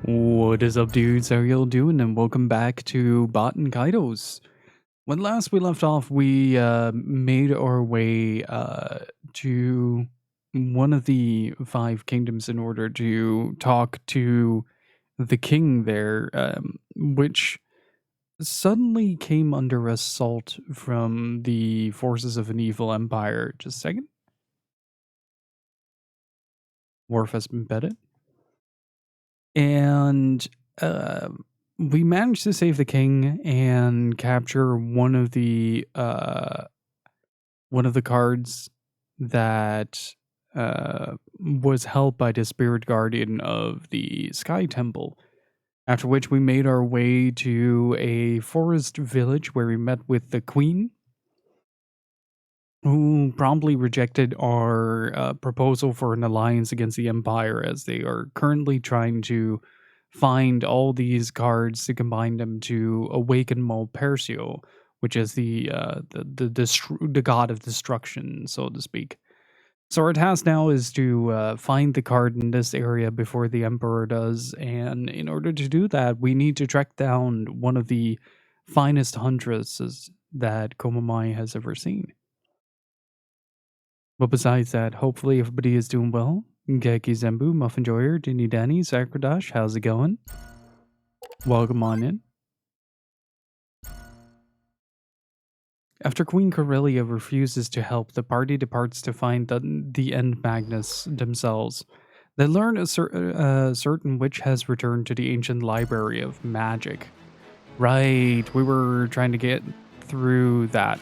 What is up, dudes? How y'all doing? And welcome back to Baten Kaitos. When last we left off, we made our way to one of the five kingdoms in order to talk to the king there, which suddenly came under assault from the forces of an evil empire. Just a second. Wharf has been bedded. And uh, we managed to save the king and capture one of the cards that was held by the spirit guardian of the Sky Temple. After which we made our way to a forest village where we met with the queen, who promptly rejected our proposal for an alliance against the Empire, as they are currently trying to find all these cards to combine them to awaken Malpercio, which is the god of destruction, so to speak. So our task now is to find the card in this area before the Emperor does, and in order to do that, we need to track down one of the finest huntresses that Komamai has ever seen. But besides that, hopefully everybody is doing well. Geki Zembu, Muffin Joyer, Dinny Danny, Zakradash, how's it going? Welcome on in. After Queen Corellia refuses to help, the party departs to find the End Magnus themselves. They learn a certain witch has returned to the ancient library of magic. Right, we were trying to get through that.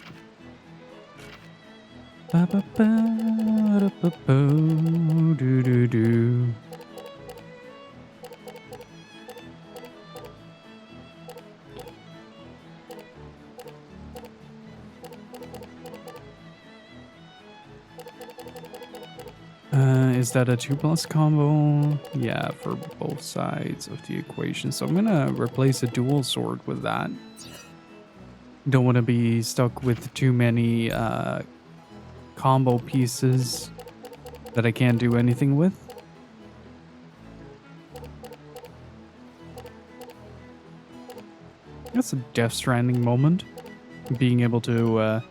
Is that a 2+ combo? Yeah, for both sides of the equation. So I'm gonna replace a dual sword with that. Don't want to be stuck with too many combo pieces that I can't do anything with. That's a Death Stranding moment. Being able to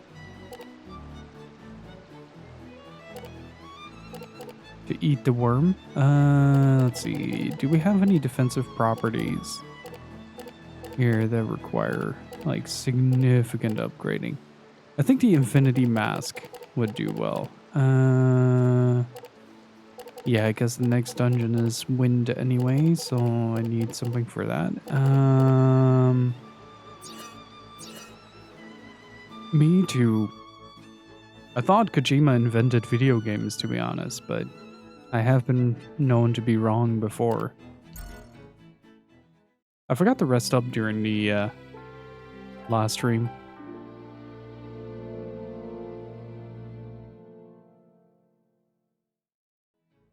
eat the worm. Let's see. Do we have any defensive properties here that require like significant upgrading? I think the Infinity Mask would do well. Yeah, I guess the next dungeon is wind anyway, so I need something for that. Me too. I thought Kojima invented video games, to be honest, but I have been known to be wrong before. I forgot to rest up during the last stream.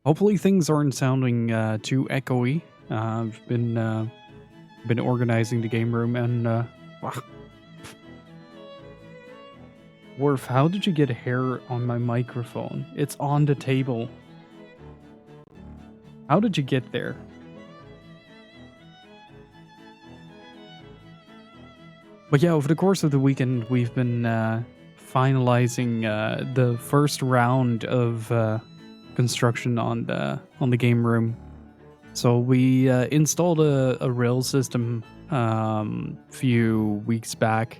Hopefully things aren't sounding too echoey. I've been organizing the game room and Worf, how did you get hair on my microphone? It's on the table. How did you get there? But yeah, over the course of the weekend, we've been finalizing the first round of construction on the game room. So we installed a rail system few weeks back,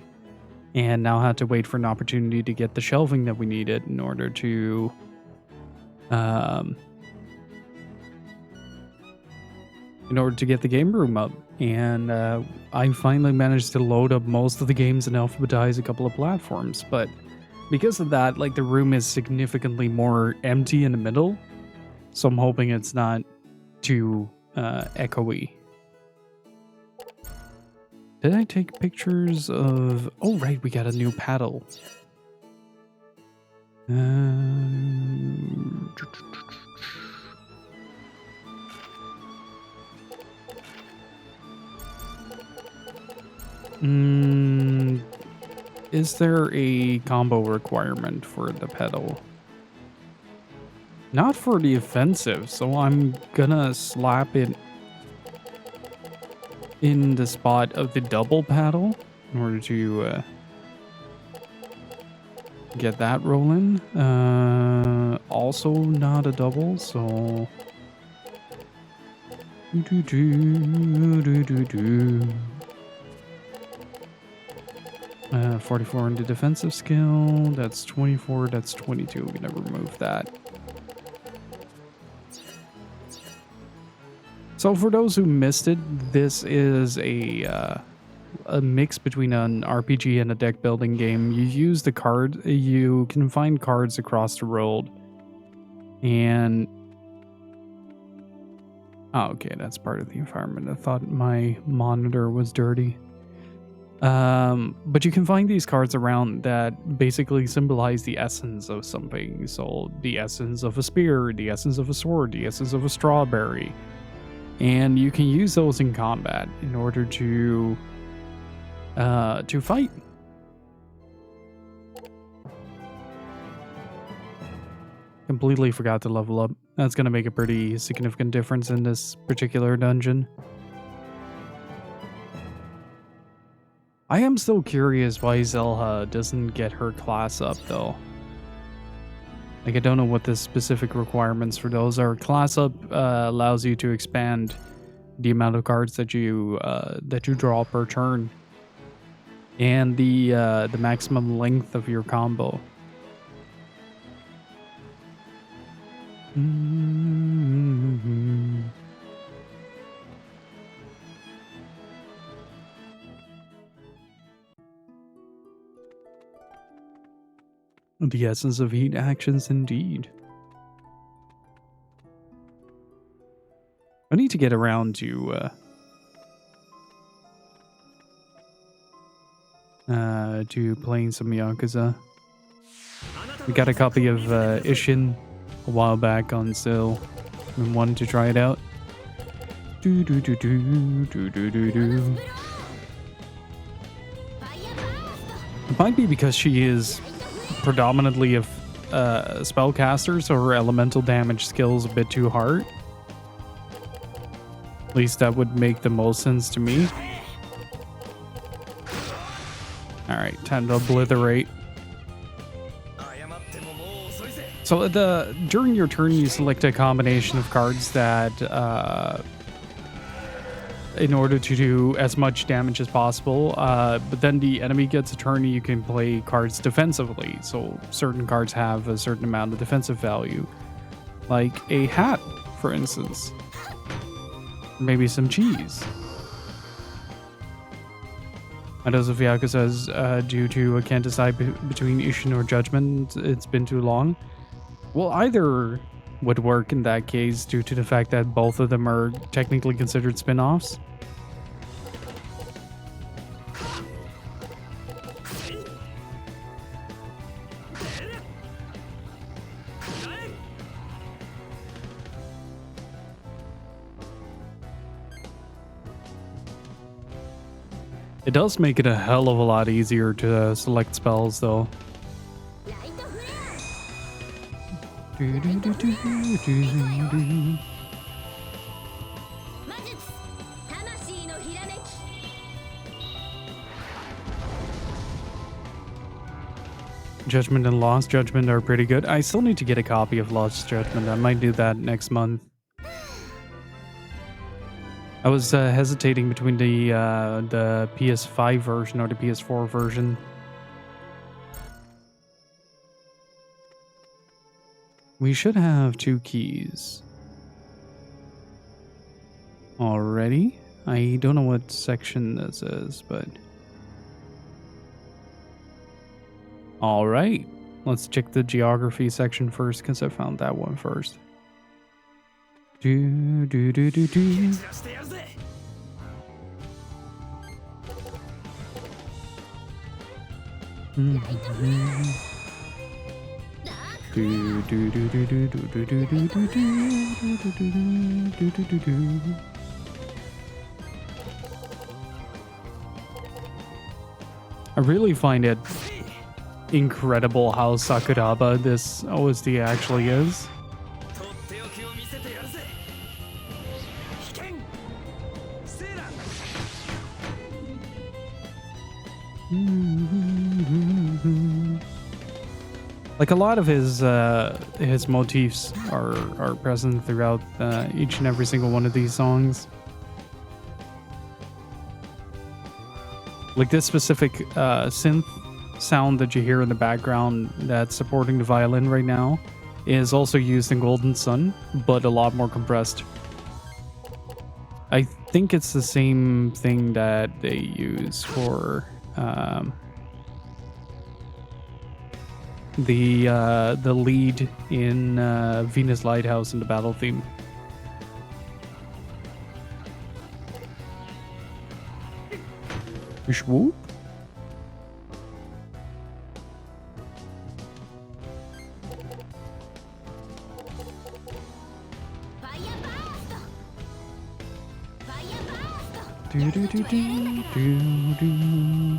and now had to wait for an opportunity to get the shelving that we needed in order to get the game room up. And I finally managed to load up most of the games and alphabetize a couple of platforms, but because of that, like, the room is significantly more empty in the middle, so I'm hoping it's not too echoey. Did I take pictures of... Oh, right, we got a new paddle. Is there a combo requirement for the pedal? Not for the offensive, so I'm gonna slap it in the spot of the double paddle in order to get that rolling. Also not a double, so 44 in the defensive skill. That's 24. That's 22. We're gonna remove that. So for those who missed it, this is a mix between an RPG and a deck building game. You use the card. You can find cards across the world, and oh, okay, that's part of the environment. I thought my monitor was dirty. But you can find these cards around that basically symbolize the essence of something. So the essence of a spear, the essence of a sword, the essence of a strawberry. And you can use those in combat in order to fight. Completely forgot to level up. That's going to make a pretty significant difference in this particular dungeon. I am still curious why Zelha doesn't get her class up, though. Like, I don't know what the specific requirements for those are. Class up allows you to expand the amount of cards that you draw per turn, and the maximum length of your combo. The essence of heat actions, indeed. I need to get around to playing some Yakuza. We got a copy of Ishin a while back on sale and wanted to try it out. It might be because she is predominantly a spellcaster, so her elemental damage skill is a bit too hard. At least that would make the most sense to me. Alright, time to obliterate. So during your turn, you select a combination of cards that in order to do as much damage as possible, but then the enemy gets a turn, you can play cards defensively. So certain cards have a certain amount of defensive value, like a hat, for instance, maybe some cheese. And as of Yakuza says, due to I can't decide between Ishin or Judgment, it's been too long. Well, either would work in that case due to the fact that both of them are technically considered spin-offs. It does make it a hell of a lot easier to select spells, though. Judgment and Lost Judgment are pretty good. I still need to get a copy of Lost Judgment. I might do that next month. I was hesitating between the PS5 version or the PS4 version. We should have 2 keys. Already? I don't know what section this is, but... Alright. Let's check the geography section first, because I found that one first. Do do do do do. I really find it incredible how Sakuraba this OST actually is. Like a lot of his motifs are present throughout each and every single one of these songs. Like this specific synth sound that you hear in the background that's supporting the violin right now is also used in Golden Sun, but a lot more compressed. I think it's the same thing that they use for the lead in Venus Lighthouse in the battle theme. Swoop. Do do do do do do.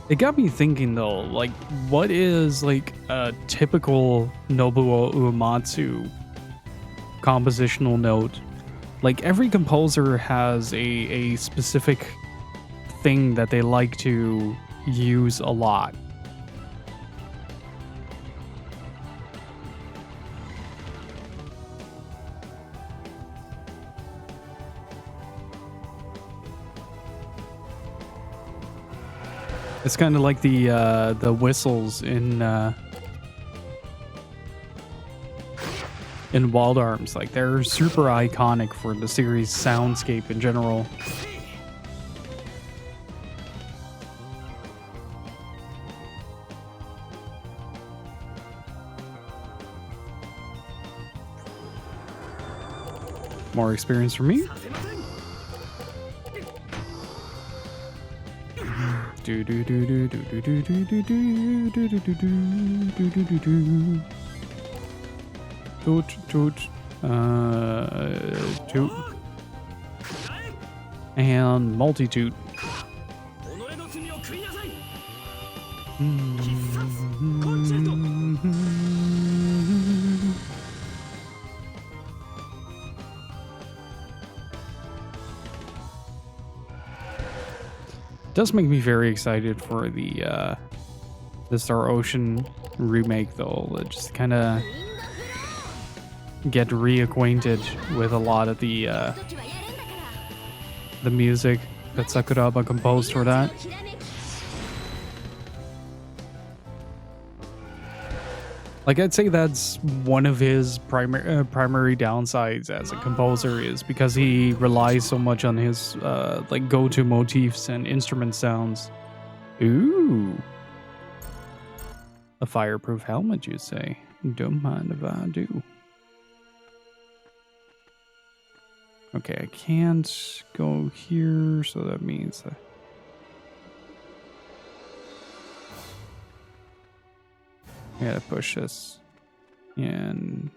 It got me thinking though, like, what is like a typical Nobuo Uematsu compositional note? Like every composer has a specific thing that they like to use a lot. It's kind of like the whistles in Wild Arms. Like they're super iconic for the series soundscape in general. More experience for me. Do do do do do do do do do do do do do do do do. Toot toot. Toot. And multi-toot. Does make me very excited for the Star Ocean remake though. Just kind of get reacquainted with a lot of the music that Sakuraba composed for that. Like I'd say that's one of his primary downsides as a composer is because he relies so much on his like go-to motifs and instrument sounds. Ooh, a fireproof helmet, you say? Don't mind if I do. Okay, I can't go here, so that means that. I gotta push this in.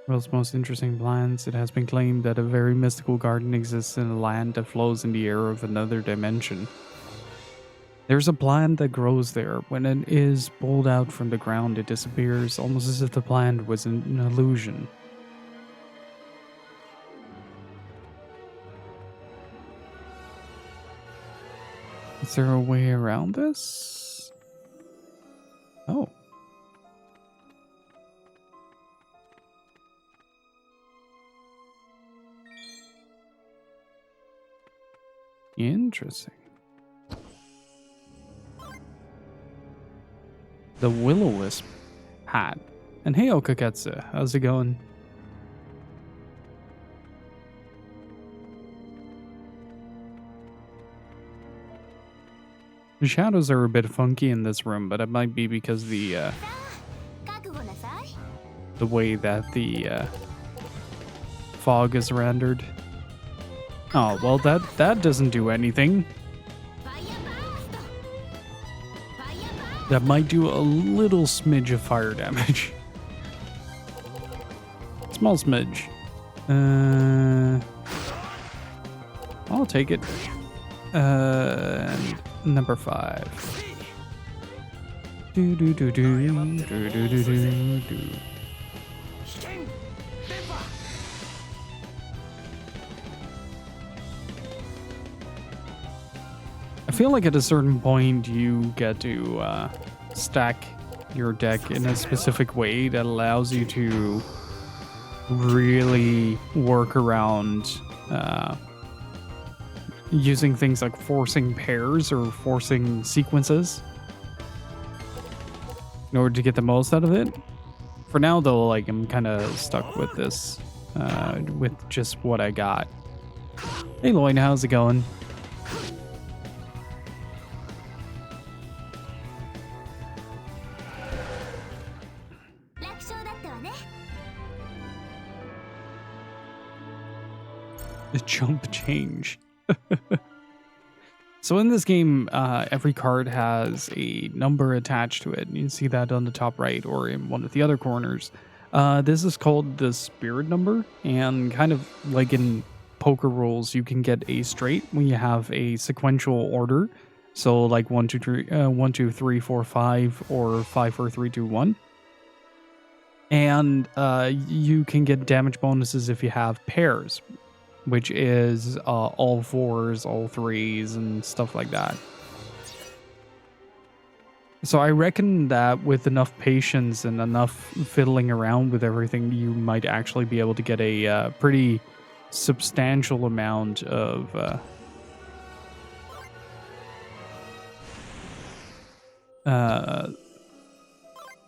World's most interesting plants. It has been claimed that a very mystical garden exists in a land that flows in the air of another dimension. There's a plant that grows there. When it is pulled out from the ground, it disappears, almost as if the plant was an illusion. Is there a way around this? Oh. Interesting. The Will-O-Wisp hat. And hey, Okaketsu, how's it going? The shadows are a bit funky in this room, but it might be because the way that the fog is rendered. Oh, well, that doesn't do anything. That might do a little smidge of fire damage. Small smidge. I'll take it. Number 5. Do do do do do do do do do. I feel like at a certain point you get to stack your deck in a specific way that allows you to really work around using things like forcing pairs or forcing sequences in order to get the most out of it. For now, though, like I'm kind of stuck with this, with just what I got. Hey, Lloyd, how's it going? The jump change. So in this game, every card has a number attached to it. You can see that on the top right or in one of the other corners. This is called the spirit number, and kind of like in poker rules, you can get a straight when you have a sequential order. So like 1, 2, 3, 1, 2, 3, 4, 5, or 5, 4, 3, 2, 1. And you can get damage bonuses if you have pairs, which is all 4s, all 3s, and stuff like that. So I reckon that with enough patience and enough fiddling around with everything, you might actually be able to get a pretty substantial amount of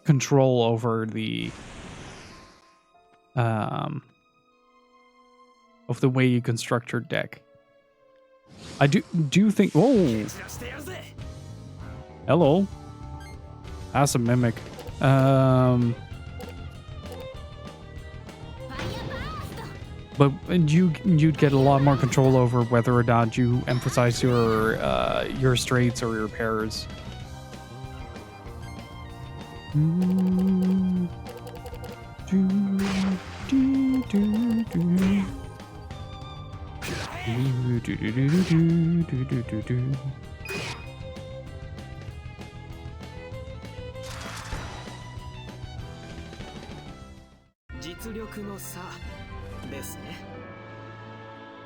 control over the of the way you construct your deck. I do think. Whoa! Hello. That's a mimic. But you'd get a lot more control over whether or not you emphasize your straights or your pairs.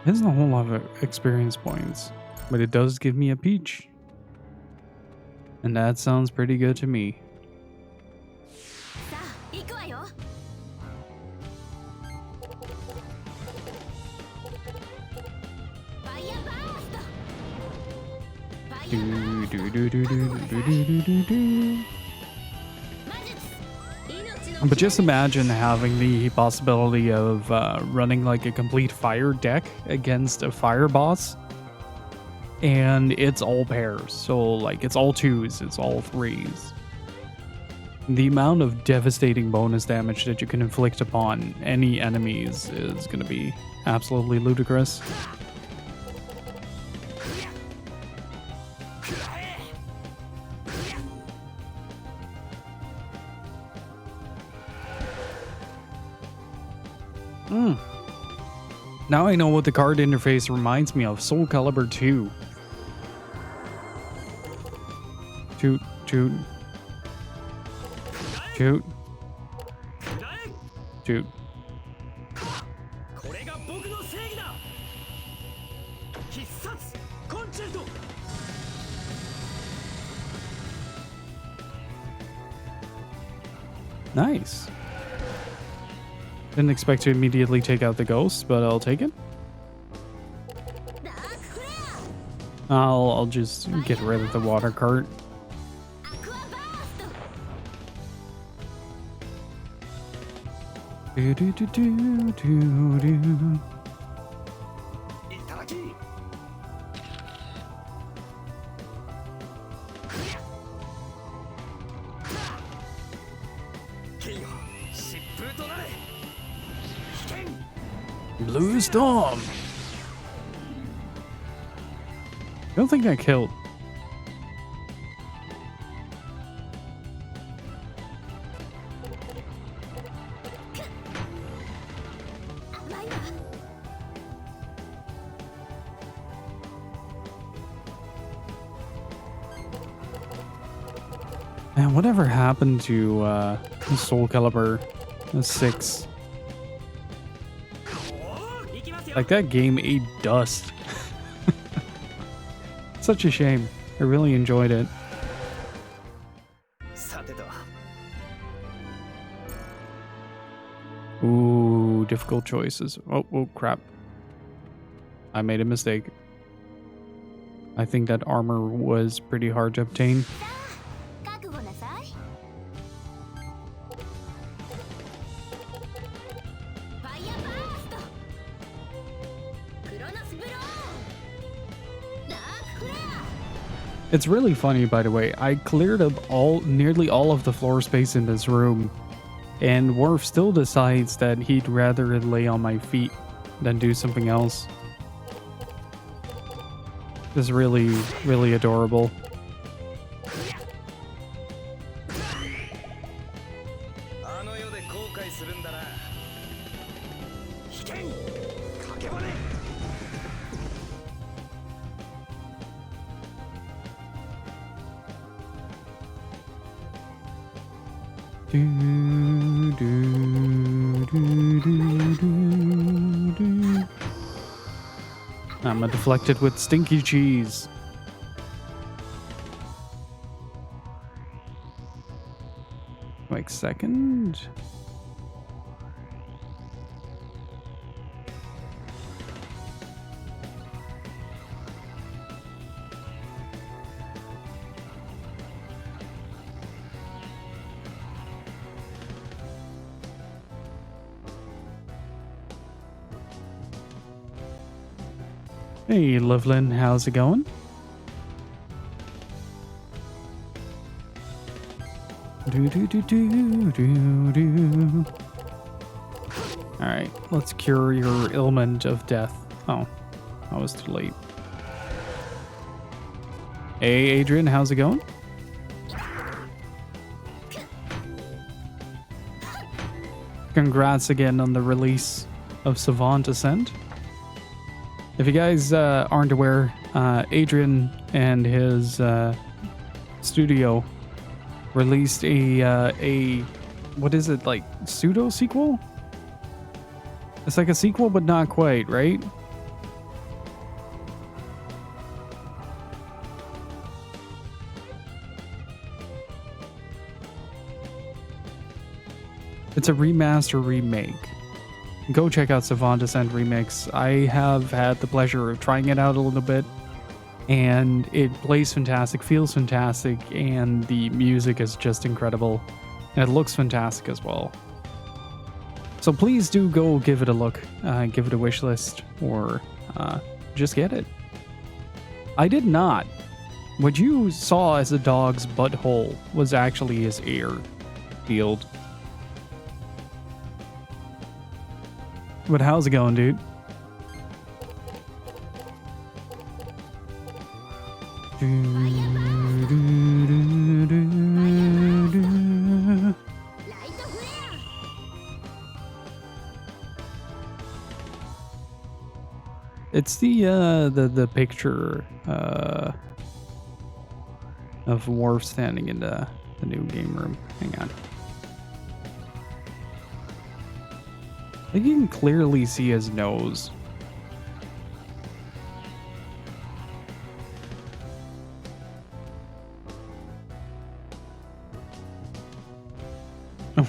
Isn't a whole lot of experience points, but it does give me a peach. And that sounds pretty good to me. But just imagine having the possibility of running like a complete fire deck against a fire boss, and it's all pairs, so like it's all 2s, it's all 3s. The amount of devastating bonus damage that you can inflict upon any enemies is going to be absolutely ludicrous. Now I know what the card interface reminds me of. Soul Calibur 2. Toot, toot. Toot. Toot. Nice. Didn't expect to immediately take out the ghost, but I'll take it. I'll just get rid of the water cart. Do do do do do do. Blue Storm. I don't think I killed. Man, whatever happened to Soul Calibur 6? Like, that game ate dust. Such a shame. I really enjoyed it. Ooh, difficult choices. Oh, crap. I made a mistake. I think that armor was pretty hard to obtain. It's really funny, by the way. I cleared up nearly all of the floor space in this room, and Worf still decides that he'd rather lay on my feet than do something else. It's really, really adorable. I'm deflected with stinky cheese. Like second. Hey, Loveland, how's it going? Alright, let's cure your ailment of death. Oh, I was too late. Hey, Adrian, how's it going? Congrats again on the release of Savant Ascent. If you guys aren't aware, Adrian and his studio released a what is it, like pseudo sequel? It's like a sequel, but not quite, right? It's a remaster remake. Go check out Savant Ascent Remix. I have had the pleasure of trying it out a little bit, and it plays fantastic, feels fantastic, and the music is just incredible, and it looks fantastic as well. So please do go give it a look, give it a wish list, or just get it. I did not. What you saw as a dog's butthole was actually his air field. But how's it going, dude? It's the picture of Worf standing in the new game room. Hang on. I think you can clearly see his nose.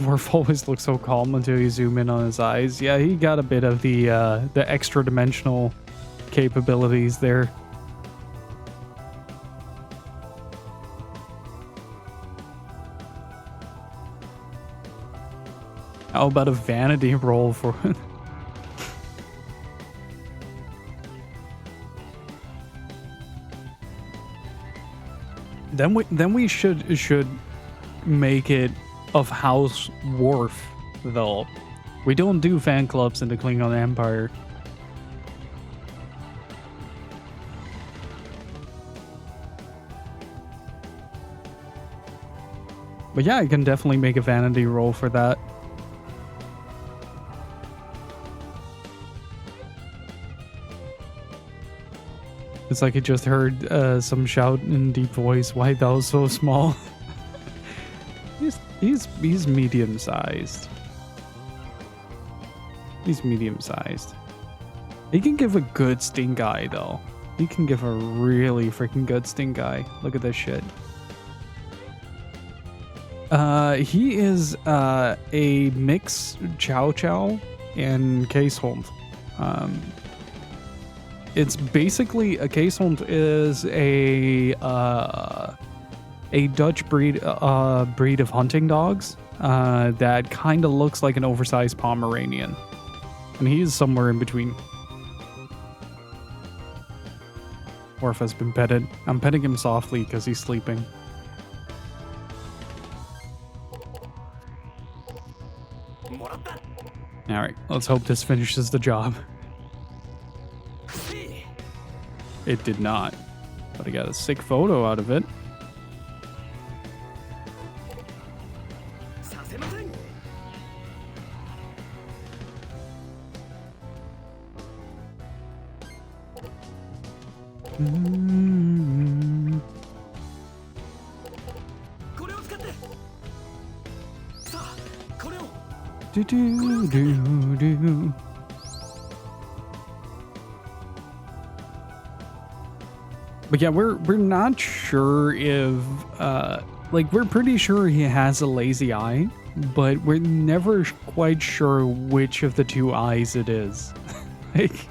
Worf always looks so calm until you zoom in on his eyes. Yeah, he got a bit of the extra dimensional capabilities there. How about a vanity roll for it? Then we should make it of House Worf, though. We don't do fan clubs in the Klingon Empire. But yeah, I can definitely make a vanity roll for that. It's like I just heard some shout in deep voice, why that was so small. He's medium sized. He's medium sized. He can give a good stink eye though. He can give a really freaking good stink eye. Look at this shit. He is a mix Chow Chow and Casehold. It's basically a Casehold is a Dutch breed of hunting dogs that kind of looks like an oversized Pomeranian, and he's somewhere in between. Orf has been petted. I'm petting him softly because he's sleeping. Alright, let's hope this finishes the job. It did not, but I got a sick photo out of it. But yeah, we're not sure if like we're pretty sure he has a lazy eye, but we're never quite sure which of the two eyes it is. Like,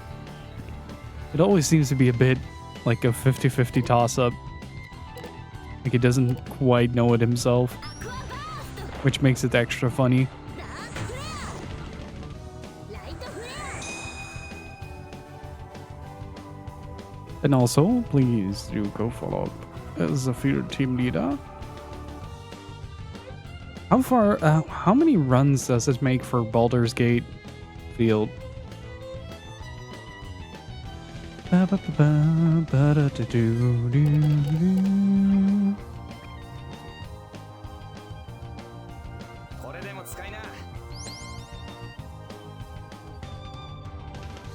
it always seems to be a bit like a 50-50 toss-up. Like he doesn't quite know it himself, which makes it extra funny. And also, please do go follow up as a field team leader. How many runs does it make for Baldur's Gate field?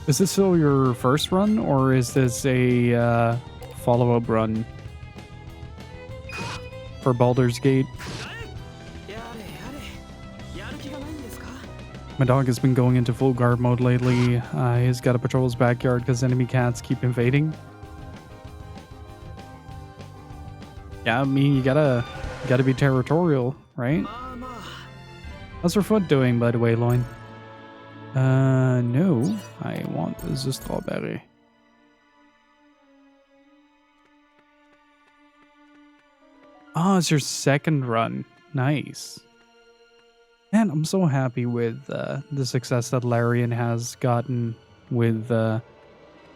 Is this still your first run, or is this a follow-up run for Baldur's Gate? My dog has been going into full guard mode lately. He's got to patrol his backyard because enemy cats keep invading. Yeah, I mean, you gotta be territorial, right? How's her foot doing, by the way, Loin? No, I want the strawberry. Oh, it's your second run. Nice. Man, I'm so happy with the success that Larian has gotten with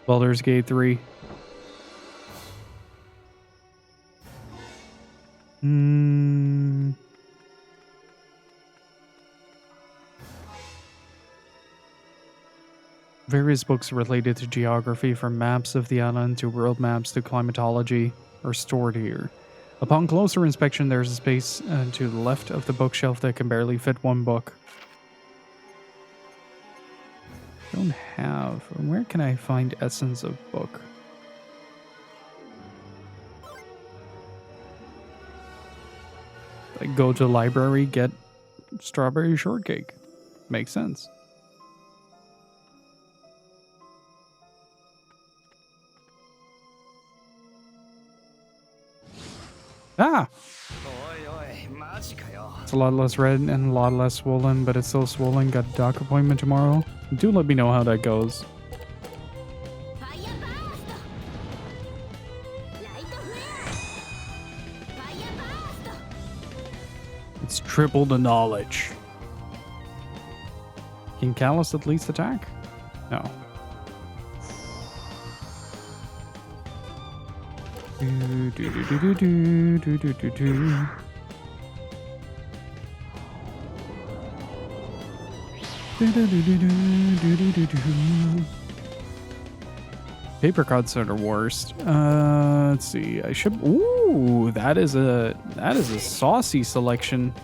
Baldur's Gate 3. Various books related to geography, from maps of the island to world maps to climatology, are stored here. Upon closer inspection, there's a space to the left of the bookshelf that can barely fit one book. Don't have. Where can I find essence of book? Like, go to the library, get strawberry shortcake. Makes sense. Ah! It's a lot less red and a lot less swollen, but it's still swollen. Got a doc appointment tomorrow. Do let me know how that goes. It's triple the knowledge. Can Callus at least attack? No. Paper cuts are the worst. Let's see. I should. Ooh, that is a saucy selection.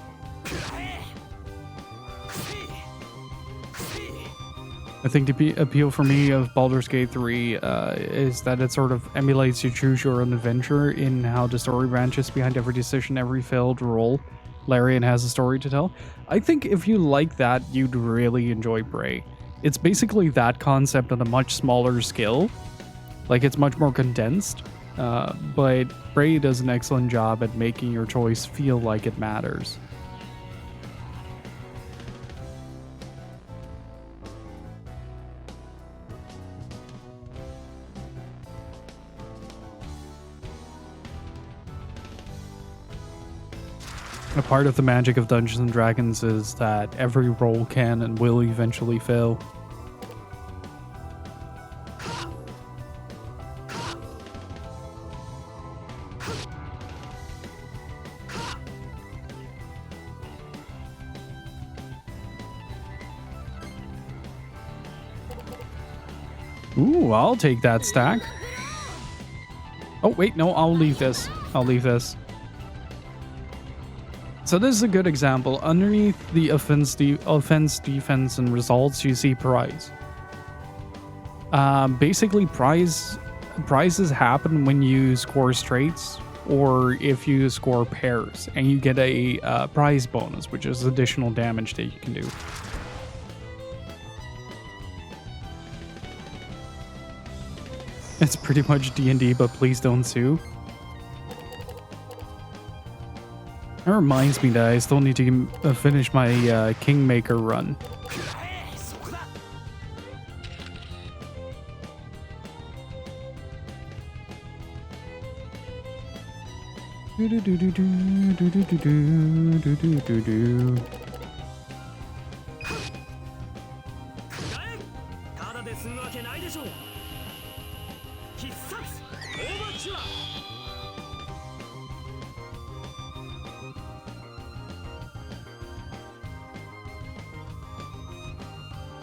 I think the appeal for me of Baldur's Gate 3 is that it sort of emulates you choose your own adventure in how the story branches behind every decision, every failed roll. Larian has a story to tell. I think if you like that, you'd really enjoy Bray. It's basically that concept on a much smaller scale. Like, it's much more condensed. But Bray does an excellent job at making your choice feel like it matters. A part of the magic of Dungeons and Dragons is that every roll can and will eventually fail. Ooh, I'll take that stack. Oh, wait, no, I'll leave this. I'll leave this. So this is a good example. Underneath the offense, defense, and results, you see prize. Basically, prizes happen when you score straights or if you score pairs, and you get a prize bonus, which is additional damage that you can do. It's pretty much D&D, but please don't sue. That reminds me that I still need to finish my Kingmaker run.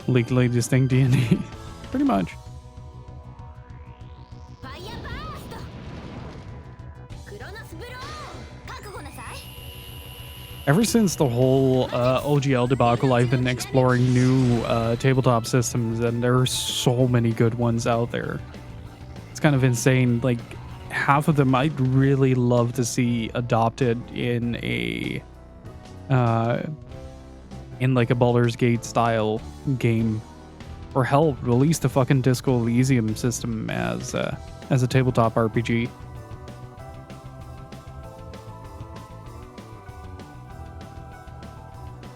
Legally distinct D&D. Pretty much. Ever since the whole OGL debacle, I've been exploring new tabletop systems, and there are so many good ones out there. It's kind of insane. Like, half of them I'd really love to see adopted in a like a Baldur's Gate style game, or hell, release the fucking Disco Elysium system as a tabletop RPG.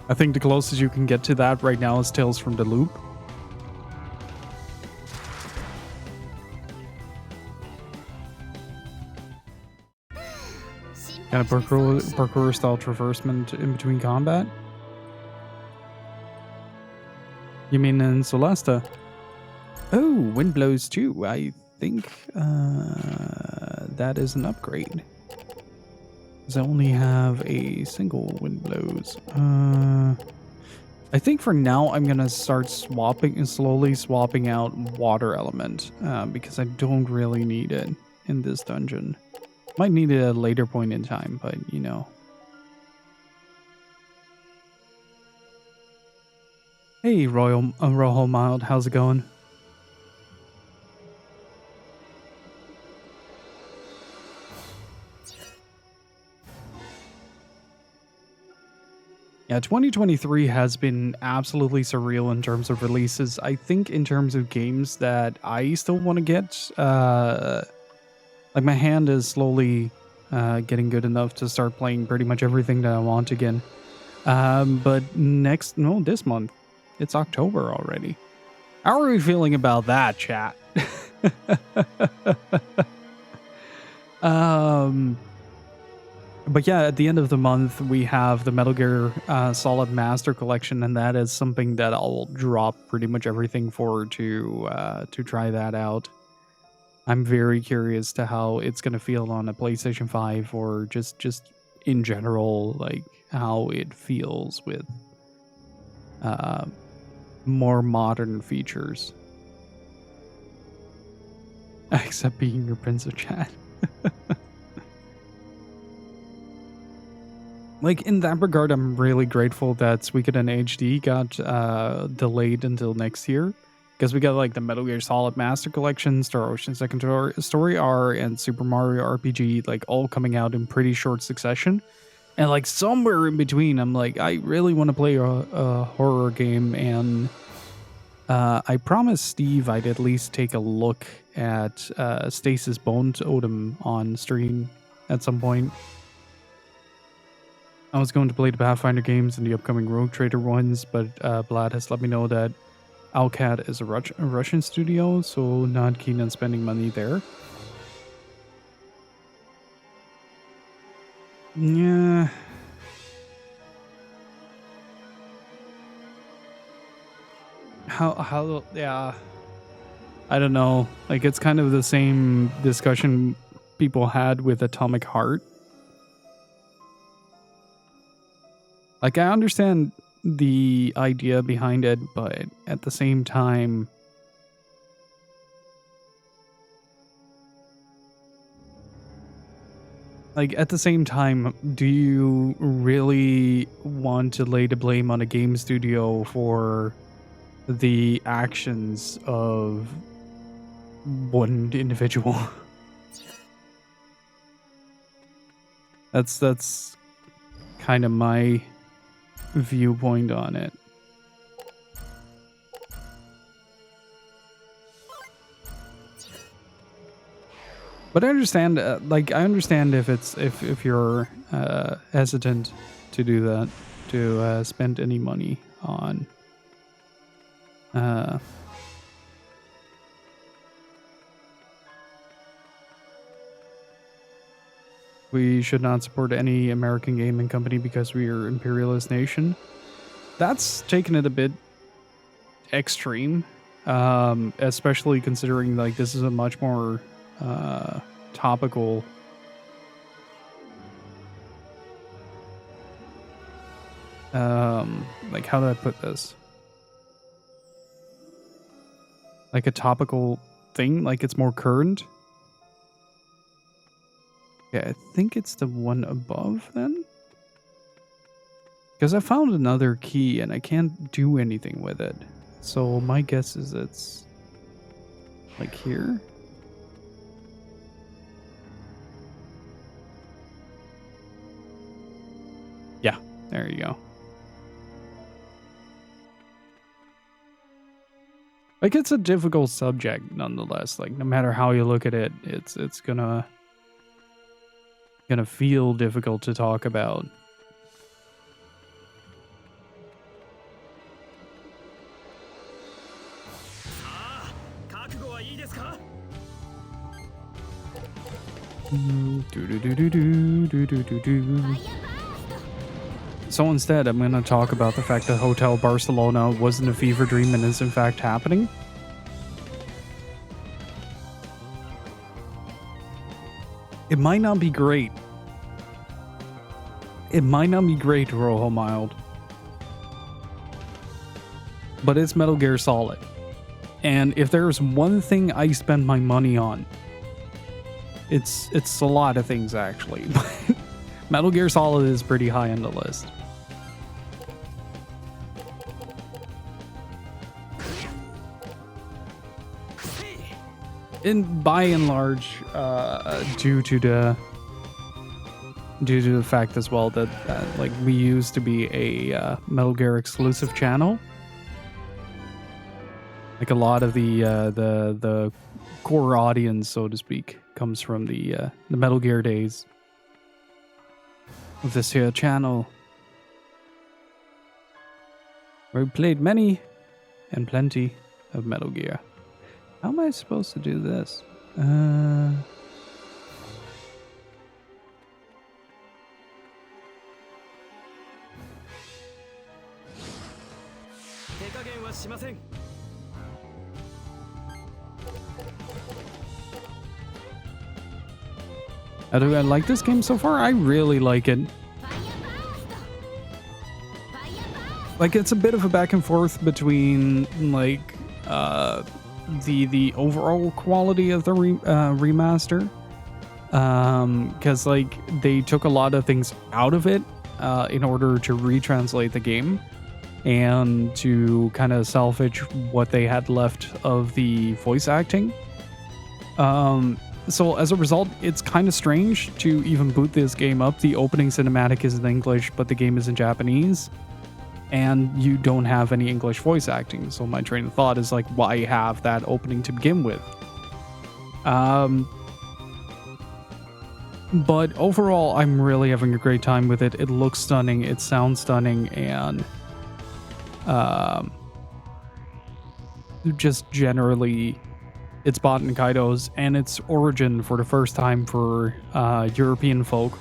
I think the closest you can get to that right now is Tales from the Loop. Kind of parkour style traversement in between combat. You mean in Solasta? Oh, Wind Blows 2. I think that is an upgrade. Because I only have a single Wind Blows. I think for now I'm going to start slowly swapping out Water Element. Because I don't really need it in this dungeon. Might need it at a later point in time, but you know. Hey, Rojo Mild, how's it going? Yeah, 2023 has been absolutely surreal in terms of releases. I think in terms of games that I still want to get, like my hand is slowly getting good enough to start playing pretty much everything that I want again. But this month. It's October already. How are we feeling about that, chat? But yeah, at the end of the month, we have the Metal Gear Solid Master Collection, and that is something that I'll drop pretty much everything for to try that out. I'm very curious to how it's going to feel on a PlayStation 5, or just in general, like how it feels with more modern features. Except being your Prince of Chat. Like, in that regard, I'm really grateful that Suikoden HD got delayed until next year. Because we got, like, the Metal Gear Solid Master Collection, Star Ocean Second Story R, and Super Mario RPG, like, all coming out in pretty short succession. And like somewhere in between, I'm like, I really want to play a horror game, and I promised Steve I'd at least take a look at Stasis Bone Totem on stream at some point. I was going to play the Pathfinder games and the upcoming Rogue Trader ones, but Vlad has let me know that Owlcat is a Russian studio, so not keen on spending money there. Yeah. How yeah. I don't know. Like, it's kind of the same discussion people had with Atomic Heart. Like, I understand the idea behind it, but at the same time, do you really want to lay the blame on a game studio for the actions of one individual? That's kind of my viewpoint on it. But I understand, like, I understand if you're hesitant to do that, to spend any money on we should not support any American gaming company because we are imperialist nation. That's taken it a bit extreme, especially considering like this is a much more topical like, how do I put this? Like a topical thing, like it's more current. Yeah, I think it's the one above then. Because I found another key and I can't do anything with it. So my guess is it's like here. Yeah, there you go. Like, it's a difficult subject nonetheless. Like, no matter how you look at it, it's gonna feel difficult to talk about. So instead, I'm going to talk about the fact that Hotel Barcelona wasn't a fever dream and is in fact happening. It might not be great. It might not be great, Rojo Mild. But it's Metal Gear Solid. And if there's one thing I spend my money on, it's a lot of things, actually. Metal Gear Solid is pretty high on the list. And by and large, due to the fact as well that like we used to be a Metal Gear exclusive channel. Like, a lot of the core audience, so to speak, comes from the Metal Gear days of this here channel, where we played many and plenty of Metal Gear. How am I supposed to do this? Do I like this game so far? I really like it. Like, it's a bit of a back and forth between like the overall quality of the remaster, because like they took a lot of things out of it in order to retranslate the game and to kind of salvage what they had left of the voice acting. So as a result, it's kind of strange to even boot this game up. The opening cinematic is in English, but the game is in Japanese, and you don't have any English voice acting. So my train of thought is like, why have that opening to begin with? But overall, I'm really having a great time with it. It looks stunning, it sounds stunning, and just generally, it's Baten Kaitos and its origin for the first time for European folk.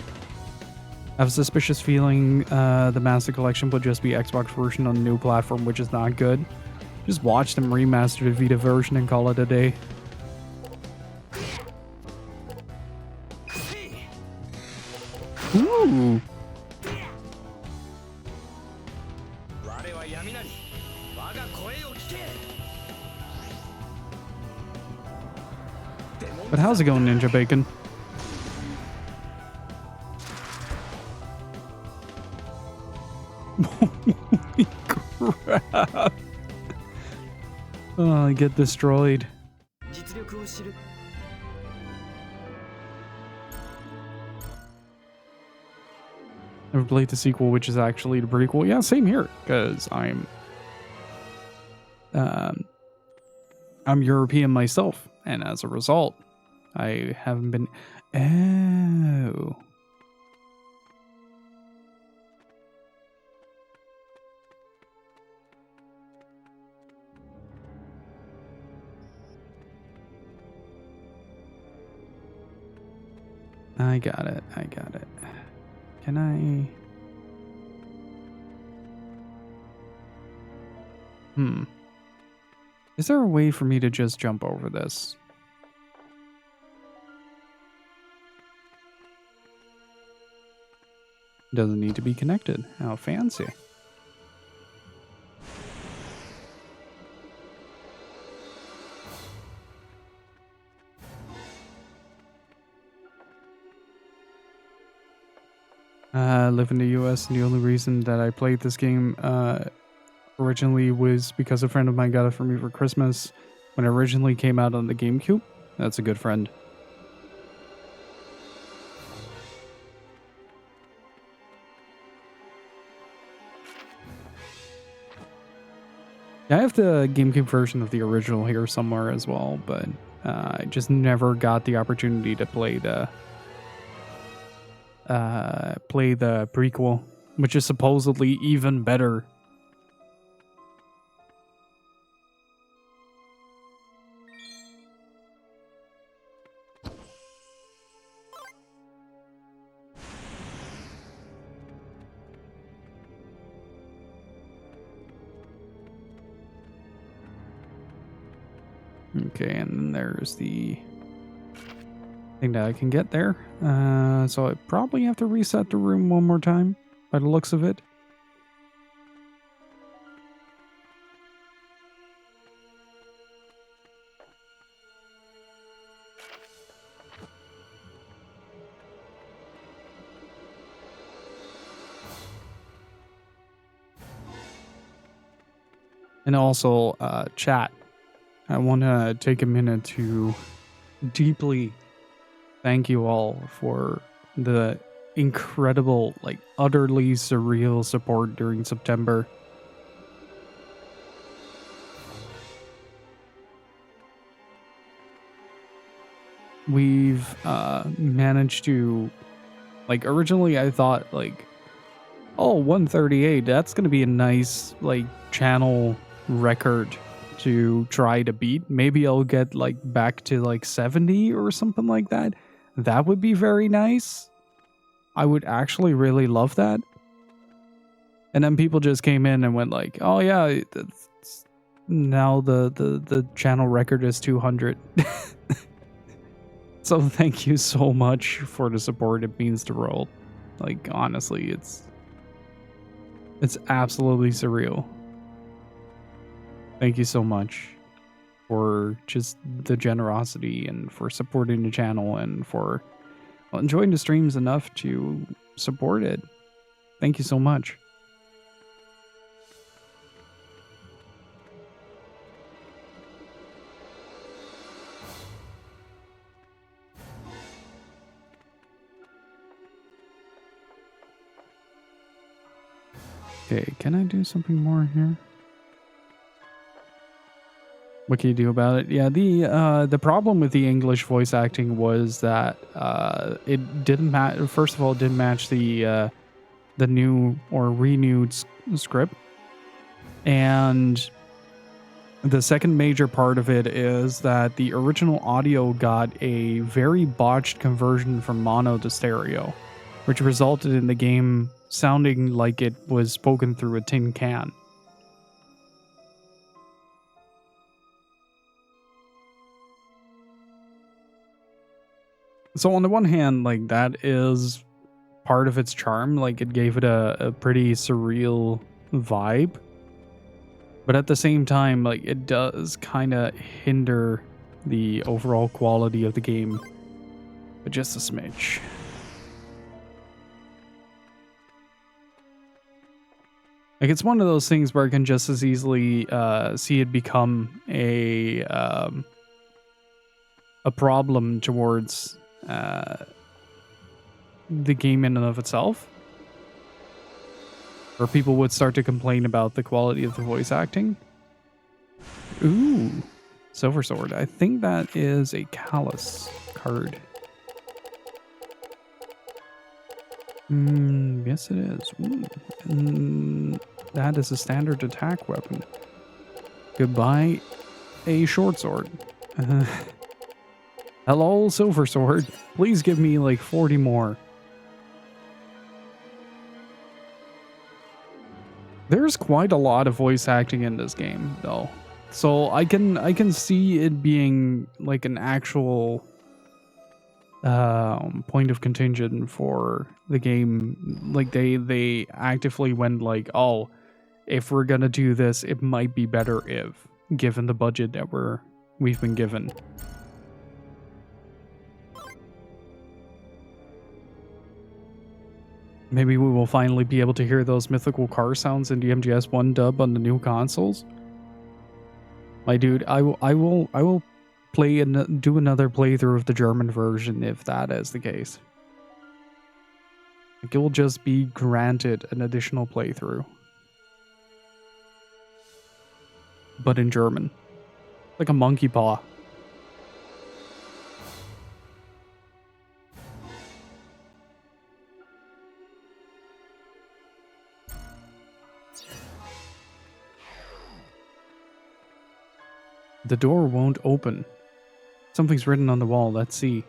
I have a suspicious feeling the Master Collection would just be Xbox version on the new platform, which is not good. Just watch them remaster the Vita version and call it a day. Ooh. But how's it going, Ninja Bacon? Holy crap. Oh, I get destroyed. Never played the sequel, which is actually the prequel. Yeah, same here, because I'm European myself, and as a result, I haven't been. Oh. I got it. I got it. Can I? Is there a way for me to just jump over this? Doesn't need to be connected. How fancy. I live in the US, and the only reason that I played this game originally was because a friend of mine got it for me for Christmas when it originally came out on the Gamecube. That's a good friend. I have the Gamecube version of the original here somewhere as well, but I just never got the opportunity to play the prequel, which is supposedly even better. Okay, and then there's the thing that I can get there. So I probably have to reset the room one more time, by the looks of it. And also, chat. I want to take a minute to deeply thank you all for the incredible, like, utterly surreal support during September. We've managed to, like, originally I thought, like, oh, 138, that's going to be a nice, like, channel record to try to beat. Maybe I'll get, like, back to, like, 70 or something like that. That would be very nice. I would actually really love that. And then people just came in and went like, oh yeah, now the channel record is 200. So thank you so much for the support. It means the world. Like, honestly, it's absolutely surreal. Thank you so much for just the generosity and for supporting the channel and for enjoying the streams enough to support it. Thank you so much. Okay, can I do something more here? What can you do about it? Yeah, the problem with the English voice acting was that it didn't match. First of all, it didn't match the new or renewed script, and the second major part of it is that the original audio got a very botched conversion from mono to stereo, which resulted in the game sounding like it was spoken through a tin can. So on the one hand, like, that is part of its charm, like it gave it a pretty surreal vibe. But at the same time, like, it does kind of hinder the overall quality of the game, but just a smidge. Like, it's one of those things where I can just as easily see it become a problem towards the game in and of itself, where people would start to complain about the quality of the voice acting. Ooh, Silver Sword. I think that is a Callus card. Yes it is. That is a standard attack weapon. Goodbye, a short sword. Hello, Silver Sword. Please give me like 40 more. There's quite a lot of voice acting in this game, though. So I can see it being like an actual point of contention for the game. Like they actively went like, oh, if we're gonna do this, it might be better if, given the budget that we've been given. Maybe we will finally be able to hear those mythical car sounds in the MGS1 dub on the new consoles. My dude, I will play and do another playthrough of the German version if that is the case. Like, you'll just be granted an additional playthrough, but in German, like a monkey paw. The door won't open. Something's written on the wall. Let's see.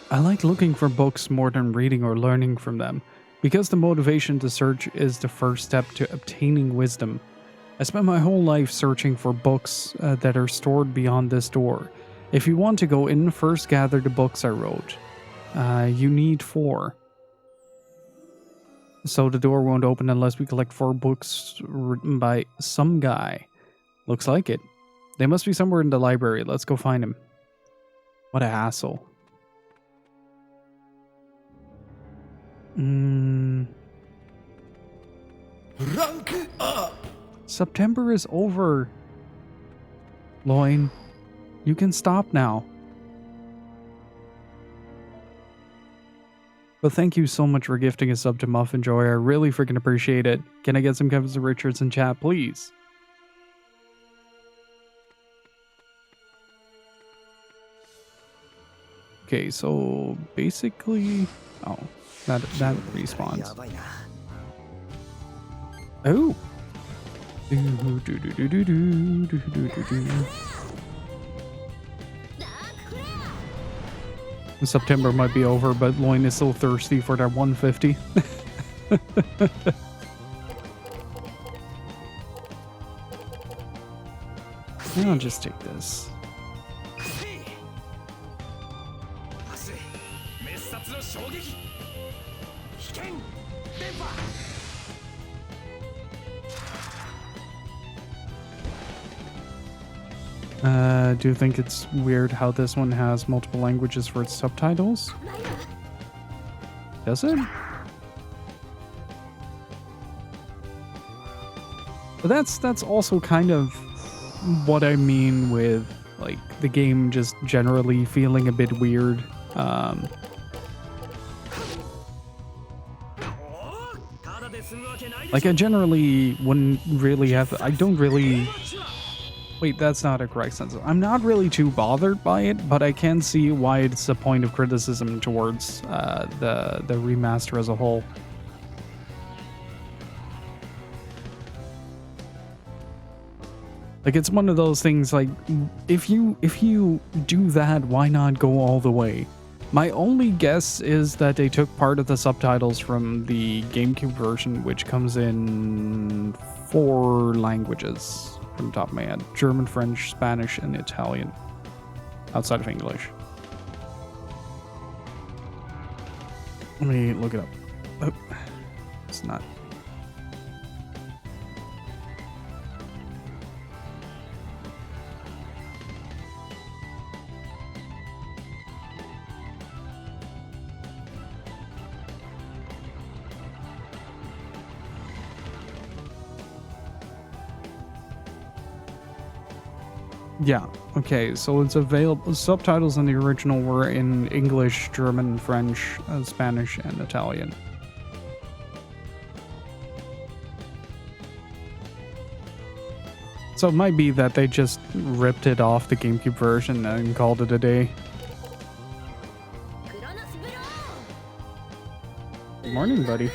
I like looking for books more than reading or learning from them, because the motivation to search is the first step to obtaining wisdom. I spent my whole life searching for books that are stored beyond this door. If you want to go in, first gather the books I wrote. You need 4. So the door won't open unless we collect 4 books written by some guy. Looks like it. They must be somewhere in the library. Let's go find him. What a hassle. Rank up. September is over. Loin, you can stop now. But thank you so much for gifting a sub to Muffin Joy. I really freaking appreciate it. Can I get some Kevin Richards in chat, please? Okay, so basically, oh, that respawns. Oh. September might be over, but Loin is still thirsty for that 150. I'll just take this. Do you think it's weird how this one has multiple languages for its subtitles? Does it? But that's also kind of what I mean with, like, the game just generally feeling a bit weird. Like, I generally wouldn't really have... I don't really... Wait, that's not a correct sentence. I'm not really too bothered by it, but I can see why it's a point of criticism towards the remaster as a whole. Like, it's one of those things, like, if you do that, why not go all the way? My only guess is that they took part of the subtitles from the GameCube version, which comes in 4 languages from the top of my head: German, French, Spanish, and Italian, outside of English. Let me look it up. Oh, it's not. Yeah, okay, so it's available. Subtitles in the original were in English, German, French, Spanish, and Italian. So it might be that they just ripped it off the GameCube version and called it a day. Good morning, buddy.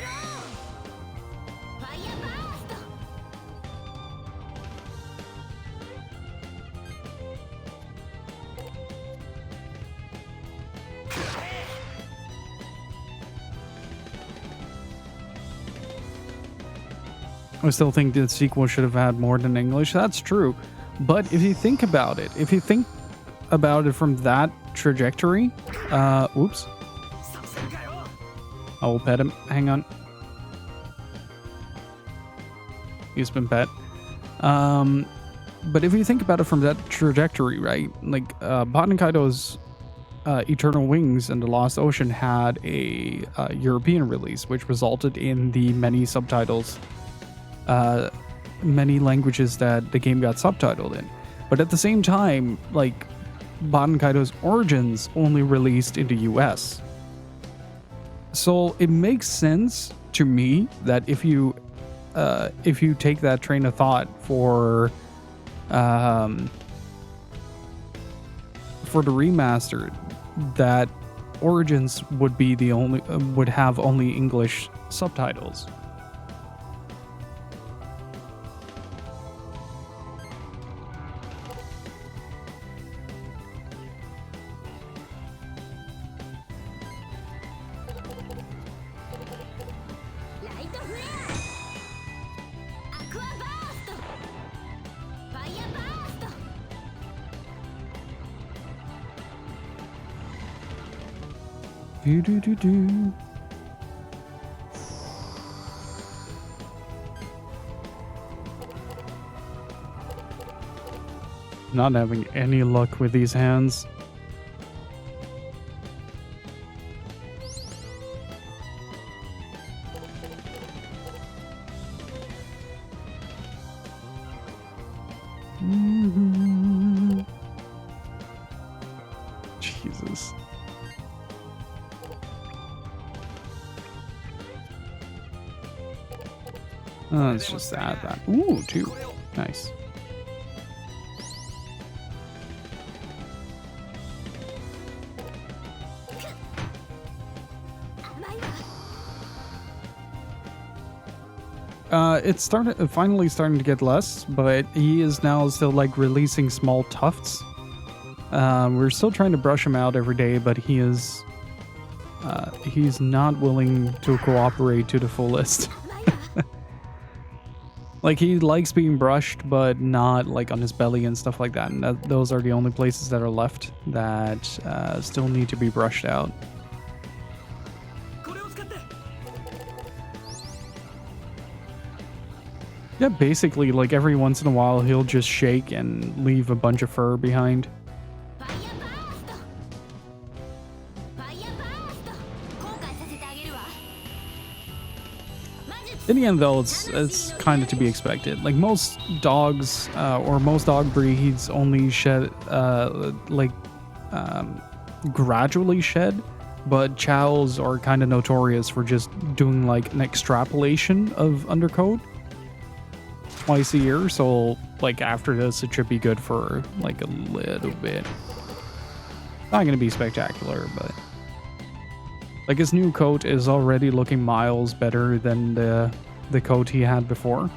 I still think the sequel should have had more than English. That's true. But if you think about it, from that trajectory, oops. I will pet him. Hang on. He's been pet. But if you think about it from that trajectory, right? Like, Baten Kaitos' Eternal Wings and the Lost Ocean had a European release, which resulted in the many subtitles, many languages that the game got subtitled in. But at the same time, like, Baten Kaitos Origins only released in the US. So it makes sense to me that if you take that train of thought for the remastered, that Origins would be the only would have only English subtitles. Do. Not having any luck with these hands. Jesus. Oh, it's just that. Ooh, 2. Nice. It's finally starting to get less, but he is now still like releasing small tufts. We're still trying to brush him out every day, but he's not willing to cooperate to the fullest. Like, he likes being brushed, but not like on his belly and stuff like that. And those are the only places that are left that still need to be brushed out. Yeah, basically, like, every once in a while, he'll just shake and leave a bunch of fur behind. In the end, though, it's kind of to be expected. Like, most dogs, or most dog breeds only shed, gradually shed but chows are kind of notorious for just doing like an extrapolation of undercoat twice a year. So like after this, it should be good for like a little bit. Not gonna be spectacular, but like his new coat is already looking miles better than the coat he had before.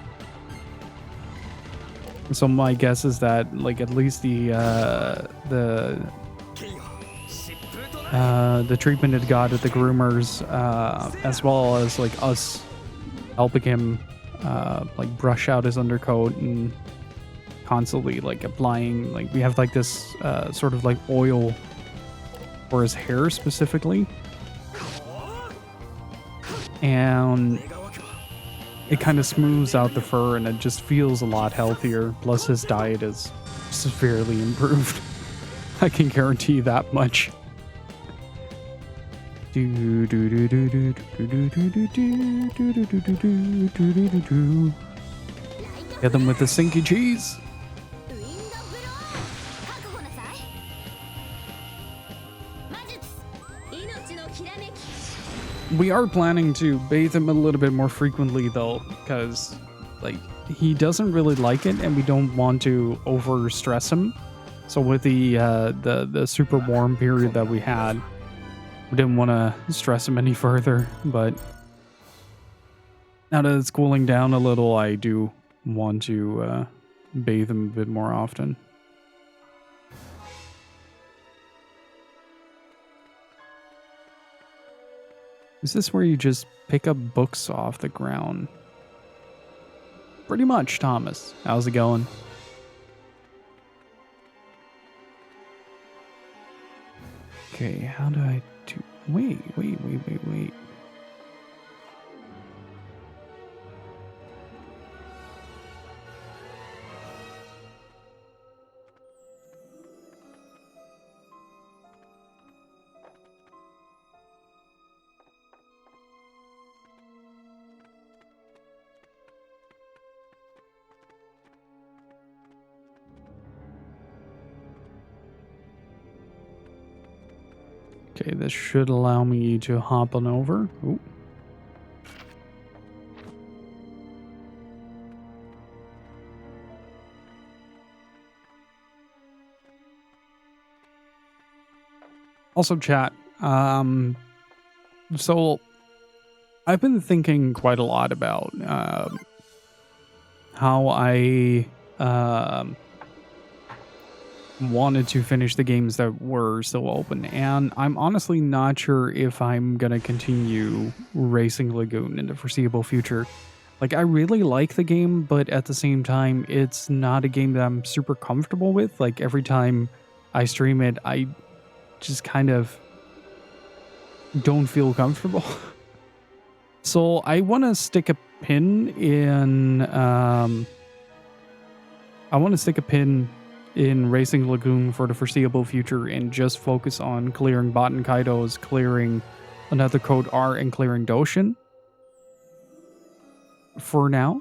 So my guess is that like at least the treatment it got at the groomers, as well as like us helping him like brush out his undercoat and constantly like applying, like we have like this sort of like oil for his hair specifically, and it kind of smooths out the fur and it just feels a lot healthier. Plus his diet is severely improved. I can guarantee that much. Hit them with the sinky cheese. We are planning to bathe him a little bit more frequently though, because like he doesn't really like it and we don't want to over stress him. So with the super warm period that we had, we didn't want to stress him any further, but now that it's cooling down a little, I do want to bathe him a bit more often. Is this where you just pick up books off the ground? Pretty much, Thomas. How's it going? Okay, how do I do... Wait. Okay, this should allow me to hop on over. Ooh. Also, chat. So I've been thinking quite a lot about how I wanted to finish the games that were still open, and I'm honestly not sure if I'm gonna continue Racing Lagoon in the foreseeable future. Like, I really like the game, but at the same time, it's not a game that I'm super comfortable with. Like, every time I stream it, I just kind of don't feel comfortable. So I want to stick a pin in Racing Lagoon for the foreseeable future and just focus on clearing Baten Kaitos, clearing another Code R, and clearing Doshin for now.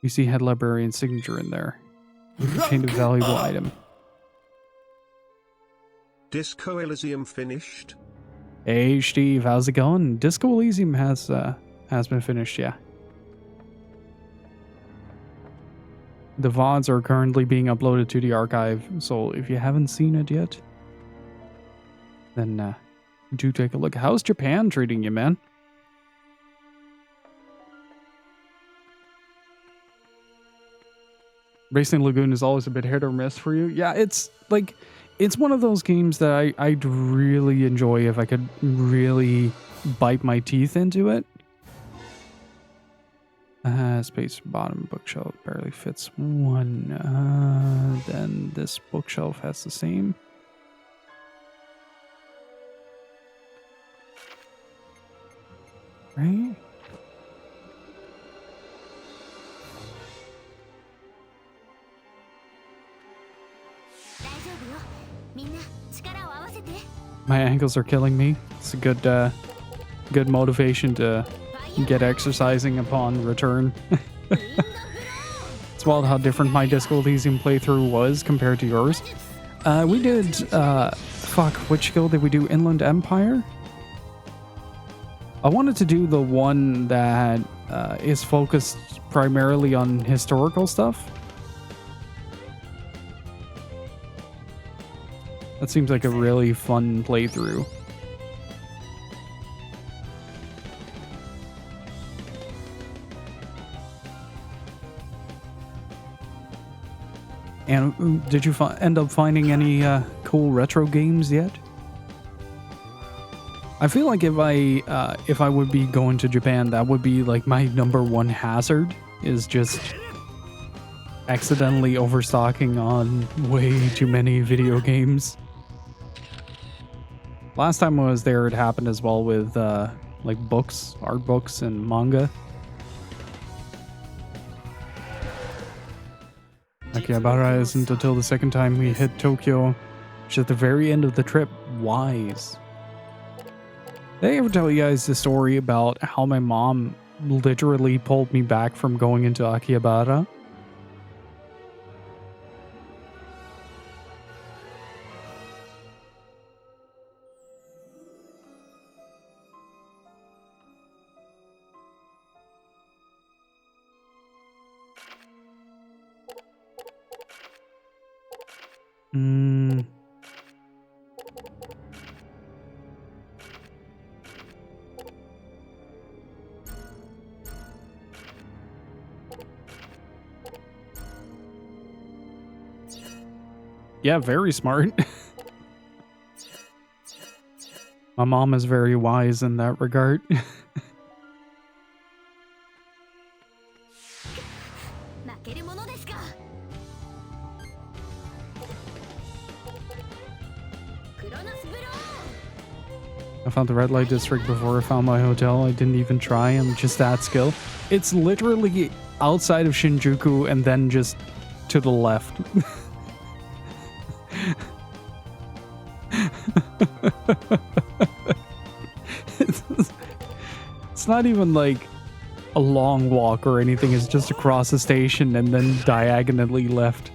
You see Head Librarian signature in there. Contained a valuable item. Disco Elysium finished? Hey Steve, how's it going? Disco Elysium has been finished, yeah. The VODs are currently being uploaded to the archive, so if you haven't seen it yet, then do take a look. How's Japan treating you, man? Racing Lagoon is always a bit hit or miss for you. Yeah, it's like, it's one of those games that I'd really enjoy if I could really bite my teeth into it. Space bottom bookshelf barely fits one. Then this bookshelf has the same. Right? My ankles are killing me. It's a good motivation to get exercising upon return. It's wild how different my Disco Elysium playthrough was compared to yours. We did, fuck, which guild did we do? Inland Empire? I wanted to do the one that is focused primarily on historical stuff. That seems like a really fun playthrough. And did you end up finding any cool retro games yet? I feel like if I would be going to Japan, that would be like my #1 hazard, is just accidentally overstocking on way too many video games. Last time I was there, it happened as well with like books, art books, and manga. Akihabara isn't until the second time we hit Tokyo, which is at the very end of the trip. Wise. Did I ever tell you guys the story about how my mom literally pulled me back from going into Akihabara? Yeah, very smart. My mom is very wise in that regard. I found the red light district before I found my hotel. I didn't even try. I'm just that skill. It's literally outside of Shinjuku and then just to the left. It's not even like a long walk or anything. It's just across the station and then diagonally left.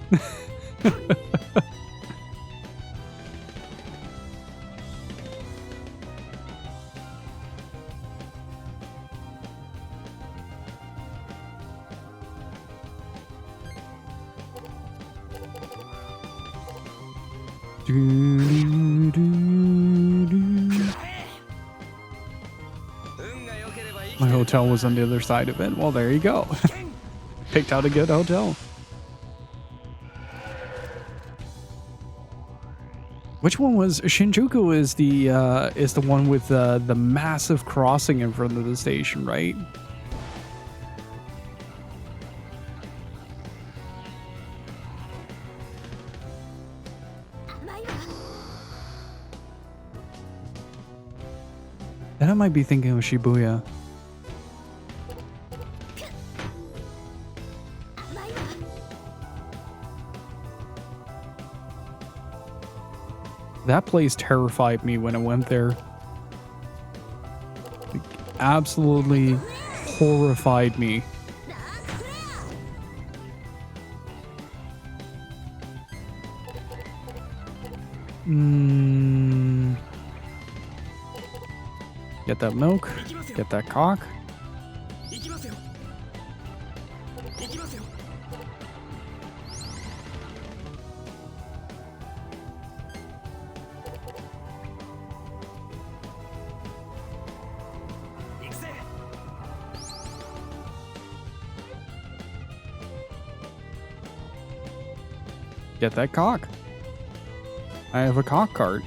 My hotel was on the other side of it. Well, there you go. Picked out a good hotel. Which one was Shinjuku? Is the one with the massive crossing in front of the station, right? Then I might be thinking of Shibuya. That place terrified me when I went there. Like, absolutely horrified me. Get that milk. Get that cock. Get that cock. I have a cock cart.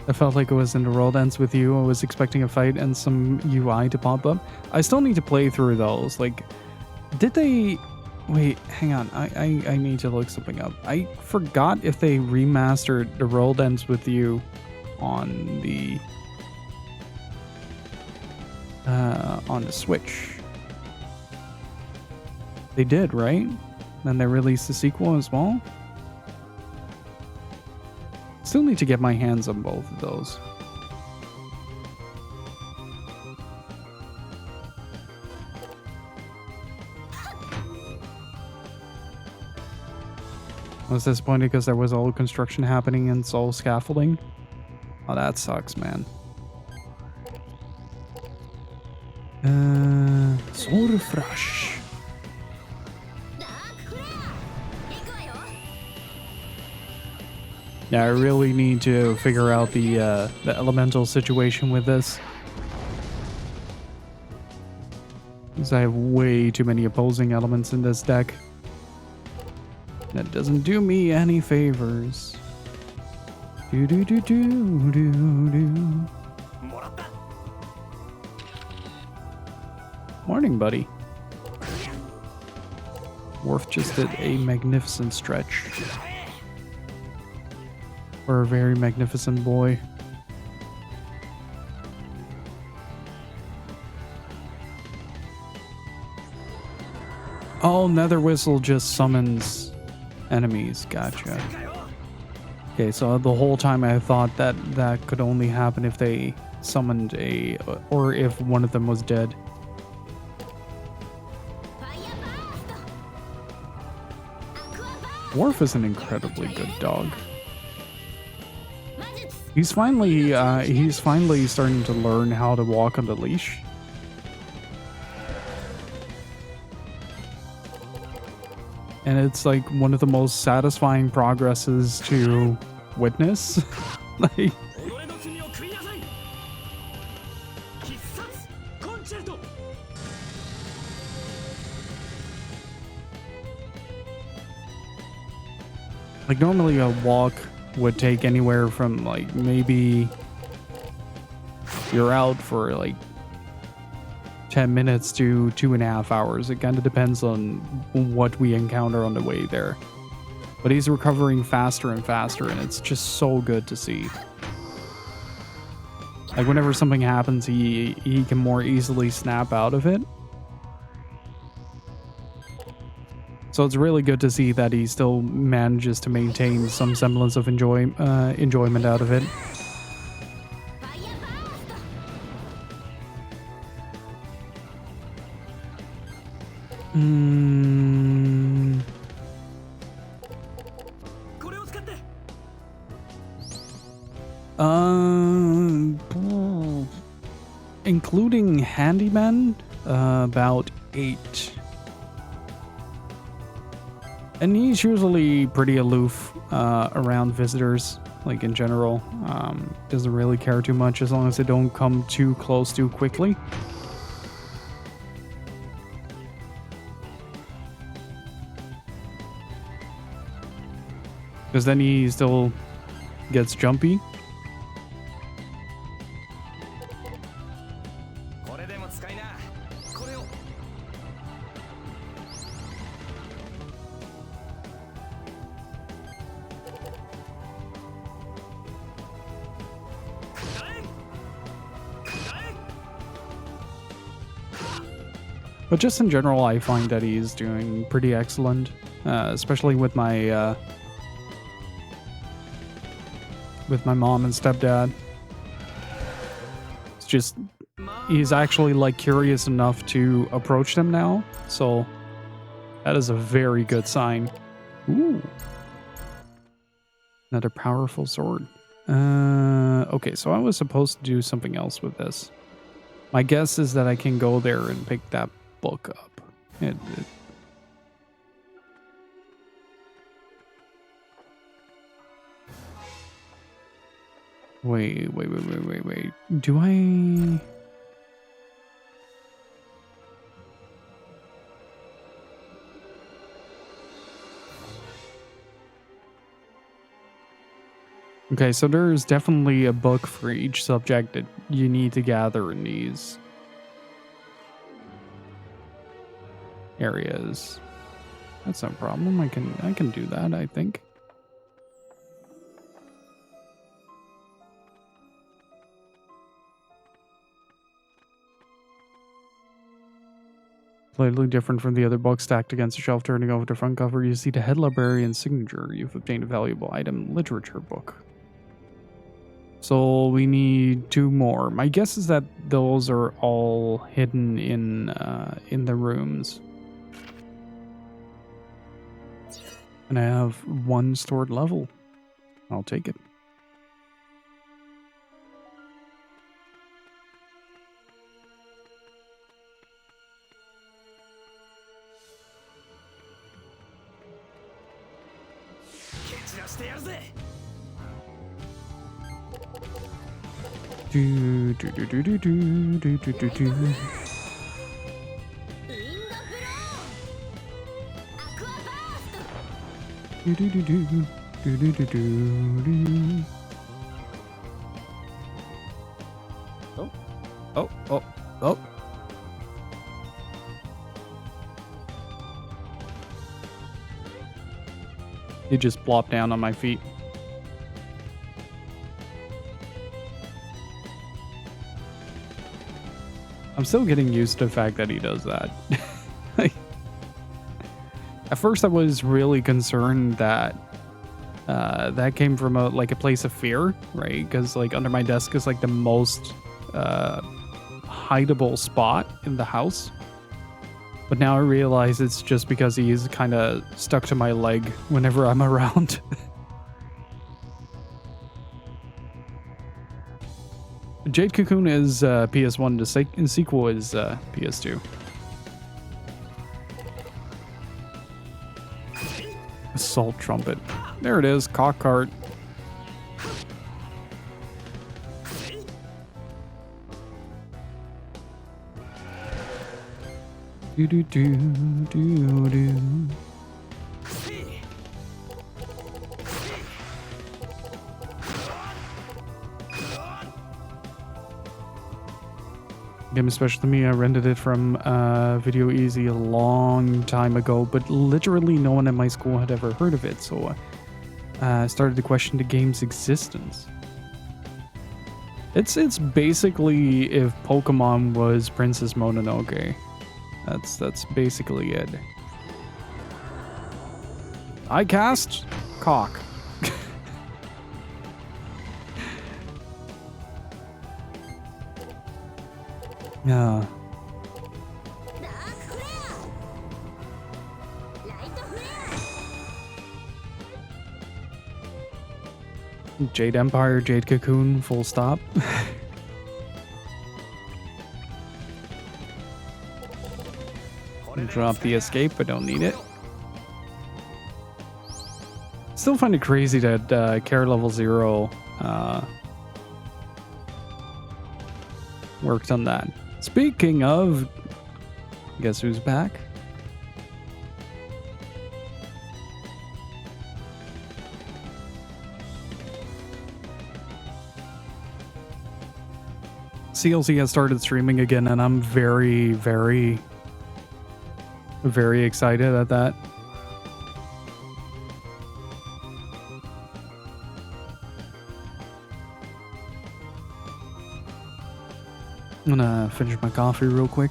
I felt like it was in The World Ends With You. I was expecting a fight and some UI to pop up. I still need to play through those. Like, did they... Wait, hang on. I need to look something up. I forgot if they remastered The World Ends With You on the Switch. They did, right? Then they released the sequel as well. Still need to get my hands on both of those. I was disappointed because there was all construction happening and it's all scaffolding. Oh, that sucks, man. So refresh. Yeah, I really need to figure out the elemental situation with this. Because I have way too many opposing elements in this deck. That doesn't do me any favors. Do do do do do do. Morning, buddy. Worf just did a magnificent stretch. For a very magnificent boy. Oh, Nether Whistle just summons enemies. Gotcha. Okay, so the whole time I thought that that could only happen if they summoned a... or if one of them was dead. Worf is an incredibly good dog. He's finally starting to learn how to walk on the leash. And it's like one of the most satisfying progresses to witness. Like, normally a walk would take anywhere from like maybe you're out for like 10 minutes to 2.5 hours. It kind of depends on what we encounter on the way there. But he's recovering faster and faster, and it's just so good to see. Like whenever something happens, he can more easily snap out of it. So it's really good to see that he still manages to maintain some semblance of enjoyment out of it. Including handyman, about 8. And he's usually pretty aloof around visitors, like in general. Doesn't really care too much as long as they don't come too close too quickly. Because then he still gets jumpy. But just in general, I find that he's doing pretty excellent, especially with my mom and stepdad. It's just, he's actually like curious enough to approach them now, so that is a very good sign. Ooh, another powerful sword. Okay, so I was supposed to do something else with this. My guess is that I can go there and pick that book up. Wait. Do I... Okay, so there's definitely a book for each subject that you need to gather in these areas. That's no problem. I can do that, I think. Slightly different from the other books stacked against the shelf. Turning over the front cover, you see the head librarian's signature. You've obtained a valuable item, literature book. So we need 2 more. My guess is that those are all hidden in the rooms. And I have 1 stored level. I'll take it. Do do do do do do do do do do. Do do do do do do do do. Oh, oh, oh, oh. He just plopped down on my feet. I'm still getting used to the fact that he does that. At first I was really concerned that that came from a place of fear, right? Because like under my desk is like the most hideable spot in the house. But now I realize it's just because he's kind of stuck to my leg whenever I'm around. Jade Cocoon is PS1, the sequel is PS2. Assault Trumpet. There it is, cock cart. Do do do do do. Game is special to me. I rented it from Video Easy a long time ago, but literally no one in my school had ever heard of it, so I started to question the game's existence. It's basically if Pokemon was Princess Mononoke. That's basically it. I cast cock. Yeah. Jade Empire, Jade Cocoon, full stop. Drop the escape, I don't need it. Still find it crazy that Care Level 0 worked on that. Speaking of, guess who's back? CLC has started streaming again, and I'm very, very, very excited at that. I'm gonna finish my coffee real quick.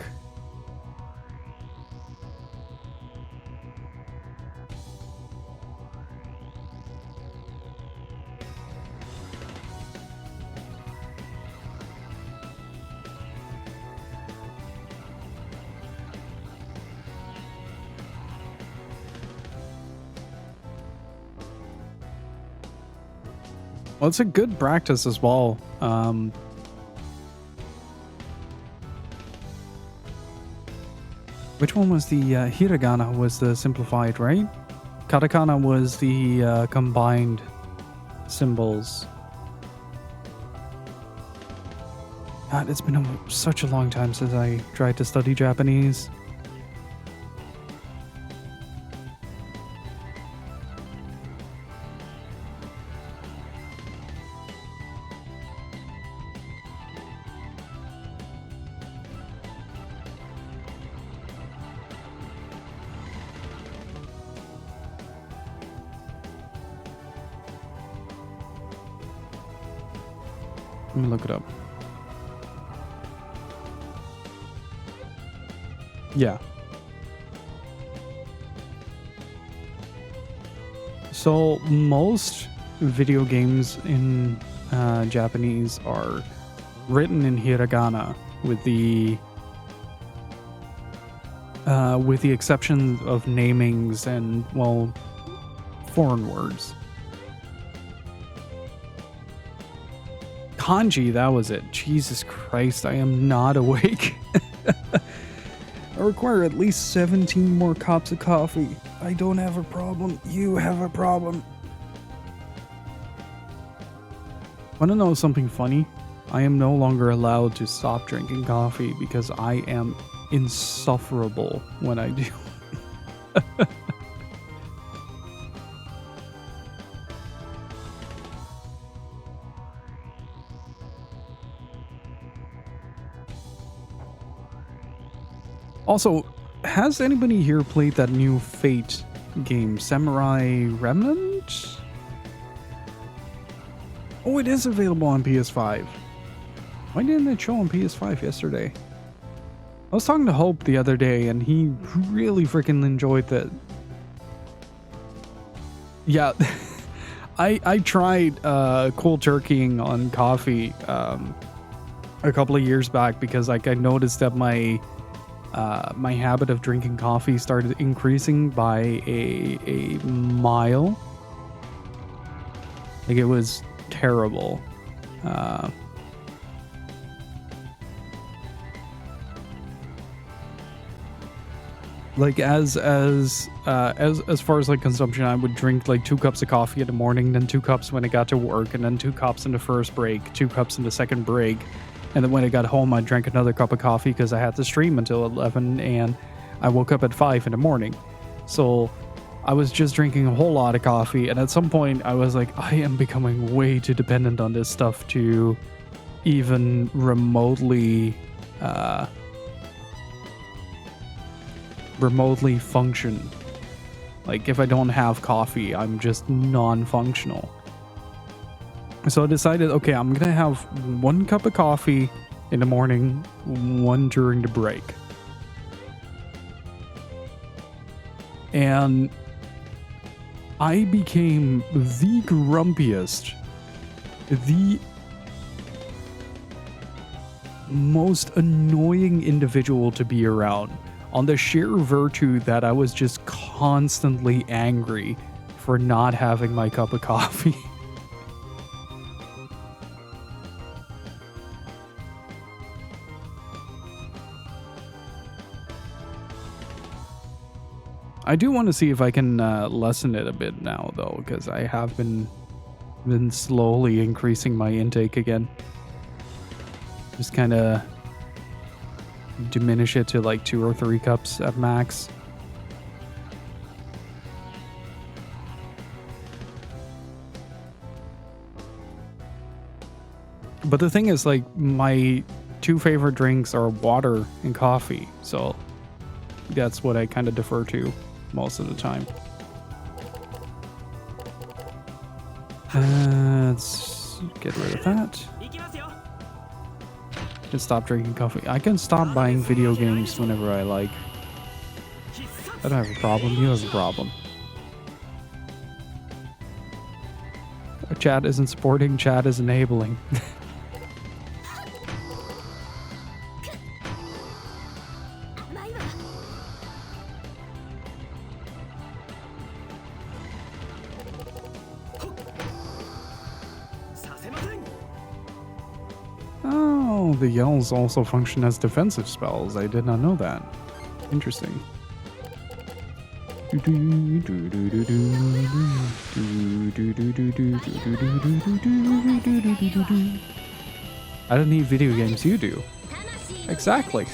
Well, it's a good practice as well. Which one was the hiragana was the simplified, right? Katakana was the combined symbols. God, it's been such a long time since I tried to study Japanese. Let me look it up. Yeah. So most video games in Japanese are written in hiragana with the exception of namings and, well, foreign words. Kanji, that was it. Jesus Christ, I am not awake. I require at least 17 more cups of coffee. I don't have a problem. You have a problem. Want to know something funny? I am no longer allowed to stop drinking coffee because I am insufferable when I do. Also, has anybody here played that new Fate game, Samurai Remnant? Oh, it is available on PS5. Why didn't it show on PS5 yesterday? I was talking to Hope the other day, and he really freaking enjoyed that. Yeah, I tried cold turkeying on coffee a couple of years back because like I noticed that my habit of drinking coffee started increasing by a mile. Like it was terrible. Like as far as like consumption, I would drink like 2 cups of coffee in the morning, then 2 cups when I got to work, and then 2 cups in the first break, 2 cups in the second break. And then when I got home, I drank another cup of coffee because I had to stream until 11 and I woke up at 5 in the morning. So I was just drinking a whole lot of coffee. And at some point I was like, I am becoming way too dependent on this stuff to even remotely function. Like if I don't have coffee, I'm just non-functional. So I decided, okay, I'm gonna have 1 cup of coffee in the morning, 1 during the break. And I became the grumpiest, the most annoying individual to be around, on the sheer virtue that I was just constantly angry for not having my cup of coffee. I do want to see if I can lessen it a bit now, though, because I have been slowly increasing my intake again. Just kind of diminish it to like 2 or 3 cups at max. But the thing is, like, my 2 favorite drinks are water and coffee, so that's what I kind of defer to most of the time. Let's get rid of that. Can stop drinking coffee. I can stop buying video games whenever I like. I don't have a problem. You have a problem. Chat isn't supporting. Chat is enabling. Oh, the yells also function as defensive spells. I did not know that. Interesting. I don't need video games, you do. Exactly.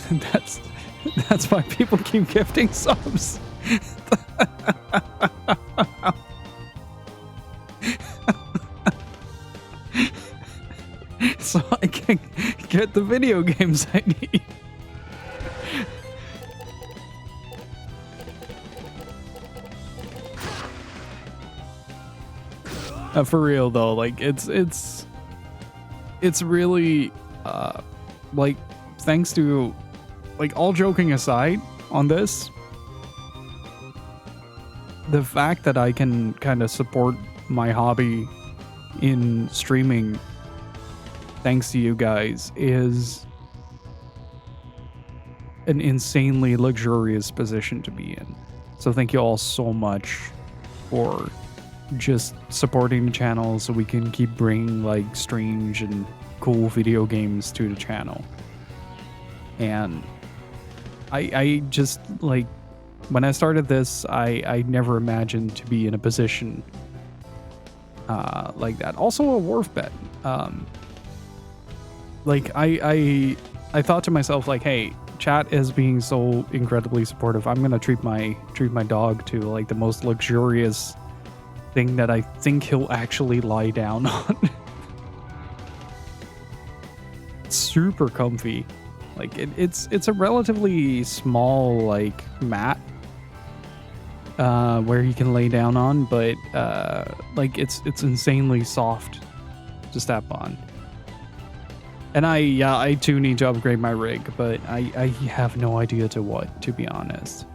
That's why people keep gifting subs. So I can get the video games I need. For real though, like it's really like, thanks to, like, all joking aside on this, the fact that I can kind of support my hobby in streaming thanks to you guys is an insanely luxurious position to be in. So thank you all so much for just supporting the channel so we can keep bringing like strange and cool video games to the channel. And I just like, when I started this, I never imagined to be in a position like that. Also a wharf bet. Like I thought to myself like, hey, chat is being so incredibly supportive. I'm gonna treat my dog to like the most luxurious thing that I think he'll actually lie down on. Super comfy. Like it's a relatively small like mat where he can lay down on, but like it's insanely soft to step on. And I too need to upgrade my rig, but I have no idea to what, to be honest.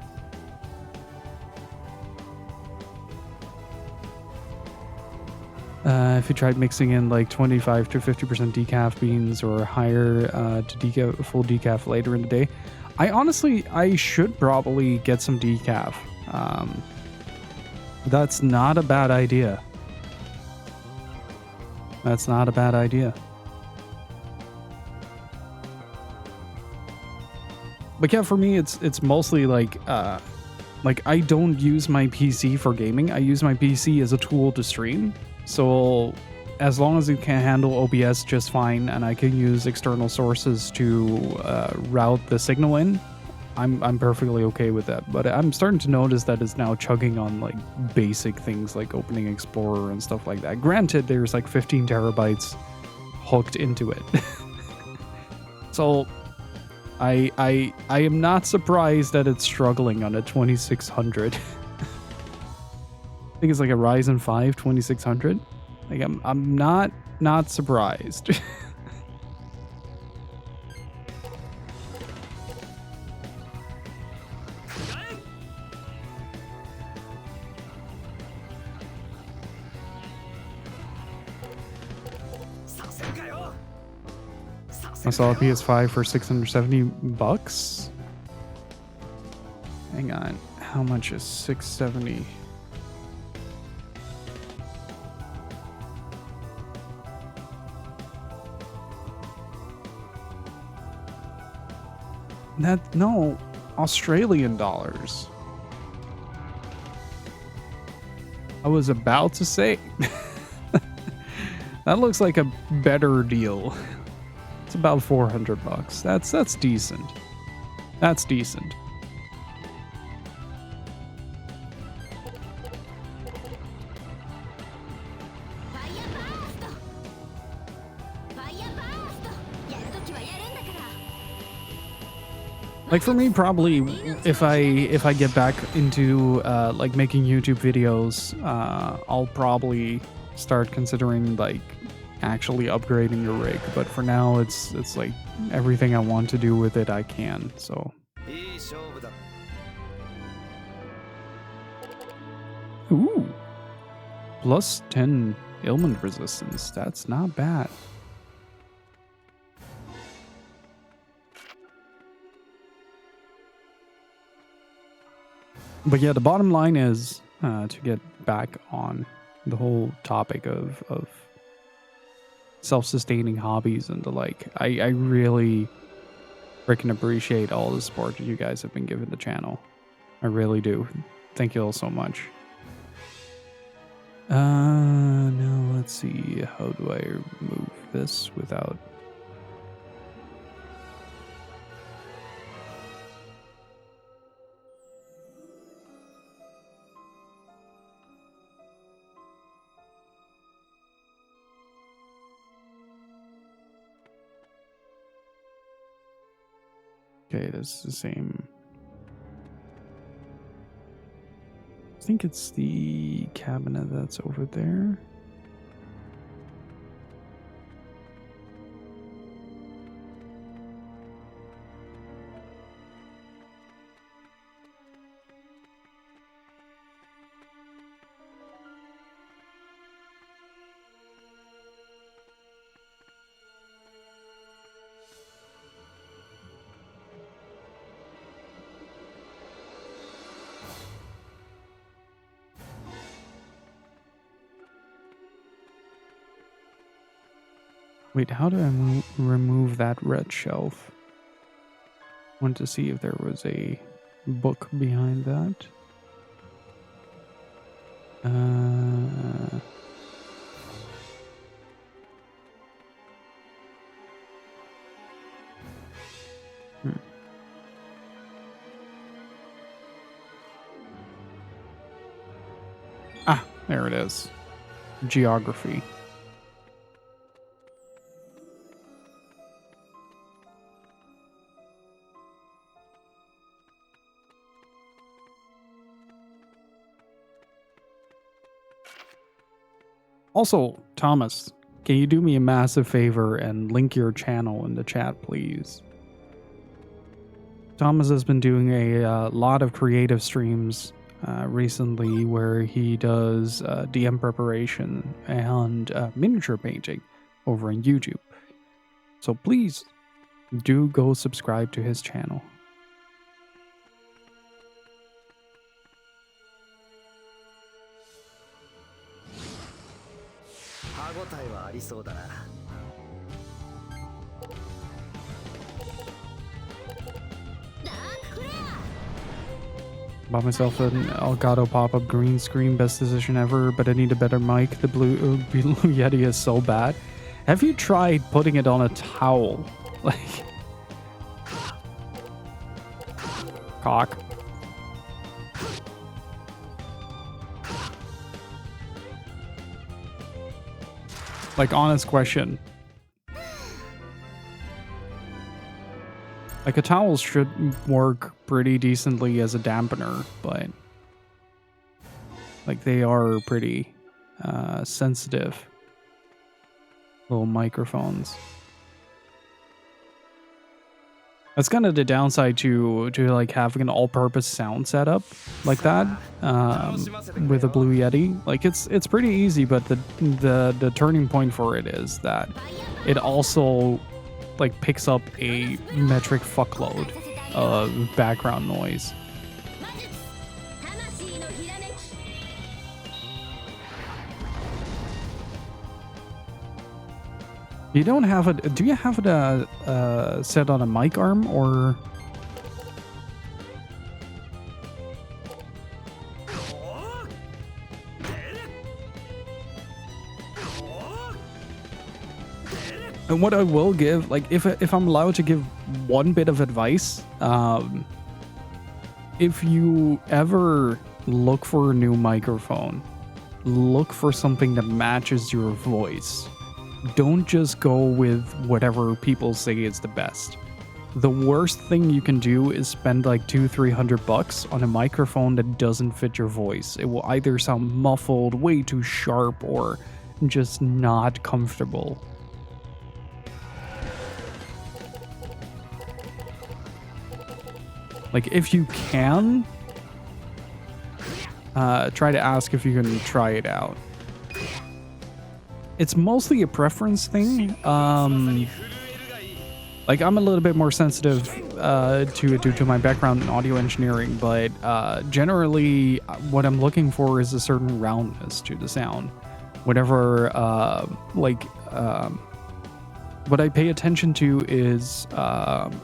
If you tried mixing in like 25 to 50% decaf beans or higher to full decaf later in the day, I should probably get some decaf. That's not a bad idea. That's not a bad idea. But yeah, for me, it's mostly like I don't use my PC for gaming. I use my PC as a tool to stream. So as long as it can handle OBS just fine, and I can use external sources to route the signal in, I'm perfectly okay with that. But I'm starting to notice that it's now chugging on like basic things like opening Explorer and stuff like that. Granted, there's like 15 terabytes hooked into it. So I am not surprised that it's struggling on a 2600. I think it's like a Ryzen 5 2600. Like I'm not surprised. I saw a PS5 for $670. Hang on, how much is 670? No, Australian dollars. I was about to say that looks like a better deal. It's about $400. That's decent. That's decent. Like for me, probably if I get back into like making YouTube videos, I'll probably start considering like actually upgrading your rig. But for now, it's like everything I want to do with it, I can. So. Ooh, plus 10 ailment resistance. That's not bad. But yeah, the bottom line is to get back on the whole topic of self-sustaining hobbies and the like. I really freaking appreciate all the support that you guys have been giving the channel. I really do. Thank you all so much. Now let's see. How do I move this without... Okay, that's the same. I think it's the cabinet that's over there. Wait, how do I remove that red shelf? Want to see if there was a book behind that. Ah, there it is. Geography. Also, Thomas, can you do me a massive favor and link your channel in the chat, please? Thomas has been doing a lot of creative streams recently where he does DM preparation and miniature painting over on YouTube. So please do go subscribe to his channel. Bought myself an Elgato pop-up green screen, best decision ever, but I need a better mic. The Blue Yeti is so bad. Have you tried putting it on a towel? Like... Cock. Like, honest question. Like, a towel should work pretty decently as a dampener, but... like, they are pretty sensitive little microphones. That's kind of the downside to like having an all-purpose sound setup like that with a Blue Yeti. Like it's pretty easy, but the turning point for it is that it also like picks up a metric fuckload of background noise. You don't have it. Do you have it set on a mic arm or? And what I will give, like, if I'm allowed to give one bit of advice, if you ever look for a new microphone, look for something that matches your voice. Don't just go with whatever people say is the best. The worst thing you can do is spend like $200-300 on a microphone that doesn't fit your voice. It will either sound muffled, way too sharp, or just not comfortable. Like, if you can, try to ask if you can try it out. It's mostly a preference thing. Like, I'm a little bit more sensitive to my background in audio engineering, but generally what I'm looking for is a certain roundness to the sound. Whatever, what I pay attention to is,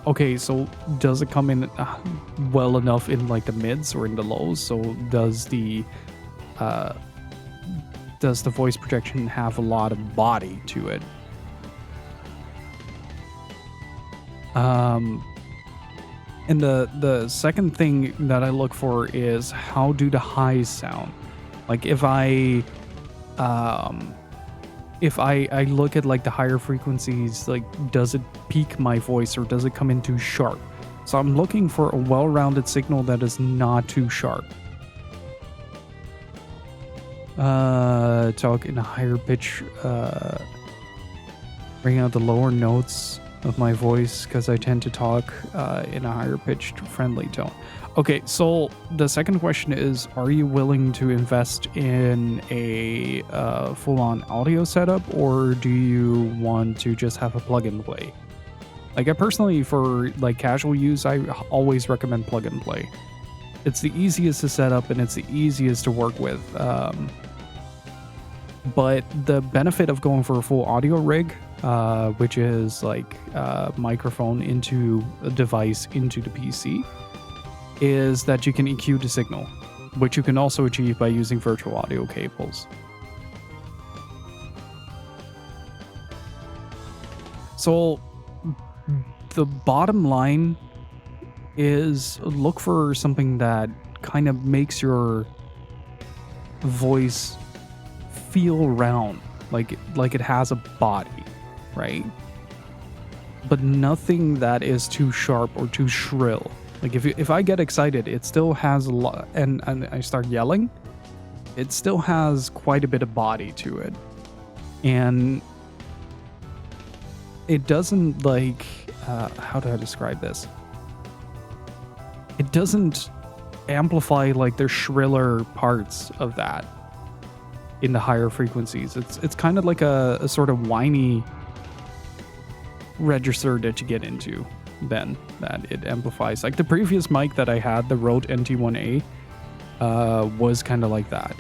okay, so does it come in well enough in like the mids or in the lows? So does the voice projection have a lot of body to it? And the second thing that I look for is how do the highs sound? Like if I look at like the higher frequencies, like does it peak my voice or does it come in too sharp? So I'm looking for a well-rounded signal that is not too sharp. Talk in a higher pitch, bring out the lower notes of my voice because I tend to talk in a higher pitched friendly tone. Okay, so the second question is, are you willing to invest in a full-on audio setup, or do you want to just have a plug and play? Like, I personally, for like casual use, I always recommend plug and play. It's the easiest to set up and it's the easiest to work with. But the benefit of going for a full audio rig which is like a microphone into a device into the PC, is that you can EQ the signal, which you can also achieve by using virtual audio cables. So the bottom line is look for something that kind of makes your voice feel round, like it has a body, right? But nothing that is too sharp or too shrill. Like if I get excited, it still has a lot, and I start yelling, it still has quite a bit of body to it. And it doesn't like, how do I describe this? It doesn't amplify like the shriller parts of that in the higher frequencies. It's kind of like a sort of whiny register that you get into then that it amplifies. Like the previous mic that I had, the Rode NT1A, was kind of like that.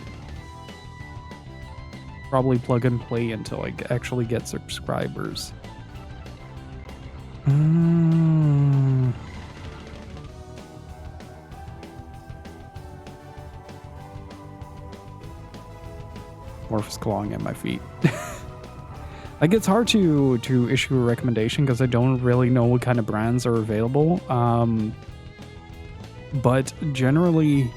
Probably plug and play until I actually get subscribers. Morph is clawing at my feet. Like it's hard to issue a recommendation because I don't really know what kind of brands are available. But generally,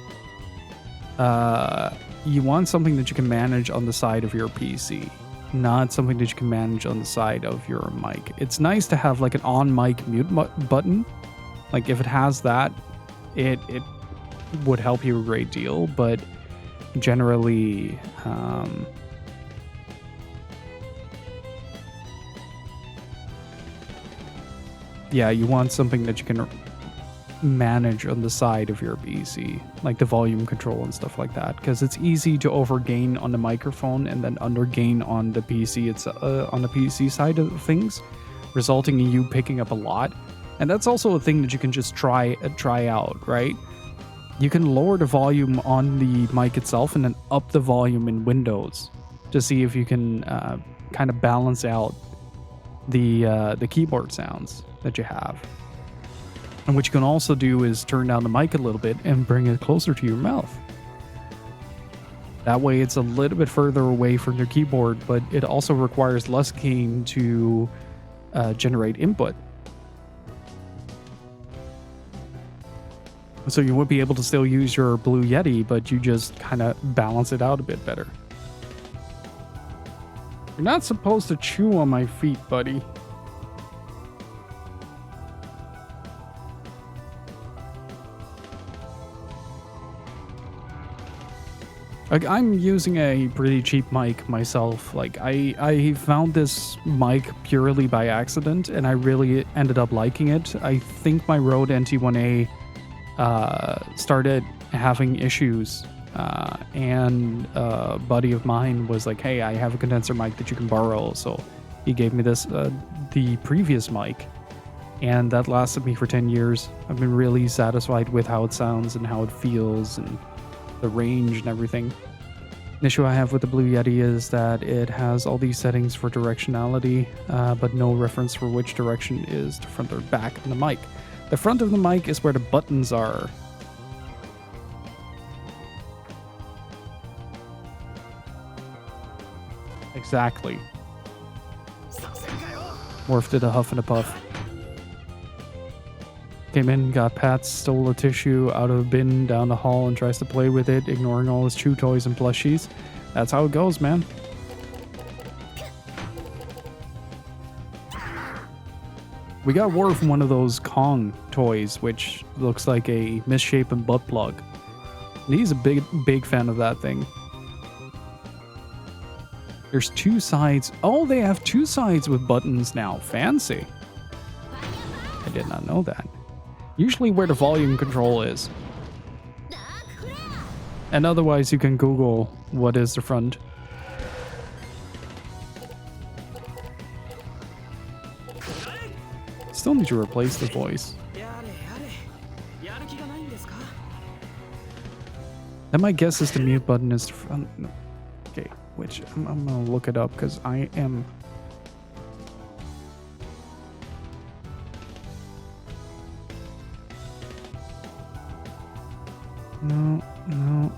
you want something that you can manage on the side of your PC, not something that you can manage on the side of your mic. It's nice to have like an on mic mute button. Like if it has that, it would help you a great deal, but generally, yeah, you want something that you can manage on the side of your PC, like the volume control and stuff like that, because it's easy to overgain on the microphone and then undergain on the PC. It's on the PC side of things, resulting in you picking up a lot. And that's also a thing that you can just try out, right? You can lower the volume on the mic itself and then up the volume in Windows to see if you can kind of balance out the keyboard sounds that you have. And what you can also do is turn down the mic a little bit and bring it closer to your mouth. That way it's a little bit further away from your keyboard, but it also requires less gain to generate input. So you would be able to still use your Blue Yeti, but you just kind of balance it out a bit better. You're not supposed to chew on my feet, buddy. Like, I'm using a pretty cheap mic myself. Like, I found this mic purely by accident, and I really ended up liking it. I think my Rode NT1A started having issues, and a buddy of mine was like, hey, I have a condenser mic that you can borrow. So he gave me this, the previous mic, and that lasted me for 10 years. I've been really satisfied with how it sounds and how it feels and the range and everything. The issue I have with the Blue Yeti is that it has all these settings for directionality, but no reference for which direction is the front or back of the mic. The front of the mic is where the buttons are. Exactly. Morph did a huff and a puff. Came in, got Pat, stole a tissue out of a bin down the hall and tries to play with it, ignoring all his chew toys and plushies. That's how it goes, man. We got Worf one of those Kong toys, which looks like a misshapen butt plug. And he's a big fan of that thing. There's two sides. Oh, they have two sides with buttons now. Fancy. I did not know that. Usually where the volume control is. And otherwise you can Google what is the front. Still need to replace the voice. And my guess is the mute button is the front. Okay, which I'm gonna look it up because I am No, no.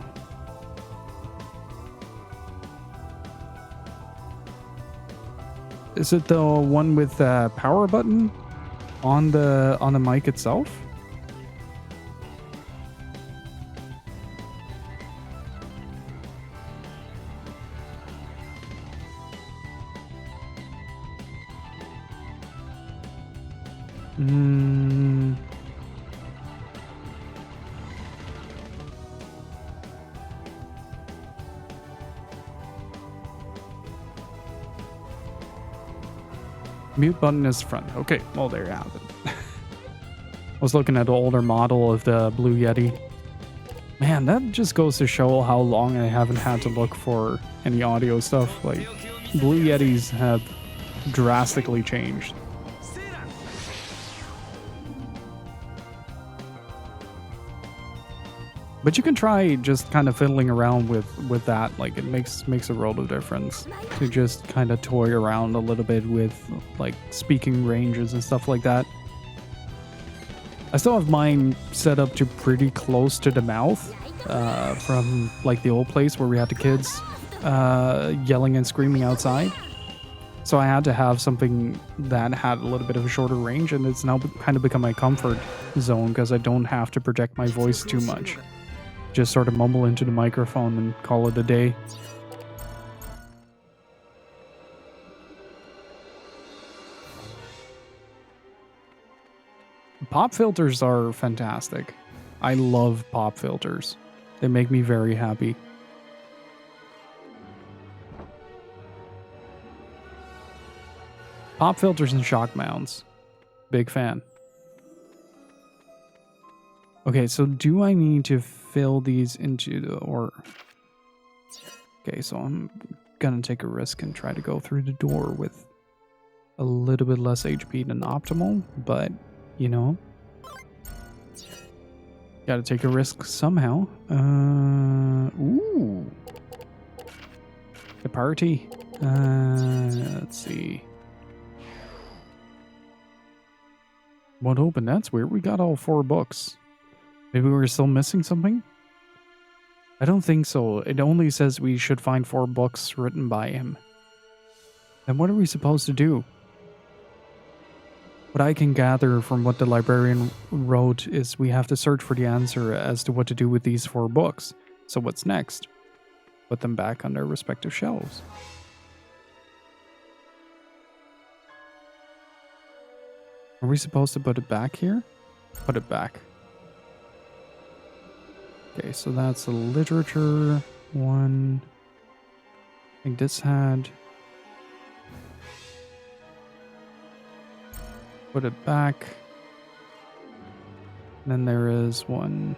Is it the one with the power button on the mic itself? Hmm. Mute button is front. Okay, well, there you have it. I was looking at an older model of the Blue Yeti. Man, that just goes to show how long I haven't had to look for any audio stuff. Like, Blue Yetis have drastically changed. But you can try just kind of fiddling around with that. Like, it makes a world of difference to just kind of toy around a little bit with like speaking ranges and stuff like that. I still have mine set up to pretty close to the mouth from like the old place where we had the kids yelling and screaming outside. So I had to have something that had a little bit of a shorter range, and it's now kind of become my comfort zone because I don't have to project my voice too much. Just sort of mumble into the microphone and call it a day. Pop filters are fantastic. I love pop filters. They make me very happy. Pop filters and shock mounts. Big fan. Okay, so do I need to fill these into the or okay, so I'm gonna take a risk and try to go through the door with a little bit less HP than optimal, but you know, gotta take a risk somehow. Ooh, the party. Let's see. What opened? That's weird. We got all 4 books. Maybe we're still missing something? I don't think so. It only says we should find 4 books written by him. Then what are we supposed to do? What I can gather from what the librarian wrote is we have to search for the answer as to what to do with these 4 books. So what's next? Put them back on their respective shelves. Are we supposed to put it back here? Put it back. Okay, so that's the literature one. I think this had... Put it back. And then there is one...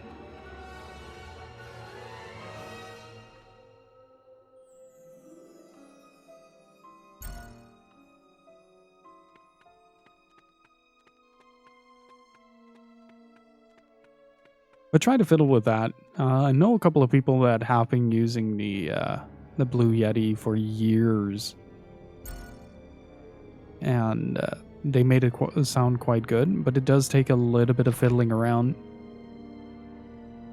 But try to fiddle with that. I know a couple of people that have been using the Blue Yeti for years, and they made it sound quite good. But it does take a little bit of fiddling around.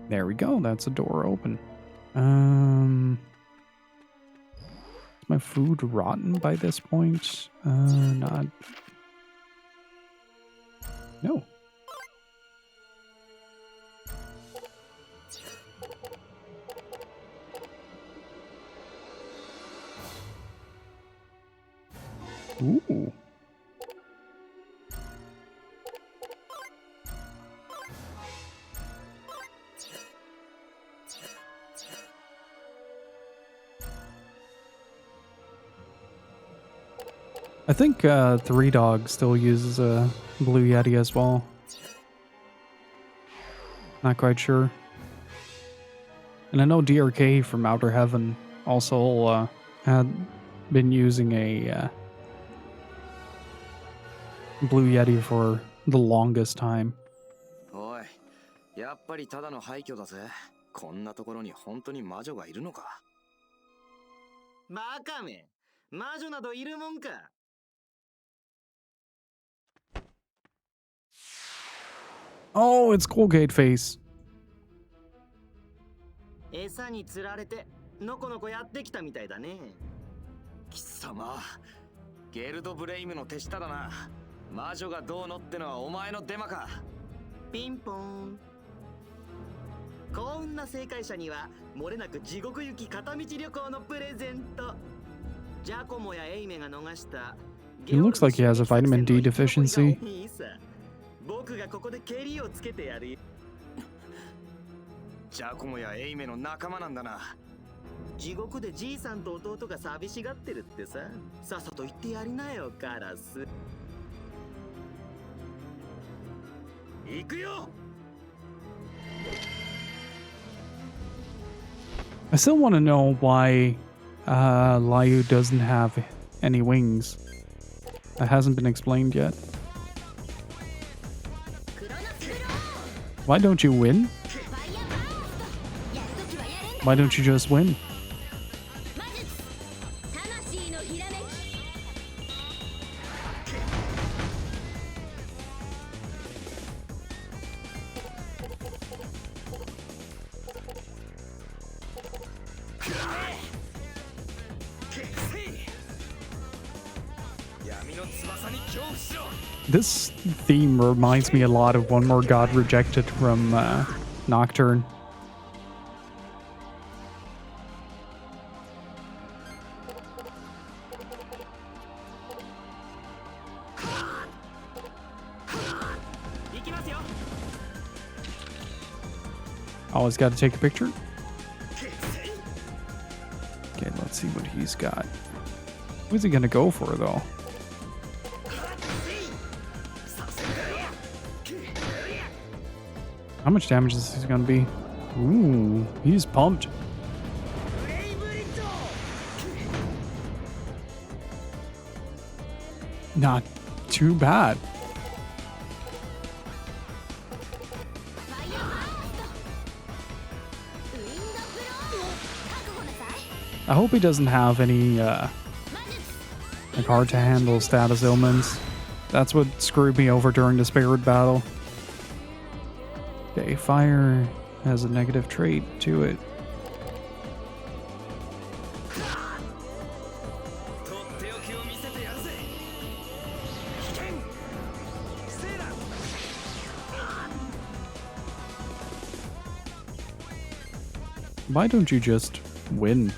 There we go. That's a door open. Is my food rotten by this point? Not. No. Ooh. I think Three Dog still uses a Blue Yeti as well. Not quite sure. And I know DRK from Outer Heaven also had been using a Blue Yeti for the longest time. おい、やっぱりただの廃墟だぜ。こんなところに本当に魔女がいるのか。バカめ、魔女などいるもんか。Oh, it's Colgate Face. 餌に釣られてのこのこやってきたみたいだね。貴様、ゲルドブレイムの手下だな。魔女がどうのってのはお前のデマか。ピンポン。幸運な正解者には漏れなく地獄行き片道旅行のプレゼント。ジャコモやエイメが逃した。 He looks like he has a vitamin D deficiency. 僕がここでケリをつけてやる。ジャコモやエイメの仲間なんだな。地獄でじいさんと弟が寂しがってるってさ。さっさと言ってやりなよ、カラス。行くよ。 I still want to know why Liu doesn't have any wings. That hasn't been explained yet. Why don't you win? Why don't you just win? This theme reminds me a lot of One More God Rejected from Nocturne. Always got to take a picture. Okay, let's see what he's got. Who's he gonna go for though? How much damage is this gonna be? Ooh, he's pumped. Not too bad. I hope he doesn't have any like hard to handle status ailments. That's what screwed me over during the spirit battle. Okay, fire has a negative trait to it. Why don't you just win?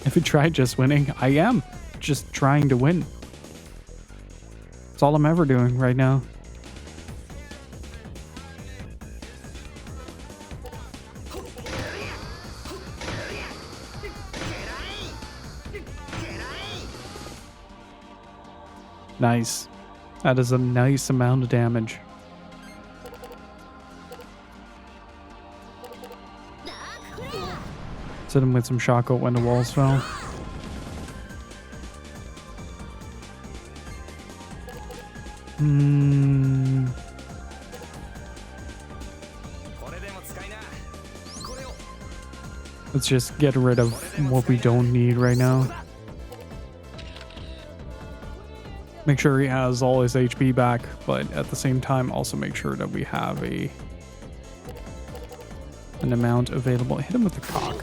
If you tried just winning, I am just trying to win. That's all I'm ever doing right now. Nice. That is a nice amount of damage. Hit him with some shock out when the walls fell. Let's just get rid of what we don't need right now. Make sure he has all his HP back, but at the same time also make sure that we have an amount available. Hit him with the cock.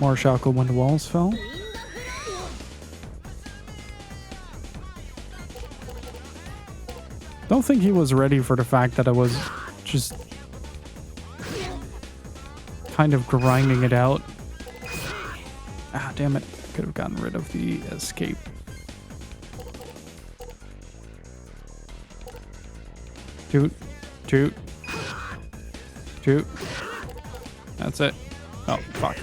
More shackle when the walls fell. Don't think he was ready for the fact that I was just kind of grinding it out. Ah, damn it. Could have gotten rid of the escape. Toot. Toot. Toot. That's it. Oh, fuck.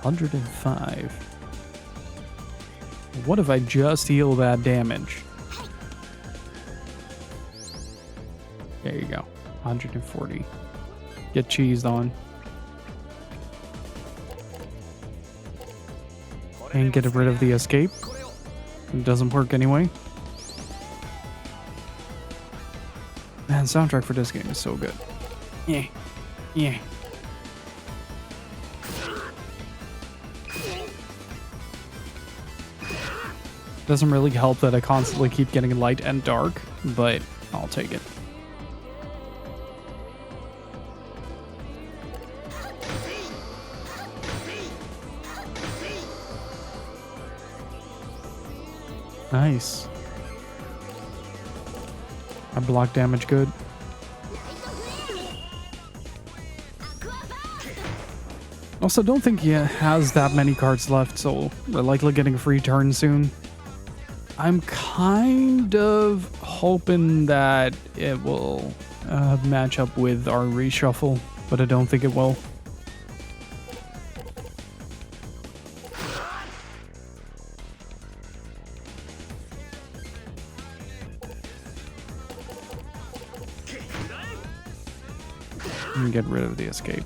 $105. What if I just heal that damage? There you go. 140. Get cheesed on. And get rid of the escape. It doesn't work anyway. Man, soundtrack for this game is so good. Yeah. Yeah. Doesn't really help that I constantly keep getting light and dark, but I'll take it. Nice. I block damage good. Also, don't think he has that many cards left, so we're likely getting a free turn soon. I'm kind of hoping that it will match up with our reshuffle, but I don't think it will. And get rid of the escape.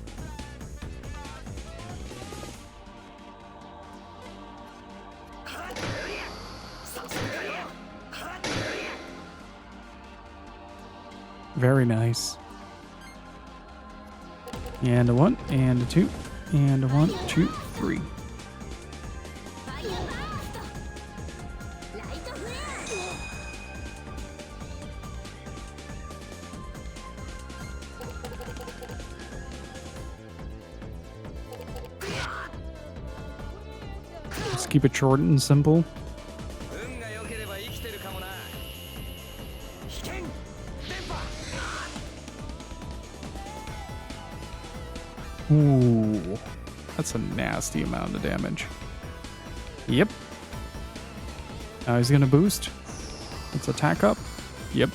Very nice. And a 1, and a 2, and a 1, 2, 3. Just keep it short and simple. Ooh, that's a nasty amount of damage. Yep. Now he's gonna boost. Let's attack up. Yep.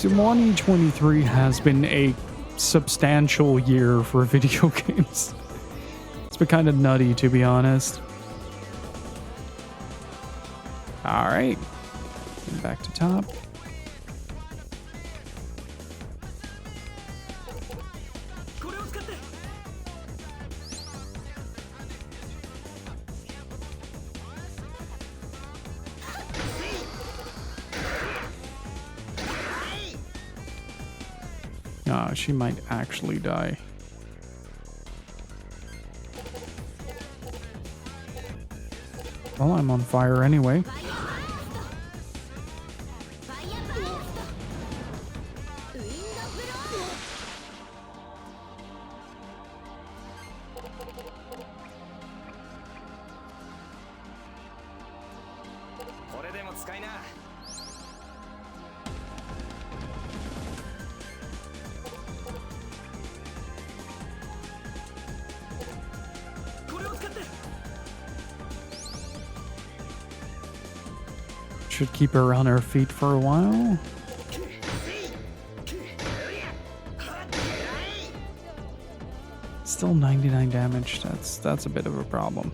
Monolith 23 has been a substantial year for video games. It's been kind of nutty, to be honest. All right, back to top. She might actually die. Well, I'm on fire anyway. Should keep her on her feet for a while. Still 99 damage. That's a bit of a problem.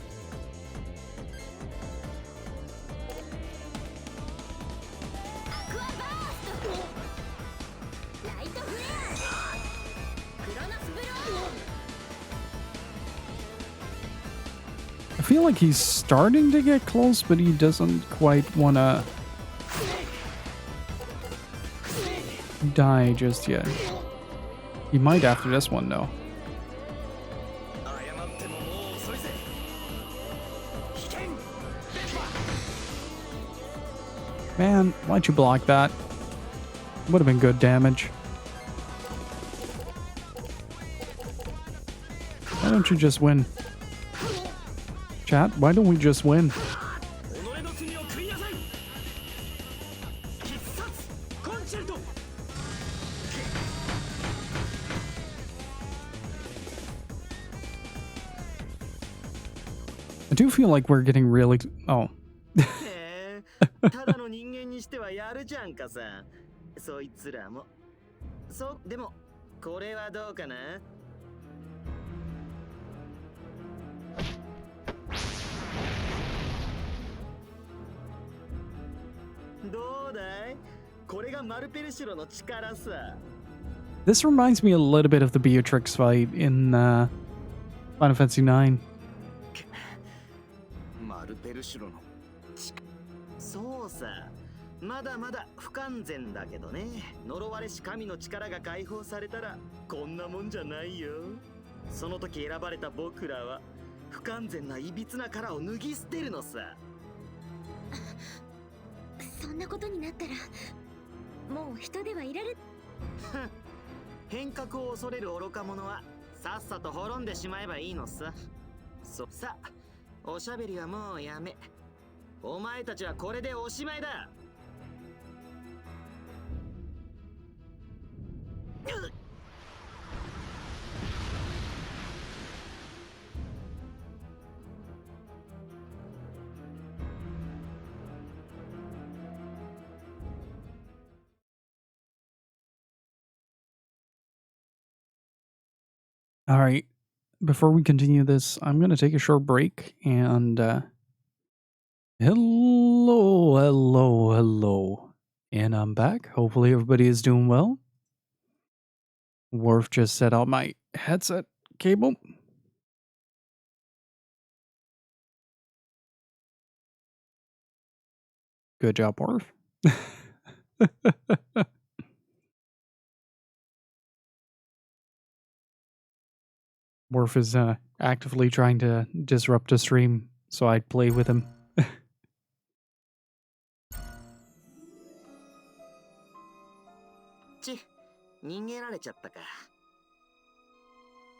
I feel like he's starting to get close, but he doesn't quite want to die just yet. He might after this one, though. Man, why'd you block that? Would have been good damage. Why don't you just win? Chat, why don't we just win? I do feel like we're getting really... Oh. ただの人間にしてはやるじゃんかさ。そいつらも。でもこれはどうかな。どうだい？これがマルペルシロの力さ。This reminds me a little bit of the Beatrix fight in Final Fantasy 9. マルペルシロの力。そうさ。まだまだ不完全だけどね。呪われし神の力が解放されたらこんなもんじゃないよ。その時選ばれた僕らは不完全ないびつな殻を脱ぎ捨てるのさ。そんなことになったらもう人ではいられ変革を恐れる愚か者はさっさと滅んでしまえばいいのさ。さあ、おしゃべりはもうやめ。お前たちはこれでおしまいだ。All right. Before we continue this, I'm going to take a short break and hello. And I'm back. Hopefully everybody is doing well. Worf just set out my headset cable. Good job, Worf. Worf is actively trying to disrupt the stream, so I'd play with him.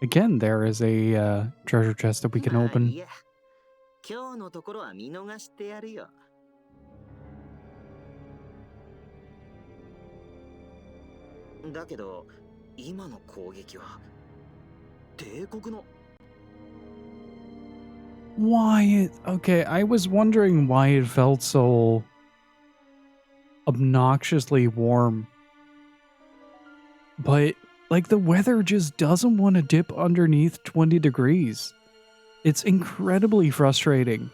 Again, there is a treasure chest that we can open. 今日のところは見逃してやるよ。だけど、今の攻撃は帝国の。Why? Okay, I was wondering why it felt so obnoxiously warm. But, like, the weather just doesn't want to dip underneath 20 degrees. It's incredibly frustrating.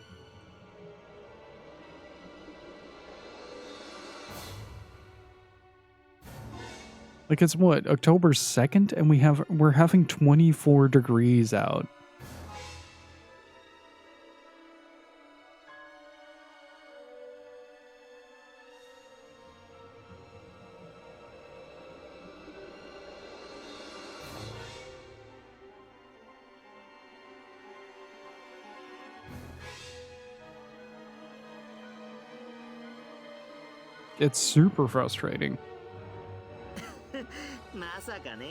Like, it's what, October 2nd, and we're having 24 degrees out. It's super frustrating. まさかね。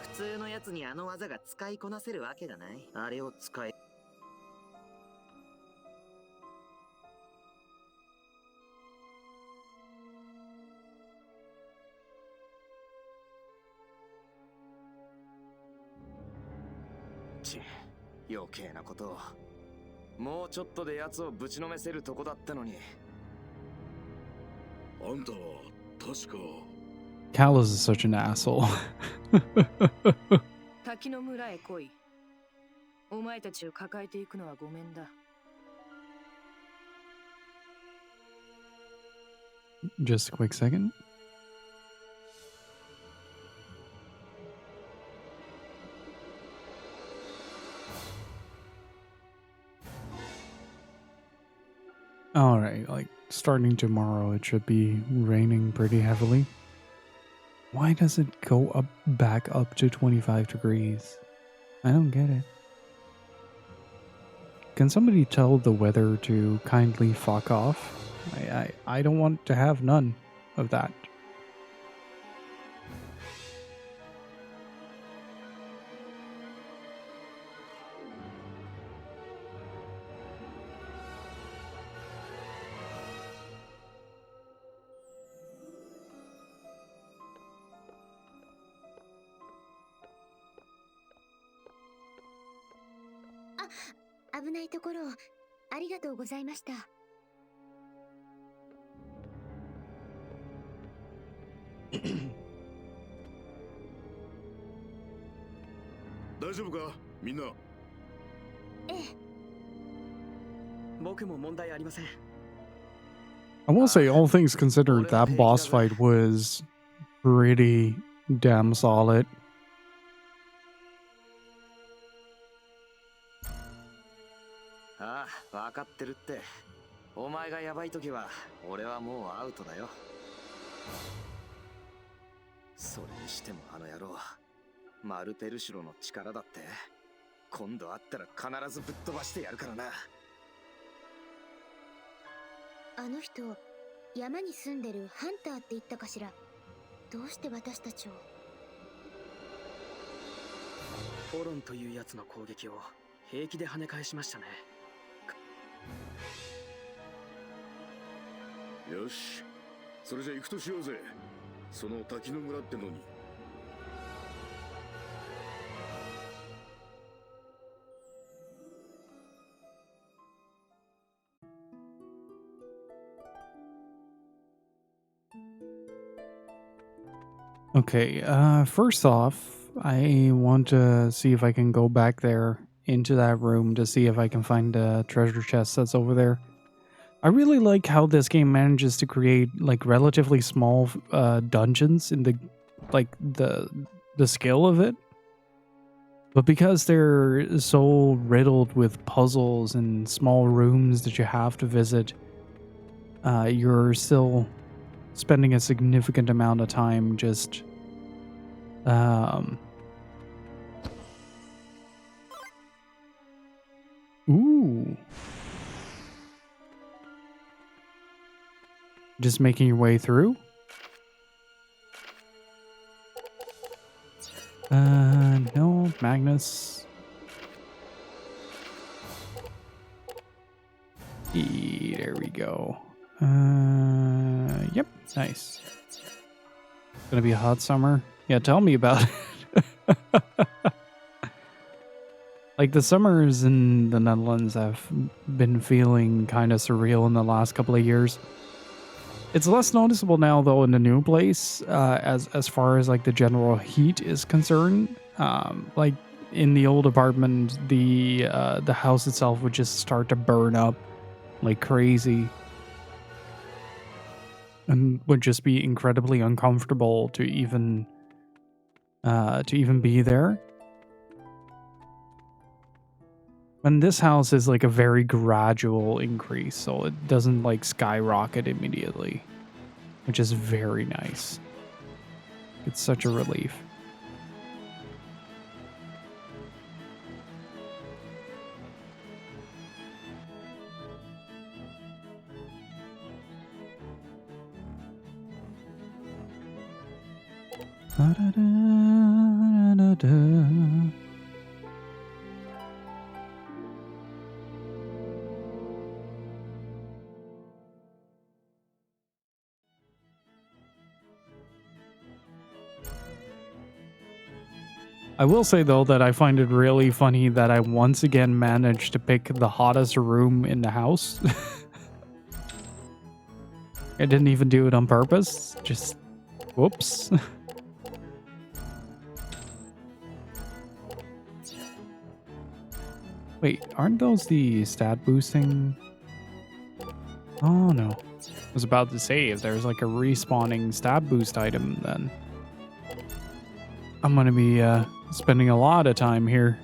普通のやつにあの技が使いこなせるわけがない。あれを使え。余計なことを。もうちょっとでやつをぶちのめせるとこだったのに。あんたは確か。Callus is such an asshole. 滝の村へ来い。お前たちを抱えていくのはごめんだ。Just a quick second. Alright, like, starting tomorrow, it should be raining pretty heavily. Why does it go back up to 25 degrees? I don't get it. Can somebody tell the weather to kindly fuck off? I don't want to have none of that. 危ないところをありがとうございました。大丈夫かみんな。ええ。僕も問題ありません。I will say, all things considered, that boss fight was pretty damn solid. ああ、分かってるって。お前がヤバい時は俺はもうアウトだよ。それにしてもあの野郎、マルペルシュロの力だって、今度会ったら必ずぶっ飛ばしてやるからな。あの人、山に住んでるハンターって言ったかしら。どうして私たちを。オロンというやつの攻撃を平気で跳ね返しましたね。よし、それじゃ行くとしようぜ。その滝の村ってのに。Okay, first off, I want to see if I can go back there into that room to see if I can find a treasure chest that's over there. I really like how this game manages to create like relatively small dungeons in the skill of it. But because they're so riddled with puzzles and small rooms that you have to visit, you're still spending a significant amount of time just just making your way through. No, Magnus. There we go. Yep, nice. Gonna be a hot summer. Yeah, tell me about it. Like, the summers in the Netherlands have been feeling kind of surreal in the last couple of years. It's less noticeable now, though, in the new place, as far as like the general heat is concerned. Like in the old apartment, the house itself would just start to burn up like crazy, and would just be incredibly uncomfortable to even be there. And this house is like a very gradual increase, so it doesn't like skyrocket immediately, which is very nice. It's such a relief. I will say, though, that I find it really funny that I once again managed to pick the hottest room in the house. I didn't even do it on purpose. Just, whoops. Wait, aren't those the stat boosting? Oh, no. I was about to say, if there's like a respawning stat boost item, then I'm gonna be spending a lot of time here.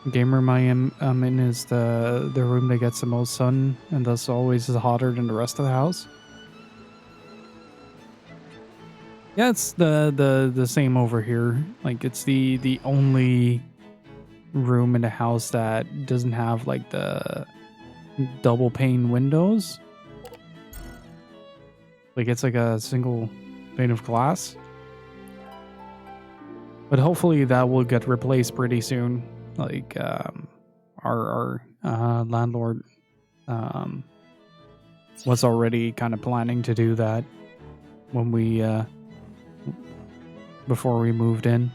The game room I'm in is the room that gets the most sun, and thus always is hotter than the rest of the house. Yeah, it's the same over here. Like, it's the only room in the house that doesn't have like the double pane windows. Like, it's like a single pane of glass. But hopefully that will get replaced pretty soon. Like, our landlord was already kind of planning to do that when we before we moved in.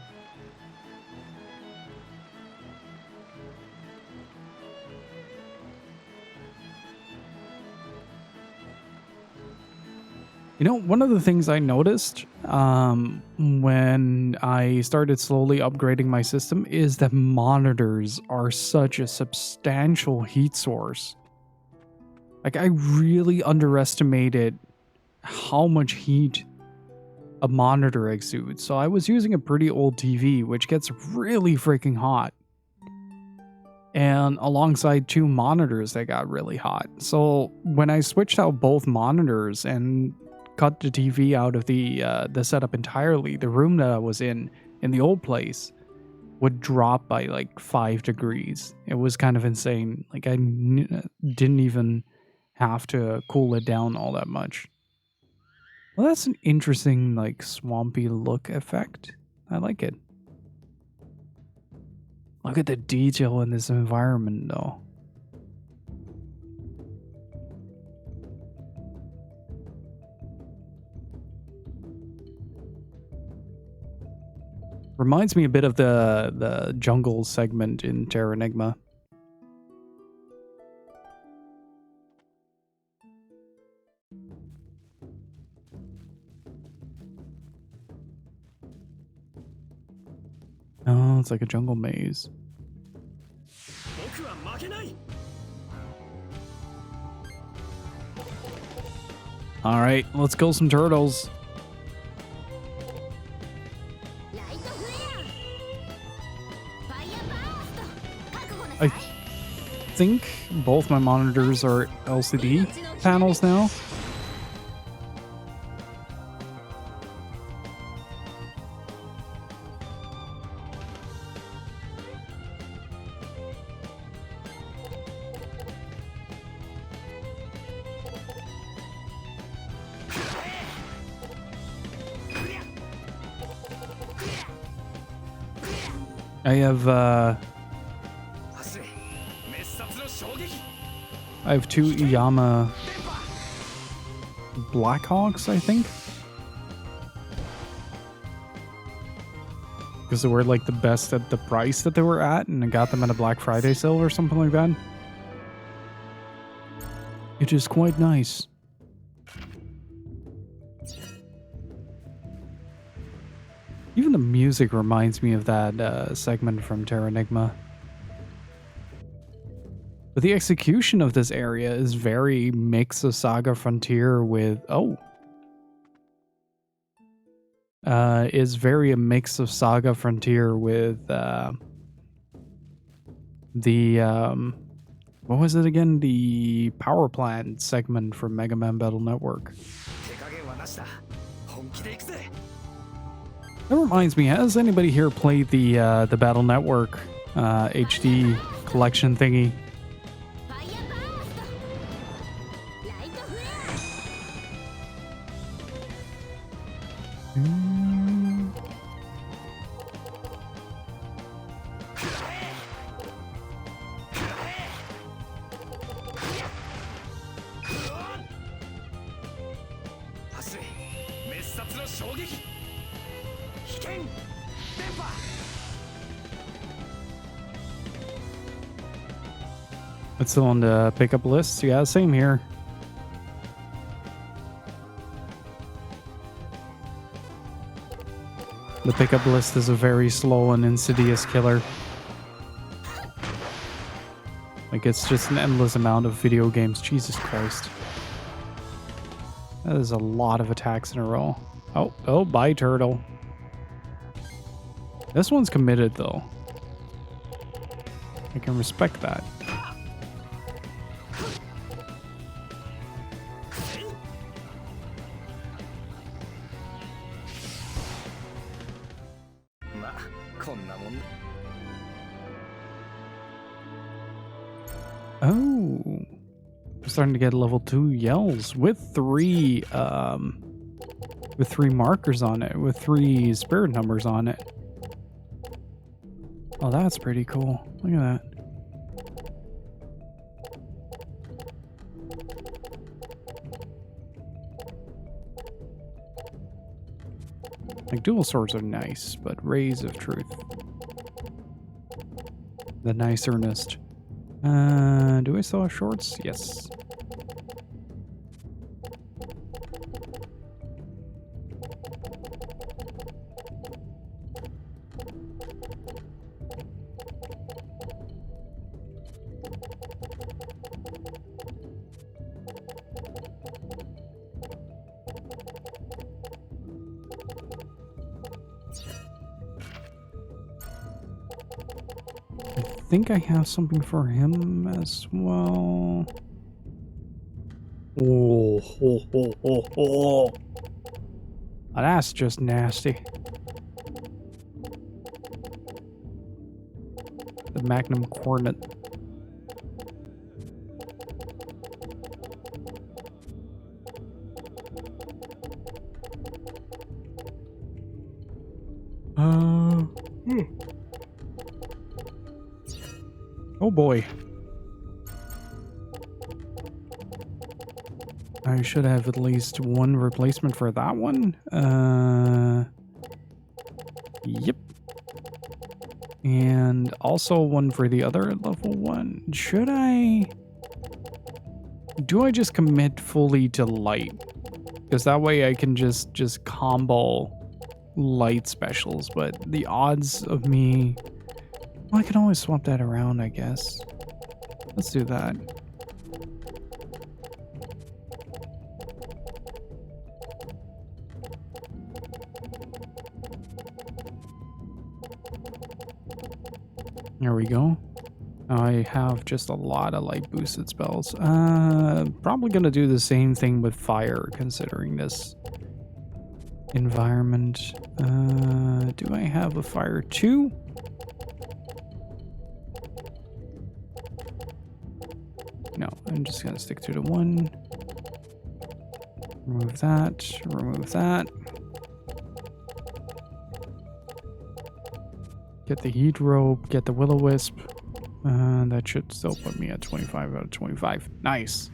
You know, one of the things I noticed when I started slowly upgrading my system is that monitors are such a substantial heat source. Like, I really underestimated how much heat a monitor exudes. So I was using a pretty old TV, which gets really freaking hot. And alongside 2 monitors that got really hot. So when I switched out both monitors and cut the TV out of the setup entirely, the room that I was in the old place, would drop by like 5 degrees. It was kind of insane. Like, I didn't even have to cool it down all that much. Well, that's an interesting, like, swampy look effect. I like it. Look at the detail in this environment, though. Reminds me a bit of the jungle segment in Terra Enigma. Oh, it's like a jungle maze. Alright, let's kill some turtles. I think both my monitors are LCD panels now. I have 2 Iyama Blackhawks, I think. Because they were like the best at the price that they were at, and I got them at a Black Friday sale or something like that. It is quite nice. Even the music reminds me of that segment from Terra Enigma. But the execution of this area is very mix of Saga Frontier with... is very a mix of Saga Frontier with the... what was it again? The power plant segment from Mega Man Battle Network. That reminds me, has anybody here played the Battle Network HD collection thingy? It's still on the pickup list. Yeah, same here. The pickup list is a very slow and insidious killer. Like, it's just an endless amount of video games. Jesus Christ. That is a lot of attacks in a row. Oh, bye, turtle. This one's committed, though. I can respect that. Oh, we're starting to get level 2 yells with 3 markers on it, with 3 spirit numbers on it. Oh, that's pretty cool. Look at that. dual swords are nice, but Rays of Truth. The nicernest. Do I still have shorts? Yes. I think I have something for him as well. Oh. That's just nasty. The Magnum Coronet. Oh boy. I should have at least one replacement for that one. Yep. And also one for the other level 1. Should I... Do I just commit fully to light? Because that way I can just combo light specials, but the odds of me... Well, I can always swap that around, I guess. Let's do that. There we go. I have just a lot of light boosted spells. Probably gonna do the same thing with fire, considering this environment. Do I have a fire 2? No, I'm just gonna stick to the 1. Remove that, remove that. Get the heat rope, get the will-o-wisp. That should still put me at 25 out of 25. Nice.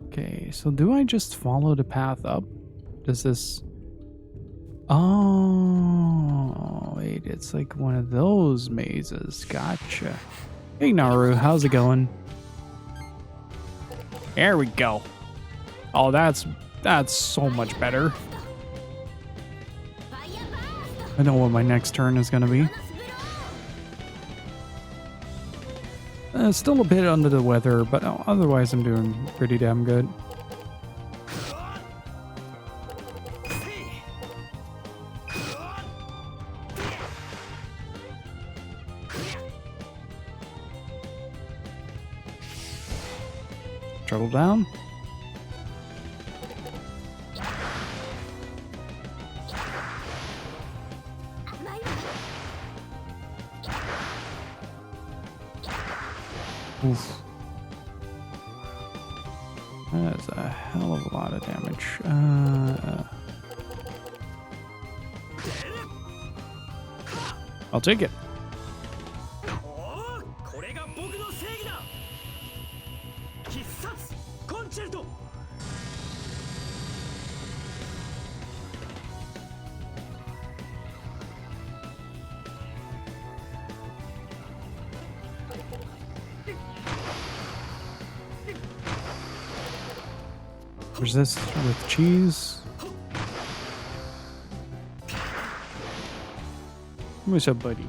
Okay, so do I just follow the path up? Does this... Oh, wait, it's like one of those mazes. Gotcha. Hey, Naru, how's it going? There we go. Oh, that's so much better. I know what my next turn is going to be. Still a bit under the weather, but otherwise I'm doing pretty damn good. Trouble down. Oof. That is a hell of a lot of damage. I'll take it. Resist with cheese. What's up, buddy?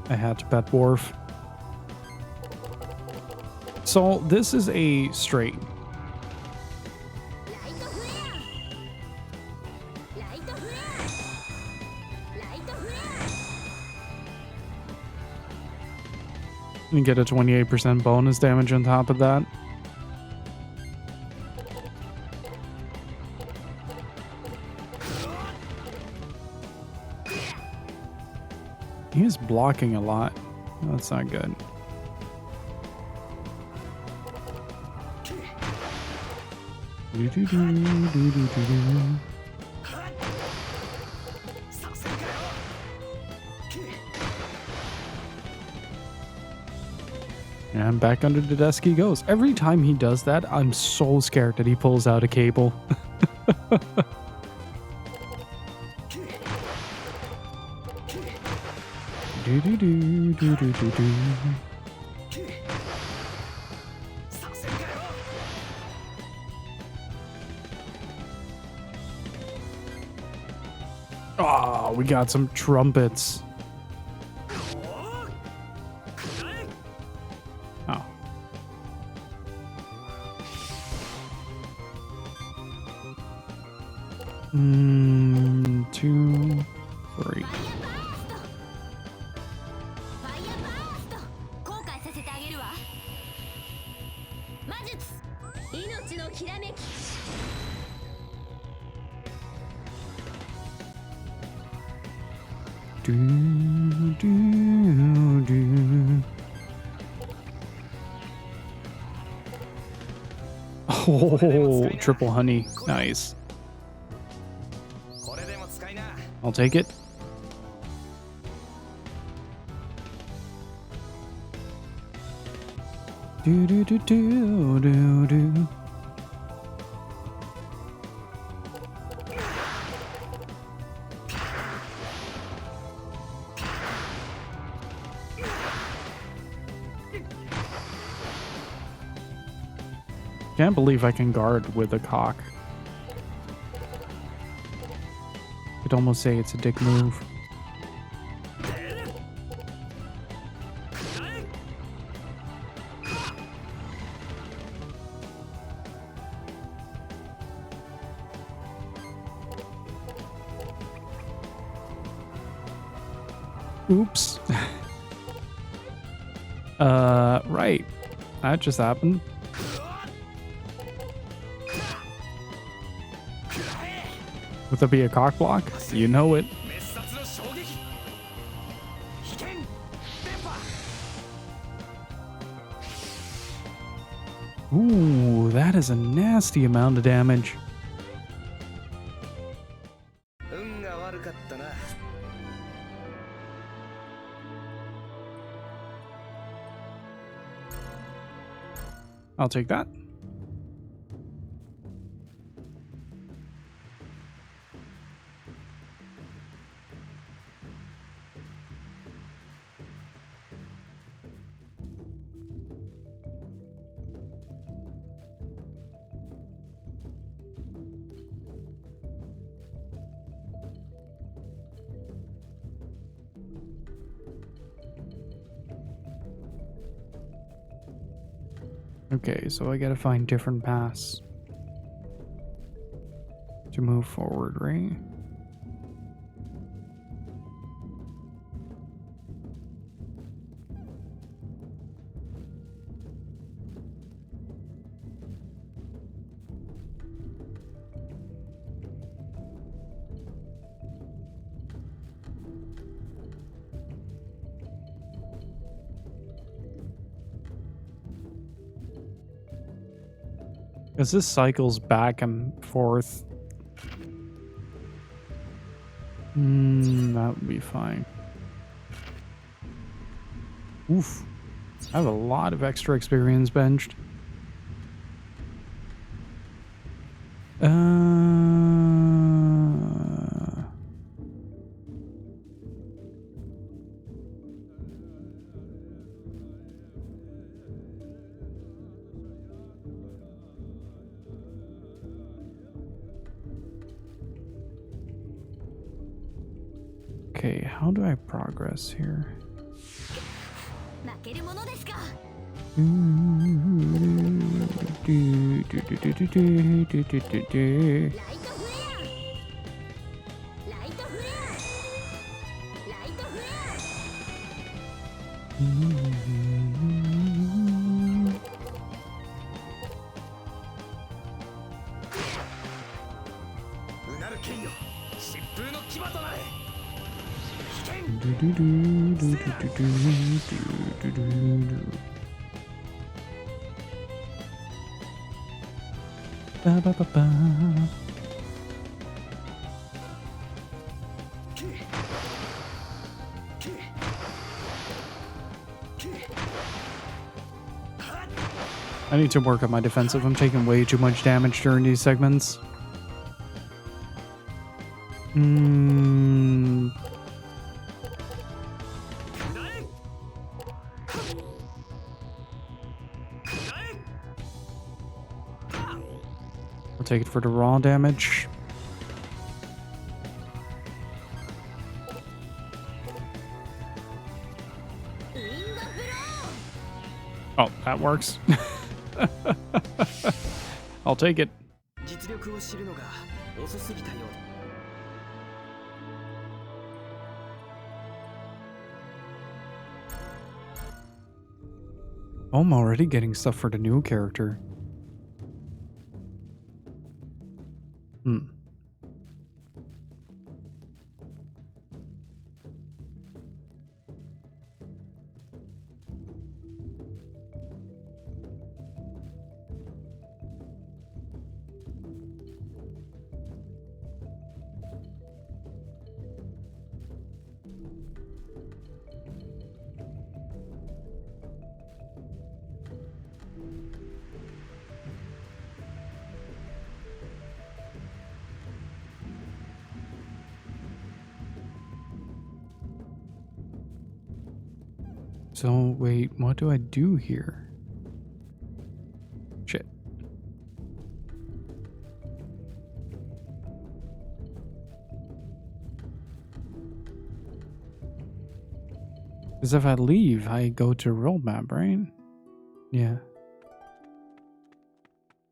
I had to pet Worf. So this is a straight. You get a 28% bonus damage on top of that. He is blocking a lot. That's not good. And back under the desk he goes. Every time he does that, I'm so scared that he pulls out a cable. Oh, we got some trumpets. Oh. Two, three. Oh, triple honey. Nice. I'll take it. Do do do do do do. Can't believe I can guard with a cock. I'd almost say it's a dick move. Oops. Right. That just happened. Would there be a cock block? You know it. Ooh, that is a nasty amount of damage. I'll take that. Okay, so I gotta find different paths to move forward, right? Because this cycles back and forth. That would be fine. Oof. I have a lot of extra experience benched. Okay, how do I progress here? Ba, ba, ba, ba. I need to work on my defensive. I'm taking way too much damage during these segments. I'll take it for the raw damage. Oh, that works. I'll take it. 実力を知るのが遅すぎたよう。 Oh, I'm already getting stuff for the new character. So, wait, what do I do here? Shit. Because if I leave, I go to roadmap, right? Yeah.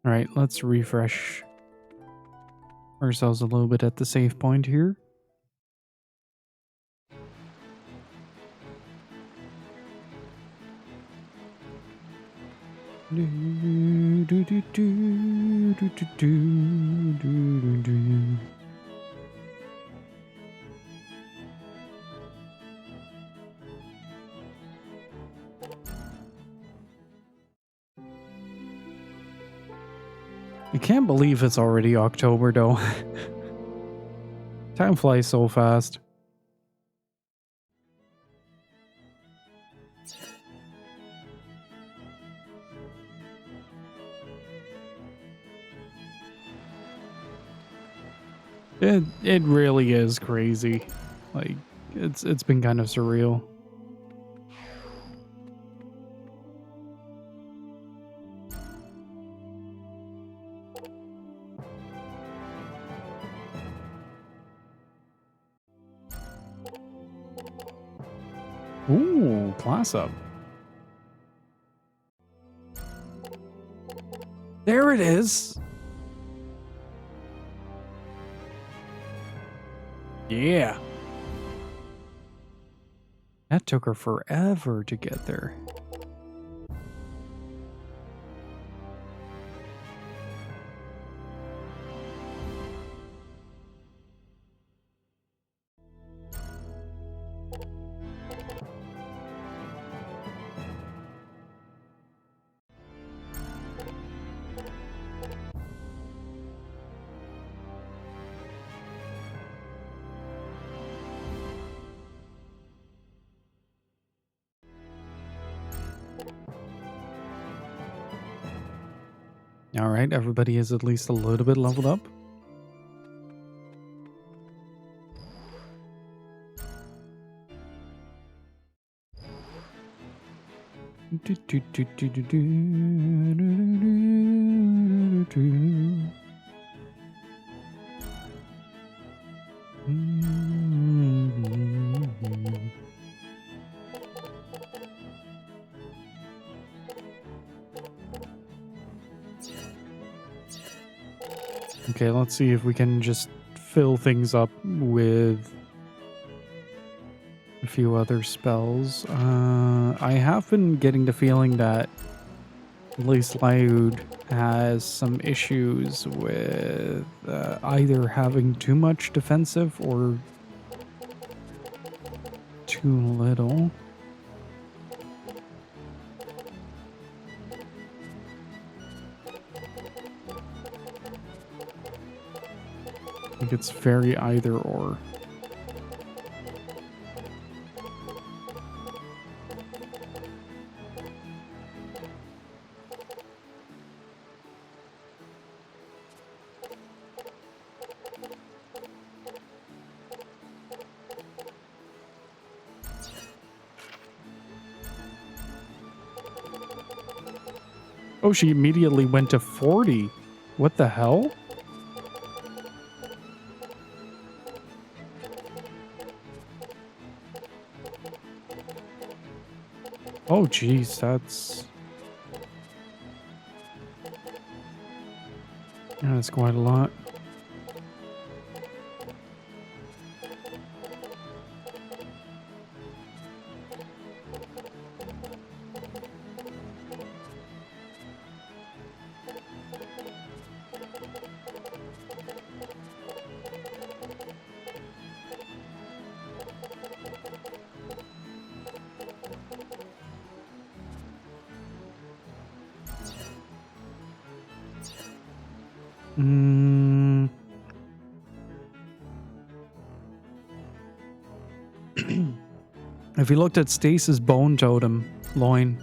Alright, let's refresh ourselves a little bit at the save point here. I can't believe it's already October though. Time flies so fast. It really is crazy. Like it's been kind of surreal. Ooh, class up. There it is. Yeah. That took her forever to get there. All right, everybody is at least a little bit leveled up. Okay, let's see if we can just fill things up with a few other spells. I have been getting the feeling that at least Loud has some issues with either having too much defensive or too little. I think it's very either or. Oh, she immediately went to 40. What the hell? Oh, geez, that's... yeah, that's quite a lot. If you looked at Stace's bone totem, loin.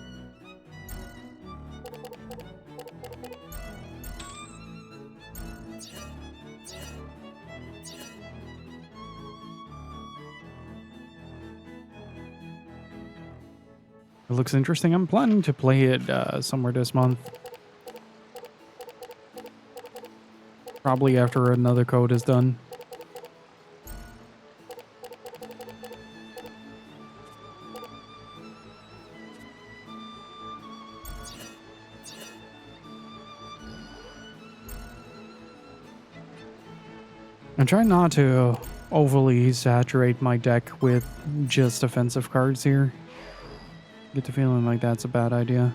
It looks interesting. I'm planning to play it somewhere this month. Probably after another code is done. I'm trying not to overly saturate my deck with just offensive cards here. Get the feeling like that's a bad idea.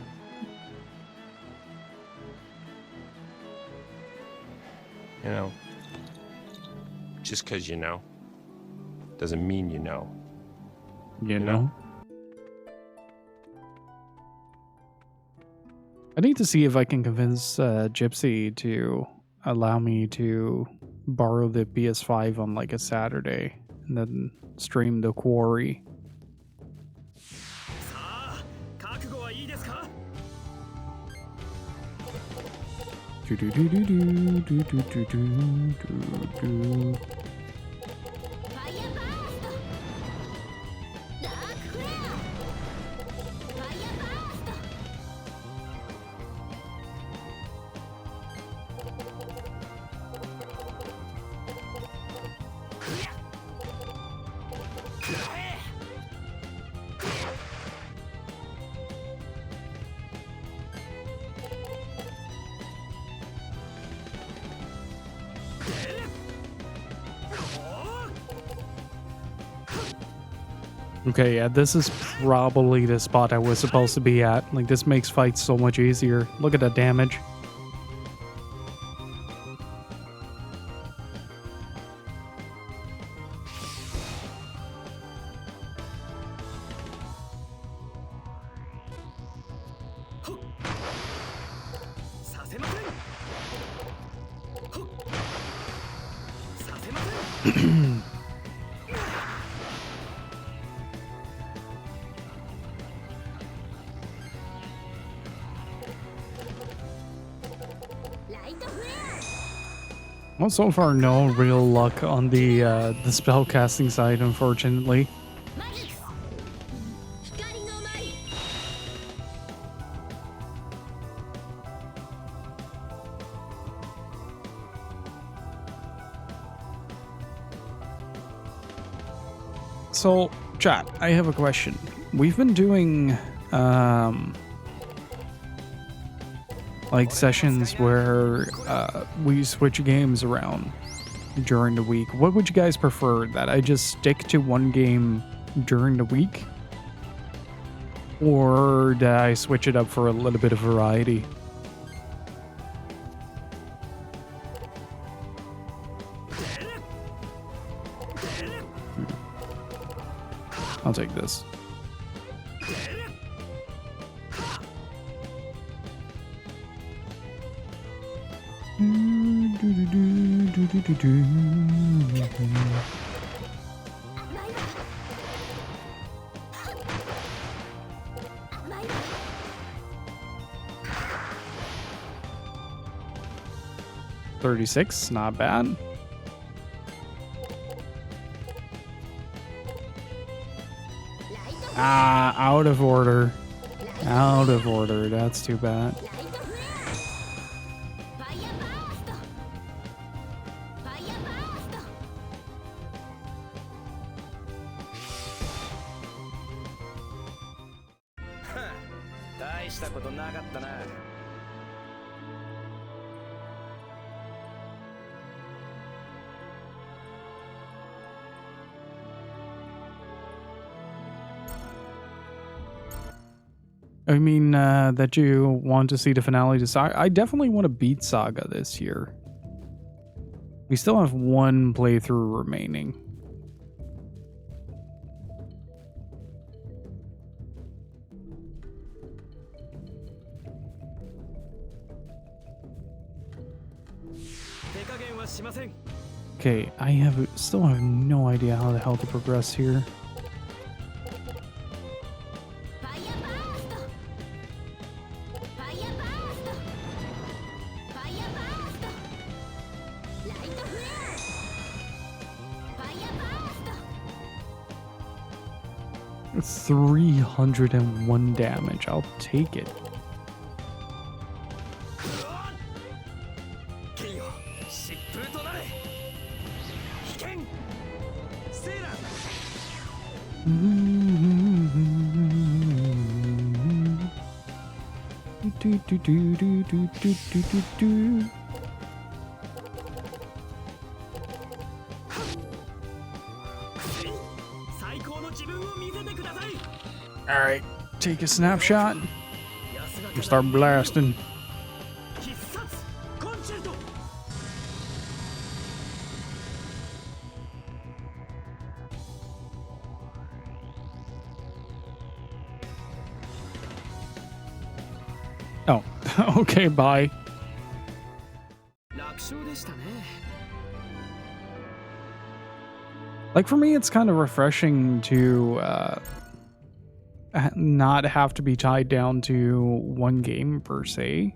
You know, just because you know doesn't mean you know. You know? I need to see if I can convince Gypsy to allow me to borrow the PS5 on like a Saturday and then stream the Quarry. Do do do do do do do do do do. Okay, yeah, this is probably the spot I was supposed to be at. Like, this makes fights so much easier. Look at that damage. Well, so far, no real luck on the spellcasting side, unfortunately. So, chat, I have a question. We've been doing like sessions where we switch games around during the week. What would you guys prefer? That I just stick to one game during the week? Or that I switch it up for a little bit of variety? I'll take this. $36, not bad. Ah, out of order. Out of order. That's too bad. I mean, that you want to see the finale to Saga. I definitely want to beat Saga this year. We still have one playthrough remaining. Okay, I still have no idea how the hell to progress here. It's 301 damage. I'll take it. Alright, take a snapshot and start blasting. Oh, okay, bye. Like, for me, it's kind of refreshing to not have to be tied down to one game per se.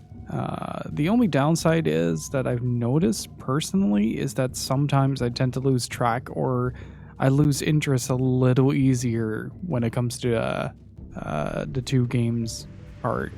The only downside is that I've noticed personally is that sometimes I tend to lose track or I lose interest a little easier when it comes to the two games part.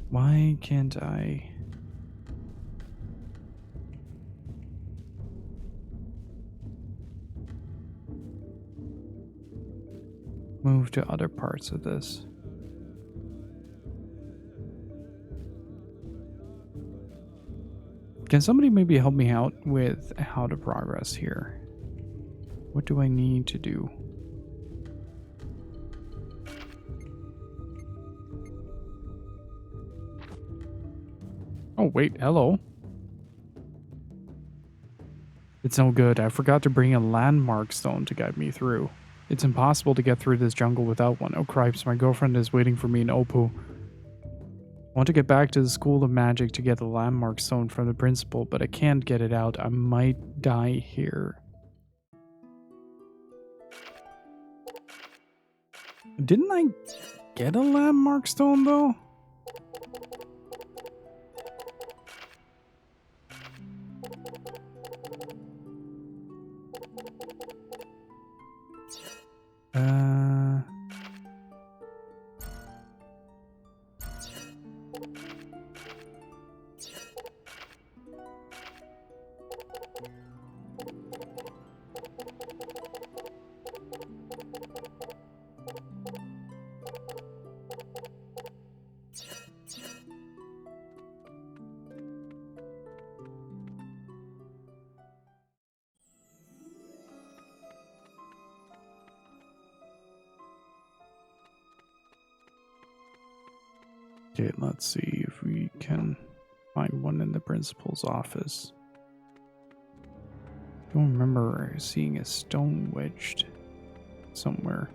Why can't I? Move to other parts of this? Can somebody maybe help me out with how to progress here? What do I need to do? Oh, wait, hello. It's no good. I forgot to bring a landmark stone to guide me through. It's impossible to get through this jungle without one. Oh, cripes, my girlfriend is waiting for me in Opu. I want to get back to the School of Magic to get the landmark stone from the principal, but I can't get it out. I might die here. Didn't I get a landmark stone, though? Okay, let's see if we can find one in the principal's office. Don't remember seeing a stone wedged somewhere.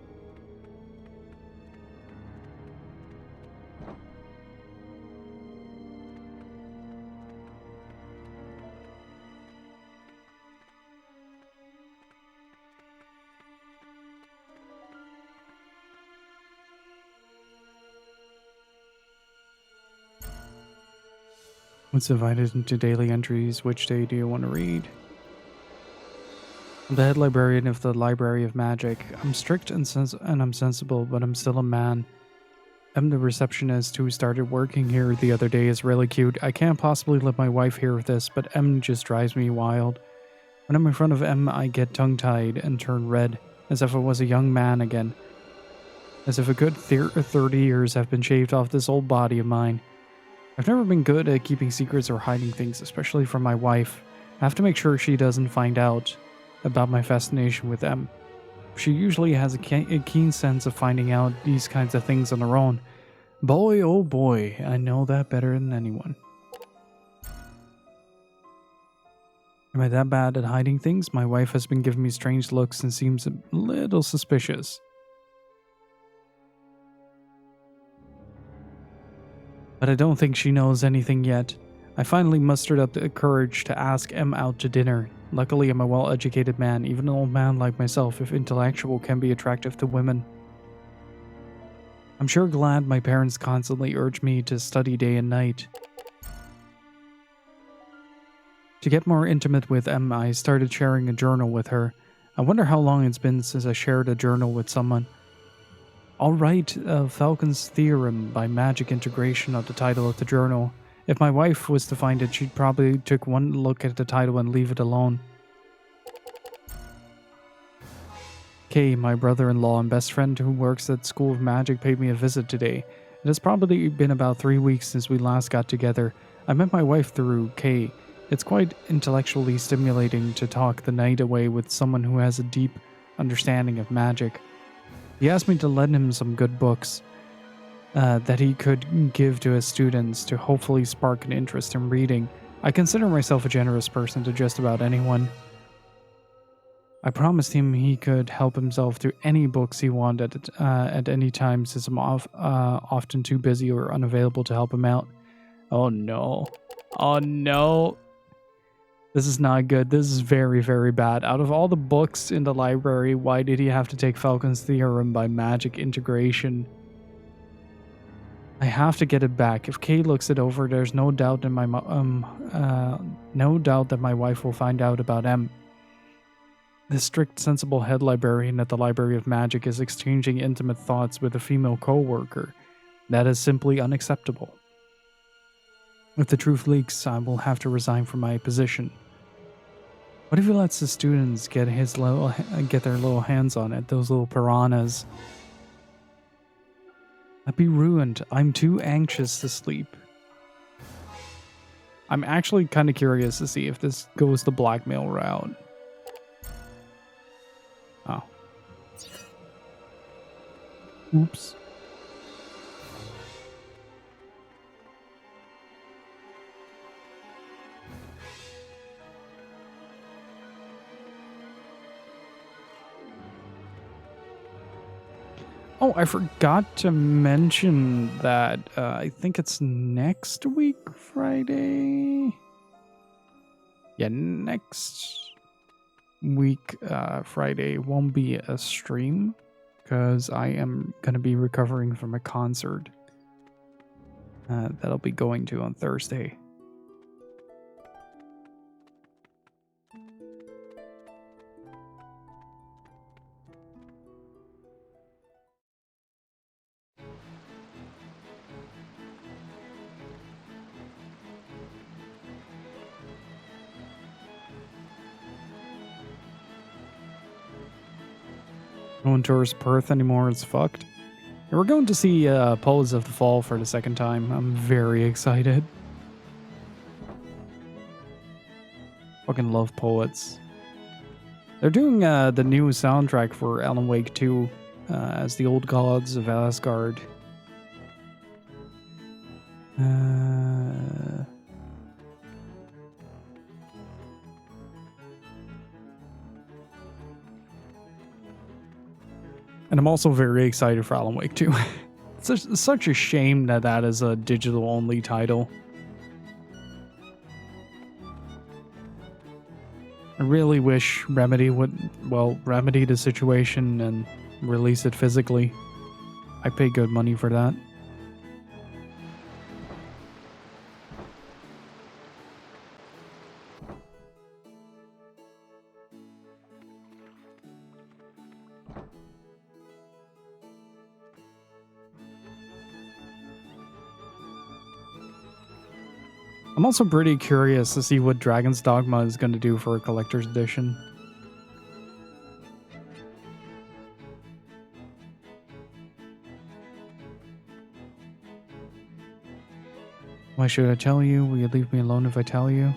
What's divided into daily entries? Which day do you want to read? I'm the head librarian of the Library of Magic. I'm strict and I'm sensible, but I'm still a man. I'm the receptionist who started working here the other day is really cute. I can't possibly let my wife hear of this, but M just drives me wild. When I'm in front of M, I get tongue-tied and turn red, as if I was a young man again. As if a good 30 years have been shaved off this old body of mine. I've never been good at keeping secrets or hiding things, especially from my wife. I have to make sure she doesn't find out about my fascination with M. She usually has a keen sense of finding out these kinds of things on her own. Boy, oh boy, I know that better than anyone. Am I that bad at hiding things? My wife has been giving me strange looks and seems a little suspicious. But I don't think she knows anything yet. I finally mustered up the courage to ask M out to dinner. Luckily, I'm a well-educated man. Even an old man like myself, if intellectual, can be attractive to women. I'm sure glad my parents constantly urge me to study day and night. To get more intimate with M, I started sharing a journal with her. I wonder how long it's been since I shared a journal with someone. I'll write Falcon's Theorem by Magic Integration on the title of the journal. If my wife was to find it, she'd probably take one look at the title and leave it alone. Kay, my brother-in-law and best friend who works at School of Magic, paid me a visit today. It has probably been about 3 weeks since we last got together. I met my wife through Kay. It's quite intellectually stimulating to talk the night away with someone who has a deep understanding of magic. He asked me to lend him some good books that he could give to his students to hopefully spark an interest in reading. I consider myself a generous person to just about anyone. I promised him he could help himself to any books he wanted at any time, since I'm often too busy or unavailable to help him out. Oh no. Oh no. This is not good. This is very, very bad. Out of all the books in the library, why did he have to take Falcon's Theorem by Magic Integration? I have to get it back. If Kay looks it over, there's no doubt that my wife will find out about M. This strict, sensible head librarian at the Library of Magic is exchanging intimate thoughts with a female co-worker. That is simply unacceptable. If the truth leaks, I will have to resign from my position. What if he lets the students get their little hands on it, those little piranhas? I'd be ruined. I'm too anxious to sleep. I'm actually kind of curious to see if this goes the blackmail route. Oh. Oops. Oh, I forgot to mention that I think it's next week, Friday. Yeah, next week, Friday won't be a stream because I am going to be recovering from a concert that I'll be going to on Thursday. Going towards Perth anymore, it's fucked. And we're going to see Poets of the Fall for the second time. I'm very excited. Fucking love Poets. They're doing the new soundtrack for Alan Wake 2 as the Old Gods of Asgard. And I'm also very excited for Alan Wake 2. It's such a shame that that is a digital-only title. I really wish Remedy would, well, remedy the situation and release it physically. I pay good money for that. I'm also pretty curious to see what Dragon's Dogma is going to do for a collector's edition. Why should I tell you? Will you leave me alone if I tell you?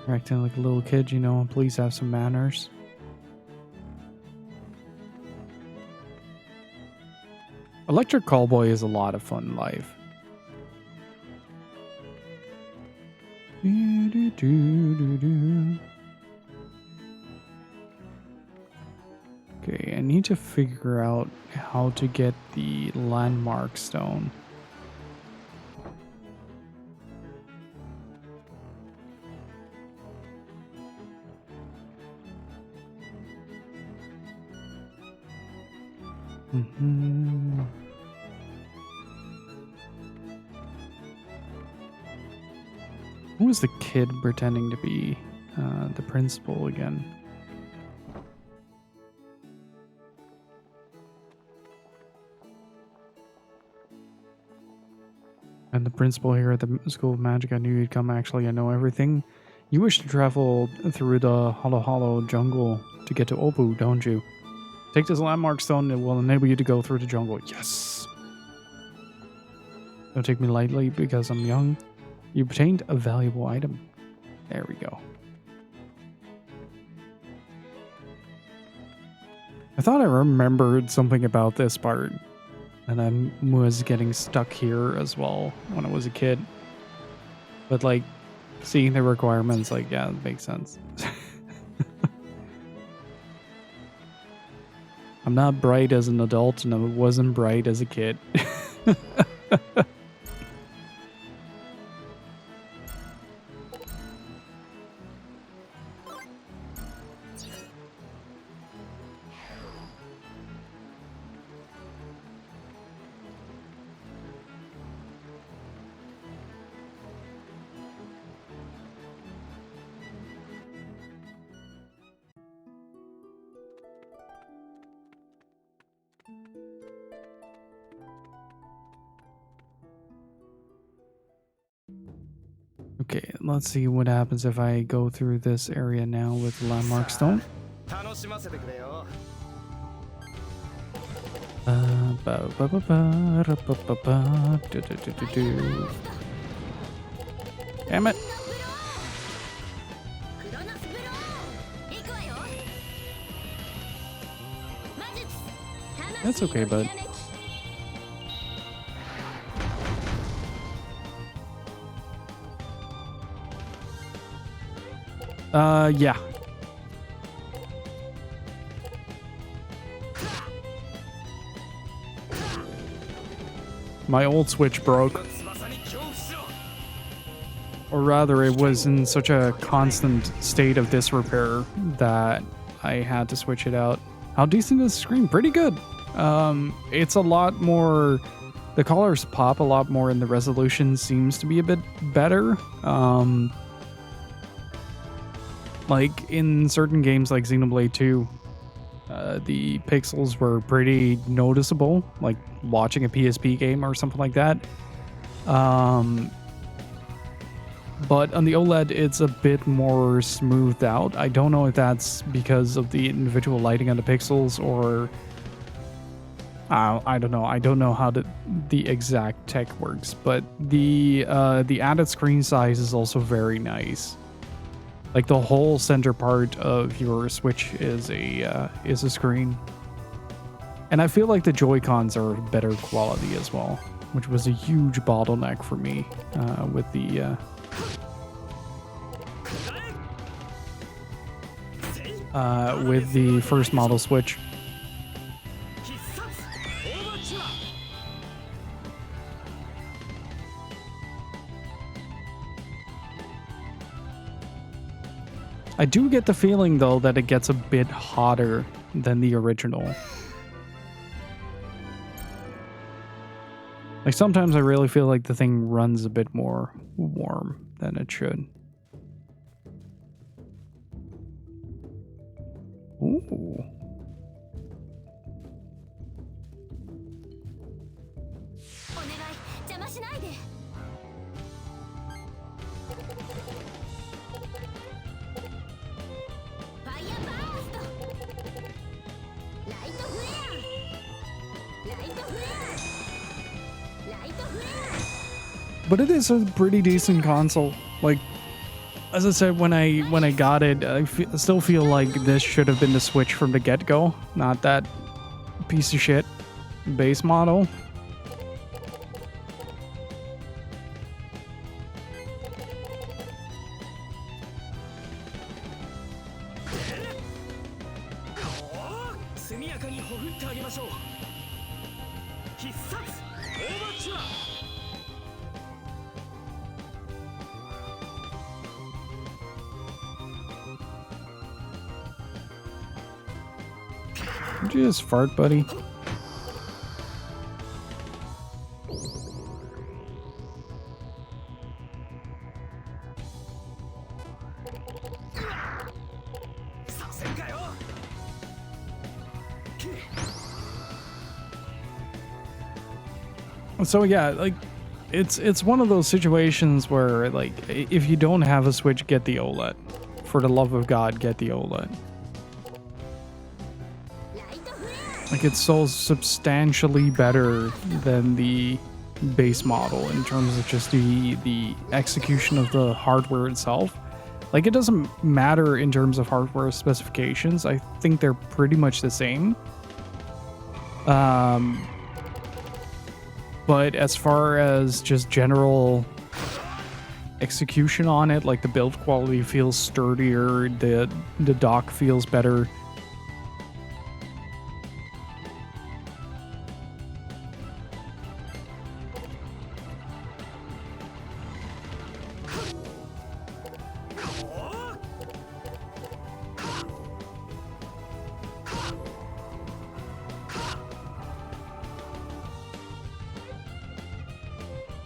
You're acting like a little kid, you know, please have some manners. Electric Callboy is a lot of fun live. Okay, I need to figure out how to get the landmark stone. Who was the kid pretending to be the principal again? And the principal here at the School of Magic, I knew you'd come. Actually, I know everything. You wish to travel through the Hollow jungle to get to Opu, don't you? Take this landmark stone, it will enable you to go through the jungle. Yes! Don't take me lightly because I'm young. You obtained a valuable item. There we go. I thought I remembered something about this part. And I was getting stuck here as well when I was a kid. But like, seeing the requirements, like, yeah, it makes sense. I'm not bright as an adult, and I wasn't bright as a kid. Okay, let's see what happens if I go through this area now with landmark stone. Damn it. That's okay, bud. Yeah. My old Switch broke. Or rather, it was in such a constant state of disrepair that I had to switch it out. How decent is the screen? Pretty good. It's a lot more... The colors pop a lot more and the resolution seems to be a bit better. Like in certain games like Xenoblade 2, the pixels were pretty noticeable, like watching a PSP game or something like that. But on the OLED, it's a bit more smoothed out. I don't know if that's because of the individual lighting on the pixels or... I don't know. I don't know how the exact tech works, but the added screen size is also very nice. Like the whole center part of your Switch is a screen. And I feel like the Joy-Cons are better quality as well, which was a huge bottleneck for me with the first model Switch. I do get the feeling, though, that it gets a bit hotter than the original. Like, sometimes I really feel like the thing runs a bit more warm than it should. Ooh. But it is a pretty decent console. Like, as I said, when I got it, I still feel like this should have been the Switch from the get-go, not that piece of shit base model. Did you just fart, buddy? So yeah, like it's one of those situations where, like, if you don't have a Switch, get the OLED. For the love of God, get the OLED. Like, it's so substantially better than the base model in terms of just the execution of the hardware itself. Like, it doesn't matter in terms of hardware specifications. I think they're pretty much the same. But as far as just general execution on it, like, the build quality feels sturdier, the dock feels better.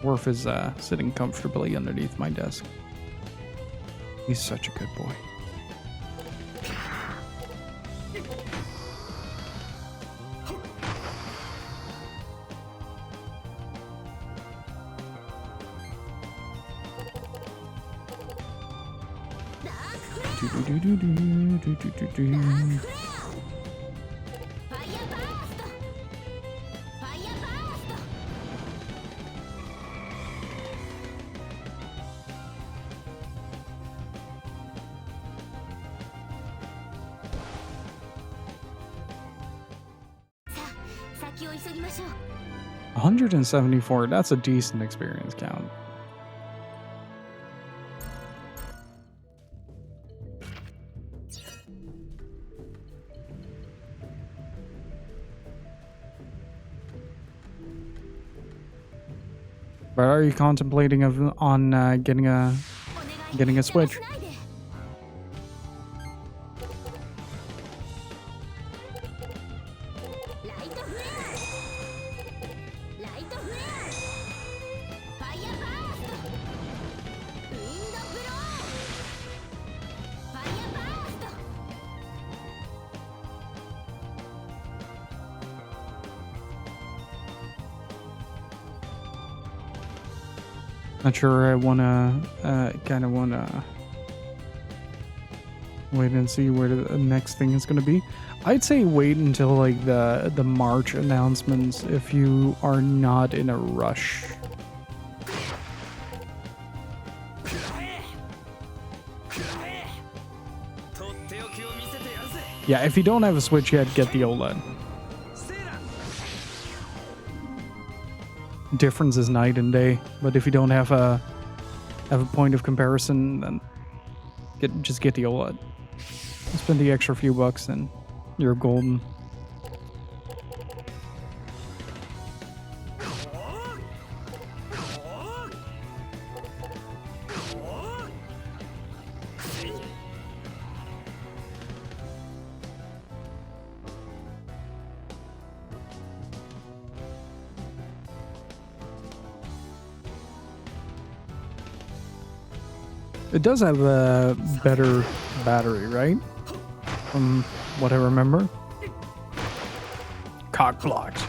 Worf is sitting comfortably underneath my desk. He's such a good boy. $174, that's a decent experience count. But are you contemplating on getting a Switch? Not sure I kind of wanna wait and see where the next thing is gonna be. I'd say wait until like the March announcements if you are not in a rush. Yeah, if you don't have a Switch yet, get the OLED. difference is night and day. But if you don't have a point of comparison, then just get the OLED. Spend the extra few bucks and you're golden. It does have a better battery, right? From what I remember. Cock blocked.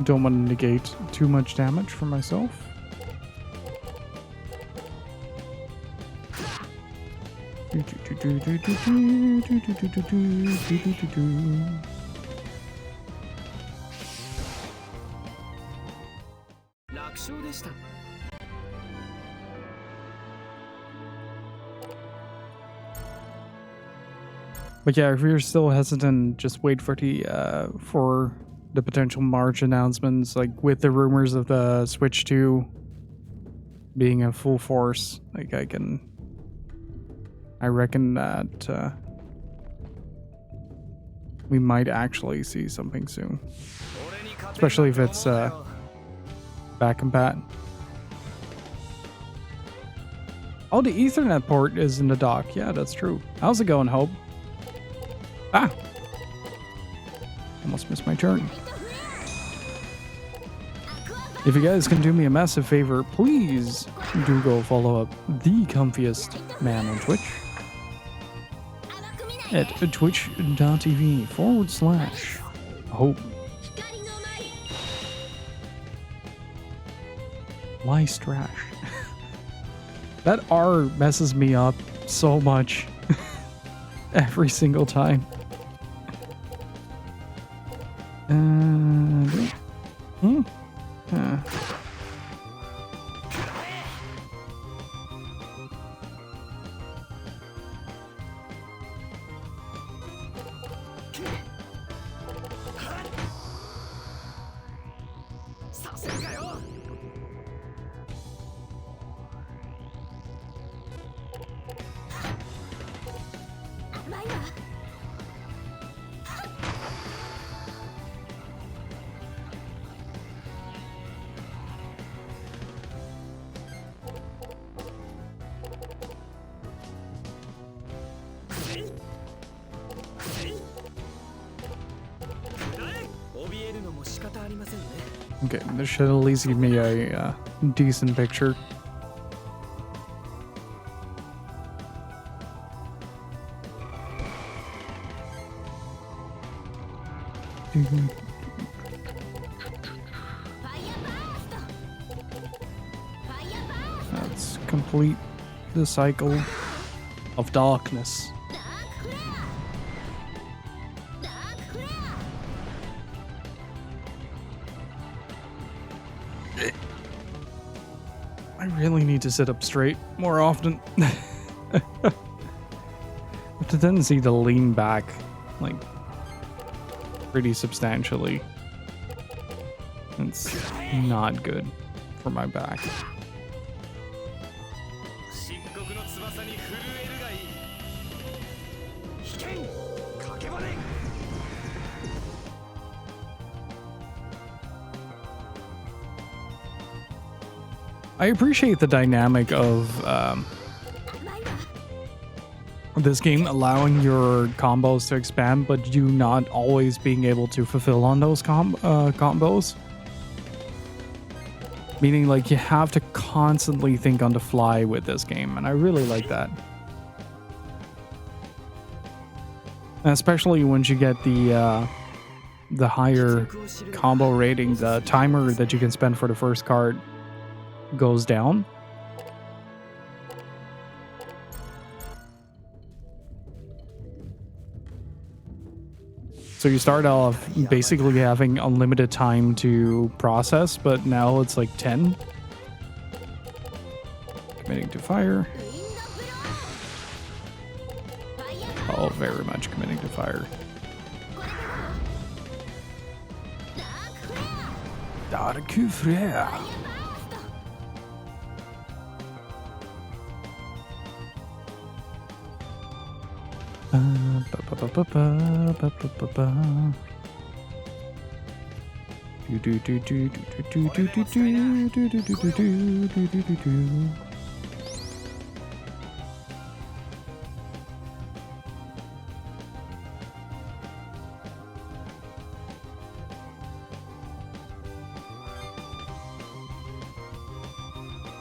Don't want to negate too much damage for myself. But yeah, if you're still hesitant, just wait for the potential March announcements, like with the rumors of the Switch 2 being in full force. Like I reckon that we might actually see something soon, especially if it's back compat. Oh, the Ethernet port is in the dock. Yeah, that's true. How's it going, Hope? Ah! Almost missed my turn. If you guys can do me a massive favor, please do go follow up the comfiest man on Twitch at twitch.tv/hope. Lystrash. That R messes me up so much every single time. Okay, this should at least give me a decent picture. Let's complete the cycle of darkness. I really need to sit up straight more often. I have the tendency to lean back, like, pretty substantially. It's not good for my back. I appreciate the dynamic of this game allowing your combos to expand, but you not always being able to fulfill on those combos. Meaning, like, you have to constantly think on the fly with this game, and I really like that. And especially once you get the the higher combo rating, the timer that you can spend for the first card goes down. So you start off basically having unlimited time to process, but now it's like 10. Committing to fire. Oh, very much committing to fire. Dark Frère.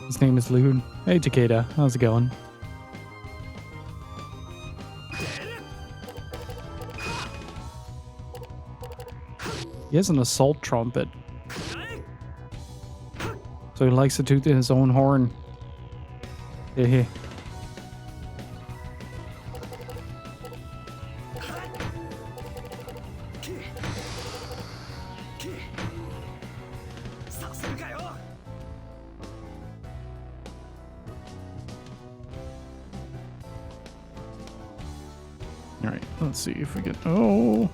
His name is Loon. Hey Takeda, how's it going? He has an assault trumpet. So he likes to toot his own horn. Hehe. Alright, let's see if we get... Oh!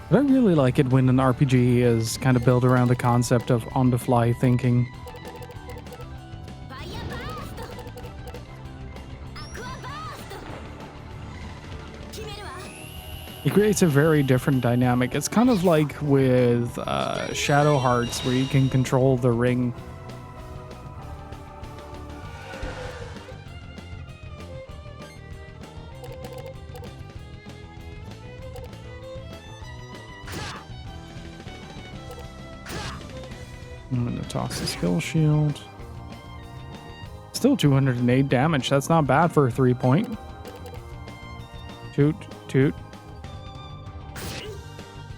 But I really like it when an RPG is kind of built around the concept of on-the-fly thinking. It creates a very different dynamic. It's kind of like with Shadow Hearts, where you can control the ring. I'm gonna toss the skill shield. Still 208 damage. That's not bad for a 3-point. Toot, toot.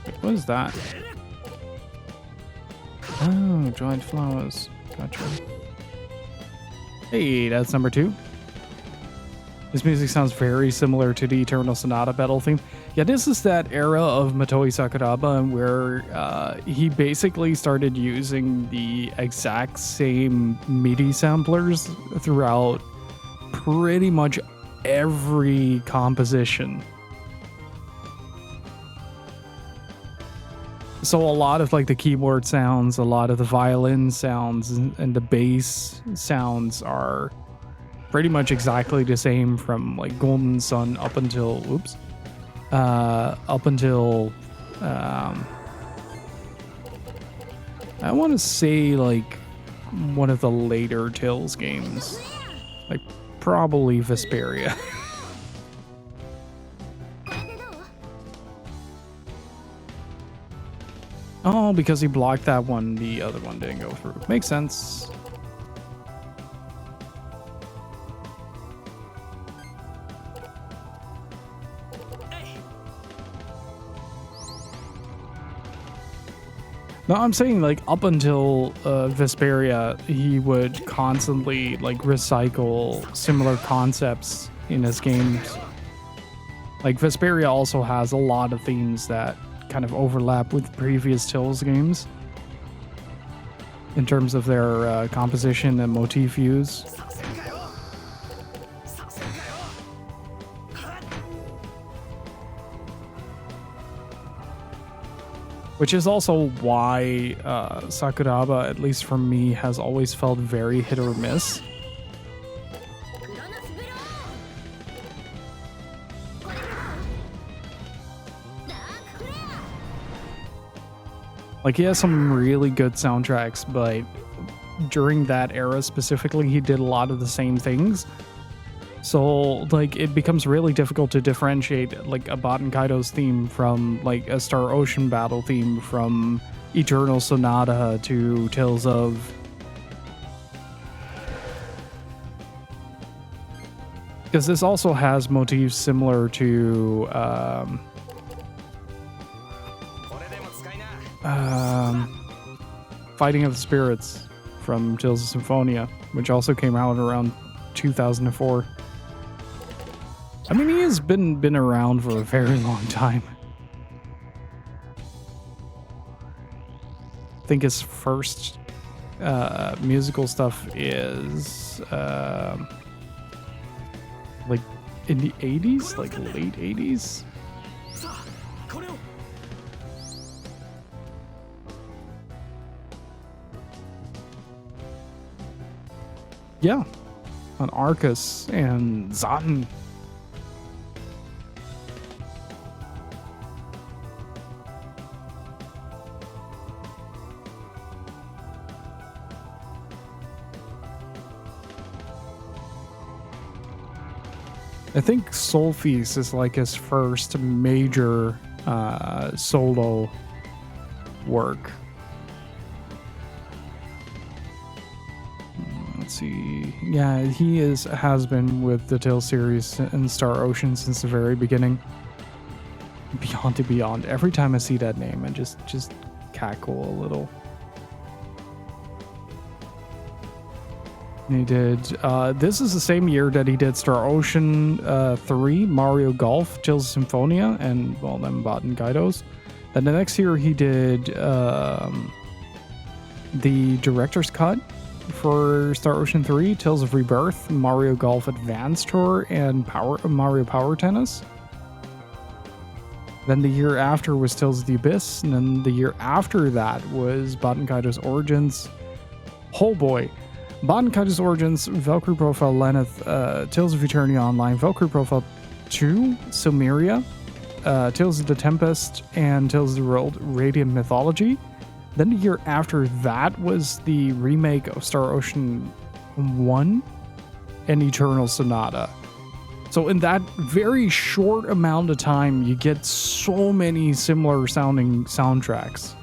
Wait, what is that? Oh, dried flowers. Gotcha. Hey, that's number 2. This music sounds very similar to the Eternal Sonata battle theme. Yeah, this is that era of Motoi Sakuraba where he basically started using the exact same MIDI samplers throughout pretty much every composition. So a lot of like the keyboard sounds, a lot of the violin sounds, and the bass sounds are pretty much exactly the same from like Golden Sun up until I want to say like one of the later Tales games, like probably Vesperia. Oh, because he blocked that one, the other one didn't go through. Makes sense. No, I'm saying like up until Vesperia, he would constantly like recycle similar concepts in his games. Like Vesperia also has a lot of themes that kind of overlap with previous Tales games in terms of their composition and motif use. Which is also why Sakuraba, at least for me, has always felt very hit or miss. Like, he has some really good soundtracks, but during that era specifically, he did a lot of the same things. So, like, it becomes really difficult to differentiate, like, a Baten Kaitos theme from, like, a Star Ocean battle theme from Eternal Sonata to Tales of... Because this also has motifs similar to, Fighting of the Spirits from Tales of Symphonia, which also came out around 2004. I mean, he has been around for a very long time. I think his first musical stuff is like in the 80s, like late 80s. Yeah, on Arcus and Zaten. I think Soulfeast is like his first major solo work. Let's see. Yeah, he has been with the Tales series and Star Ocean since the very beginning. Beyond to Beyond. Every time I see that name, I just cackle a little. He did, this is the same year that he did Star Ocean 3, Mario Golf, Tales of Symphonia, and, well, then Baten Kaitos. Then the next year he did the director's cut for Star Ocean 3, Tales of Rebirth, Mario Golf Advance Tour, and Mario Power Tennis. Then the year after was Tales of the Abyss, and then the year after that was Baten Kaitos Origins. Oh boy. Baten Kaitos Origins, Valkyrie Profile Lenneth, Tales of Eternity Online, Valkyrie Profile 2, Silmeria, Tales of the Tempest, and Tales of the World Radiant Mythology. Then the year after that was the remake of Star Ocean 1 and Eternal Sonata. So in that very short amount of time, you get so many similar sounding soundtracks.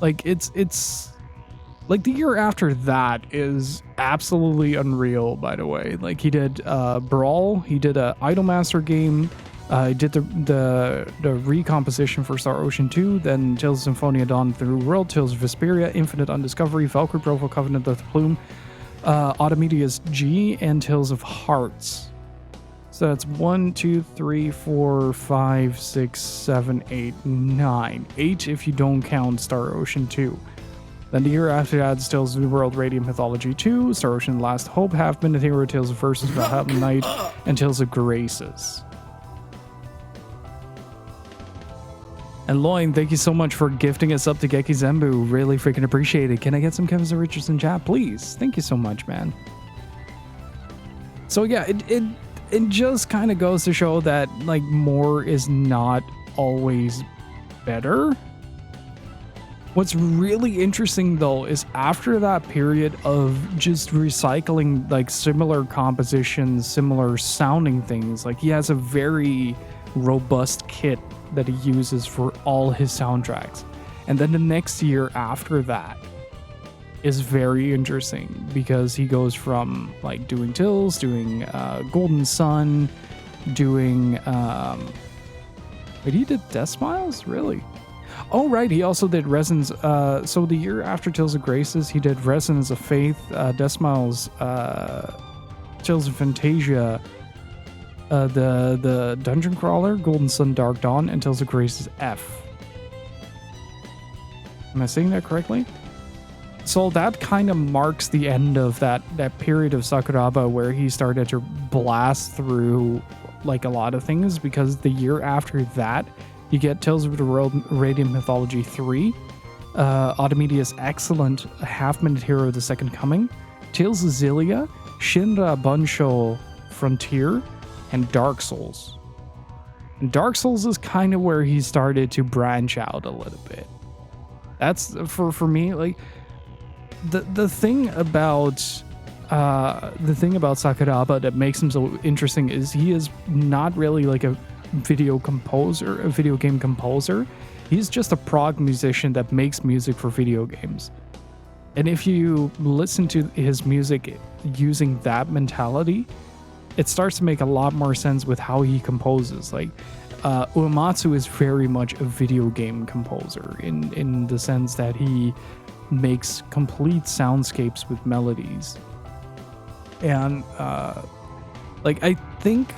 Like, it's like the year after that is absolutely unreal, by the way. Like, he did Brawl, he did a Idolmaster game, he did the recomposition for Star Ocean 2, then Tales of Symphonia Dawn of the New World, Tales of Vesperia, Infinite Undiscovery, Valkyrie Profile Covenant of the Plume, Automedius G, and Tales of Hearts. So that's 1, 2, 3, 4, 5, 6, 7, 8, 9. 8 if you don't count Star Ocean 2. Then the year after that, Tales of the World Radiant Mythology 2, Star Ocean Last Hope, Half Minute Hero, Tales of Versus Valhalla Knight, and Tales of Graces. And Loin, thank you so much for gifting us up to Geki Zembu. Really freaking appreciate it. Can I get some Kevin Richardson chat, please? Thank you so much, man. So yeah, it just kind of goes to show that, like, more is not always better. What's really interesting, though, is after that period of just recycling, like, similar compositions, similar sounding things, like, he has a very robust kit that he uses for all his soundtracks. And then the next year after that is very interesting because he goes from, like, doing Tills, doing Golden Sun, doing... Wait, he did Death Smiles? Really? Oh, right, he also did Resonance. So the year after Tales of Graces, he did Resonance of Faith, Death Smiles, Tales of Fantasia, the Dungeon Crawler, Golden Sun Dark Dawn, and Tales of Graces F. Am I saying that correctly? So that kind of marks the end of that period of Sakuraba where he started to blast through, like, a lot of things, because the year after that, you get Tales of the World Radiant Mythology 3, Automedius Excellent, Half Minute Hero The Second Coming, Tales of Xillia, Shinra Bunsho Frontier, and Dark Souls. And Dark Souls is kind of where he started to branch out a little bit. That's, for me, like, the thing about the thing about Sakuraba that makes him so interesting is he is not really like a video game composer. He's just a prog musician that makes music for video games. And if you listen to his music using that mentality, it starts to make a lot more sense with how he composes. Like, Uematsu is very much a video game composer in the sense that he makes complete soundscapes with melodies. And, like, I think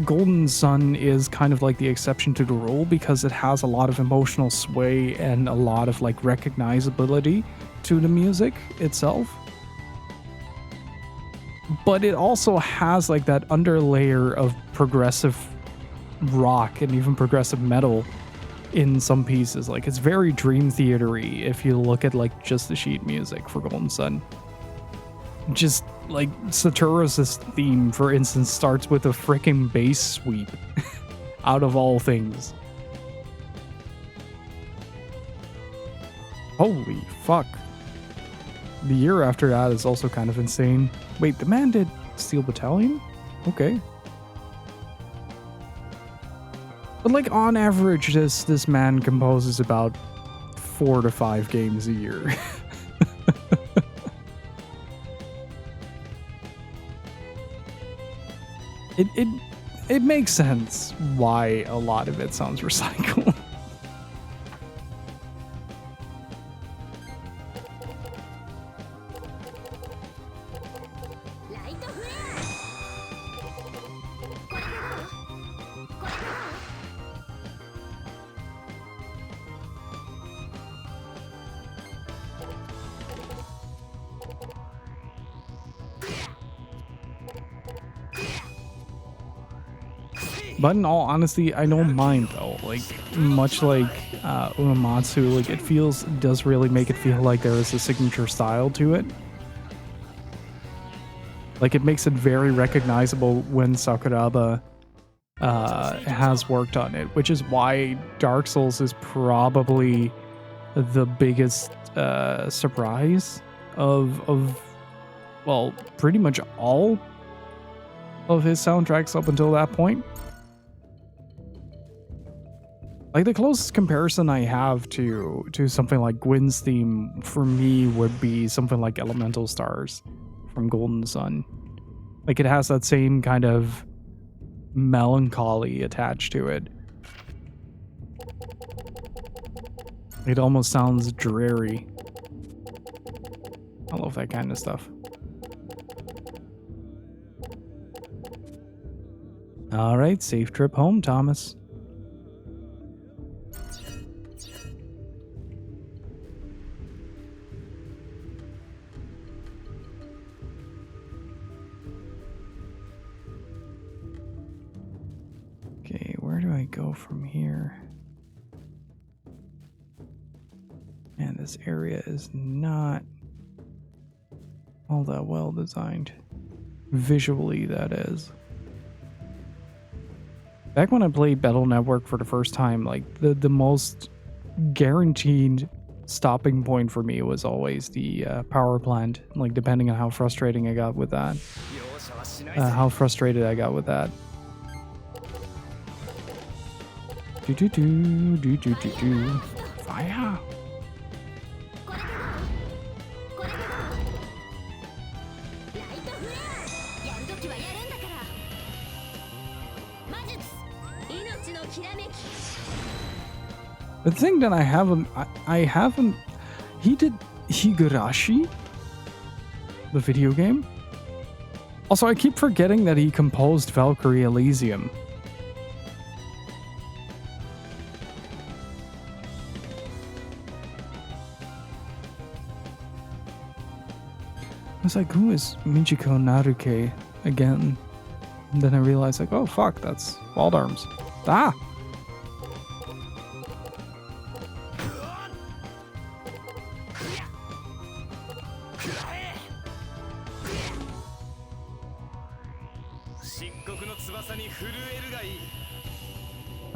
Golden Sun is kind of like the exception to the rule because it has a lot of emotional sway and a lot of, like, recognizability to the music itself. But it also has, like, that underlayer of progressive rock and even progressive metal in some pieces. Like, it's very Dream Theater-y if you look at, like, just the sheet music for Golden Sun. Just, like, Saturos' theme, for instance, starts with a freaking bass sweep. Out of all things. Holy fuck. The year after that is also kind of insane. Wait, the man did Steel Battalion? Okay. But, like, on average, this man composes about 4 to 5 games a year. It makes sense why a lot of it sounds recycled. But in all honesty, I don't mind though. Like, much like Uematsu, like, it does really make it feel like there is a signature style to it. Like, it makes it very recognizable when Sakuraba has worked on it, which is why Dark Souls is probably the biggest surprise of well, pretty much all of his soundtracks up until that point. Like, the closest comparison I have to something like Gwyn's theme for me would be something like Elemental Stars from Golden Sun. Like, it has that same kind of melancholy attached to it. It almost sounds dreary. I love that kind of stuff. All right, safe trip home, Thomas. Okay, where do I go from here? Man, this area is not all that well designed. Visually, that is. Back when I played Battle Network for the first time, like, the most guaranteed stopping point for me was always the power plant. Like, depending on how frustrating I got with that. How frustrated I got with that. Fire! The thing that I haven't, he did Higurashi, the video game. Also, I keep forgetting that he composed Valkyrie Elysium. I was like, who is Michiko Naruke again? And then I realized, like, oh fuck, that's Wild Arms. Ah!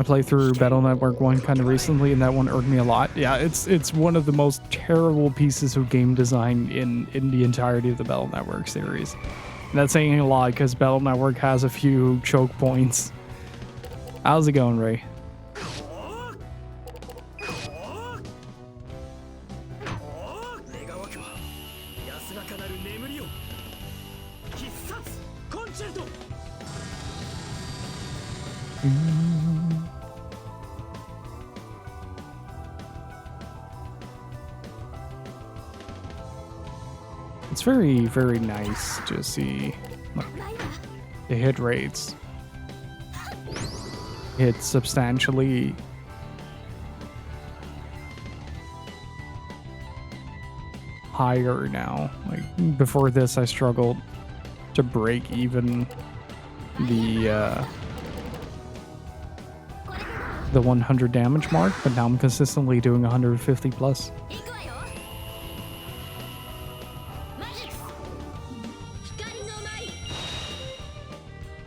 I played through Battle Network 1 kind of recently, and that one irked me a lot. Yeah, it's one of the most terrible pieces of game design in the entirety of the Battle Network series. And that's saying a lot because Battle Network has a few choke points. How's it going, Ray? It's very, very nice to see the hit rates hit substantially higher now. Like before this, I struggled to break even the 100 damage mark, but now I'm consistently doing 150 plus.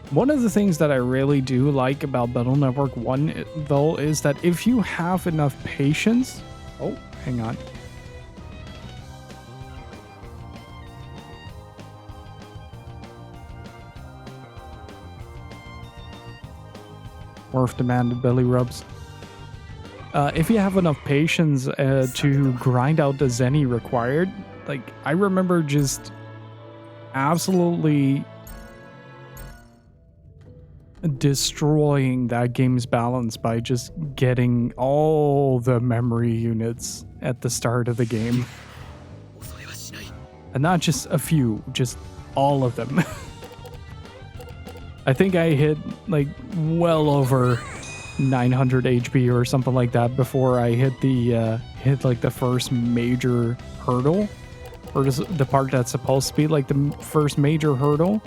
One of the things that I really do like about Battle Network 1, though, is that if you have enough patience... Oh, hang on. Worth demanded belly rubs. If you have enough patience to grind out the Zenny required, like, I remember just absolutely destroying that game's balance by just getting all the memory units at the start of the game. And not just a few, just all of them. I think I hit like well over 900 HP or something like that before I hit the first major hurdle, or just the part that's supposed to be like the first major hurdle.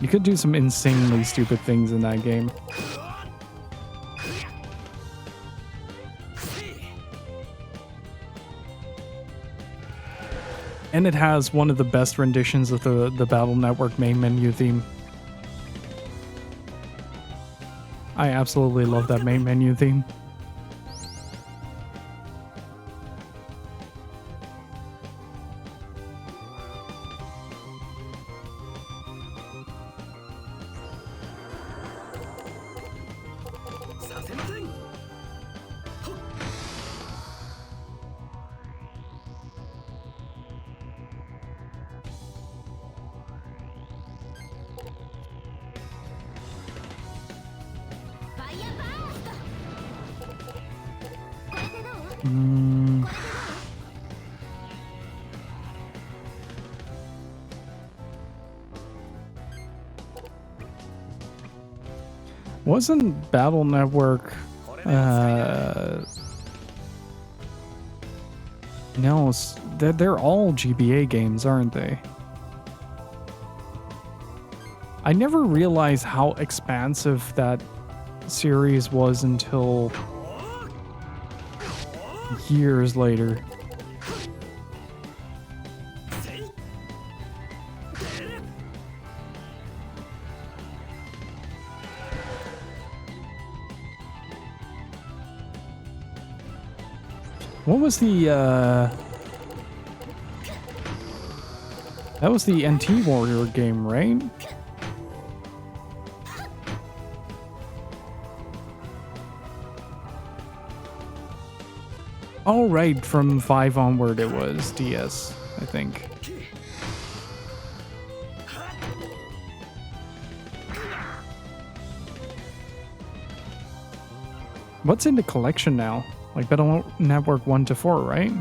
You could do some insanely stupid things in that game. And it has one of the best renditions of the Battle Network main menu theme. I absolutely love that main menu theme. Wasn't Battle Network no, they're all GBA games, aren't they? I never realized how expansive that series was until years later. What was the, that was the NT Warrior game, right? Oh, right, from 5 onward it was DS, I think. What's in the collection now? Like Battle Network 1 to 4, right?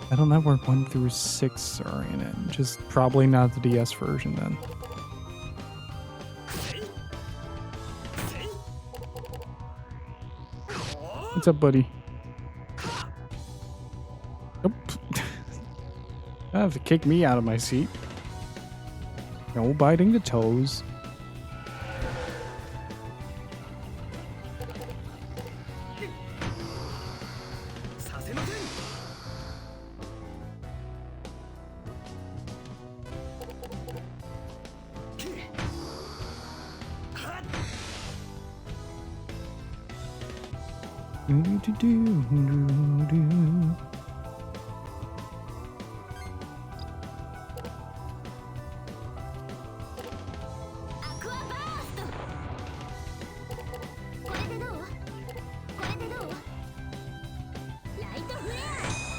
Battle Network 1 through 6 are in it. Just probably not the DS version then. What's up, buddy? Nope. I have to kick me out of my seat. No biting the toes.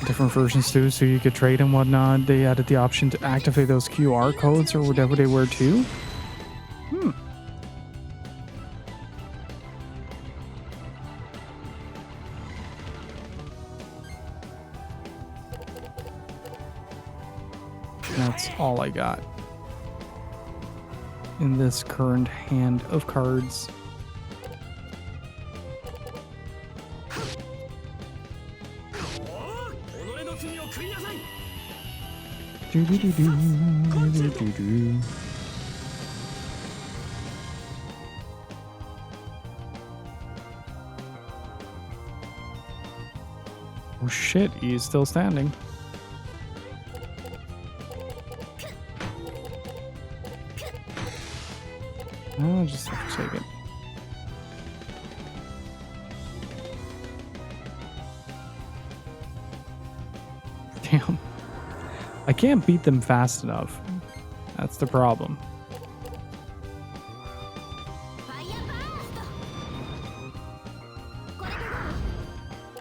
Different versions too, so you could trade and whatnot. They added the option to activate those QR codes or whatever they were too. That's all I got in this current hand of cards. Oh shit, he's still standing. I'll just have to take it. Damn. I can't beat them fast enough. That's the problem.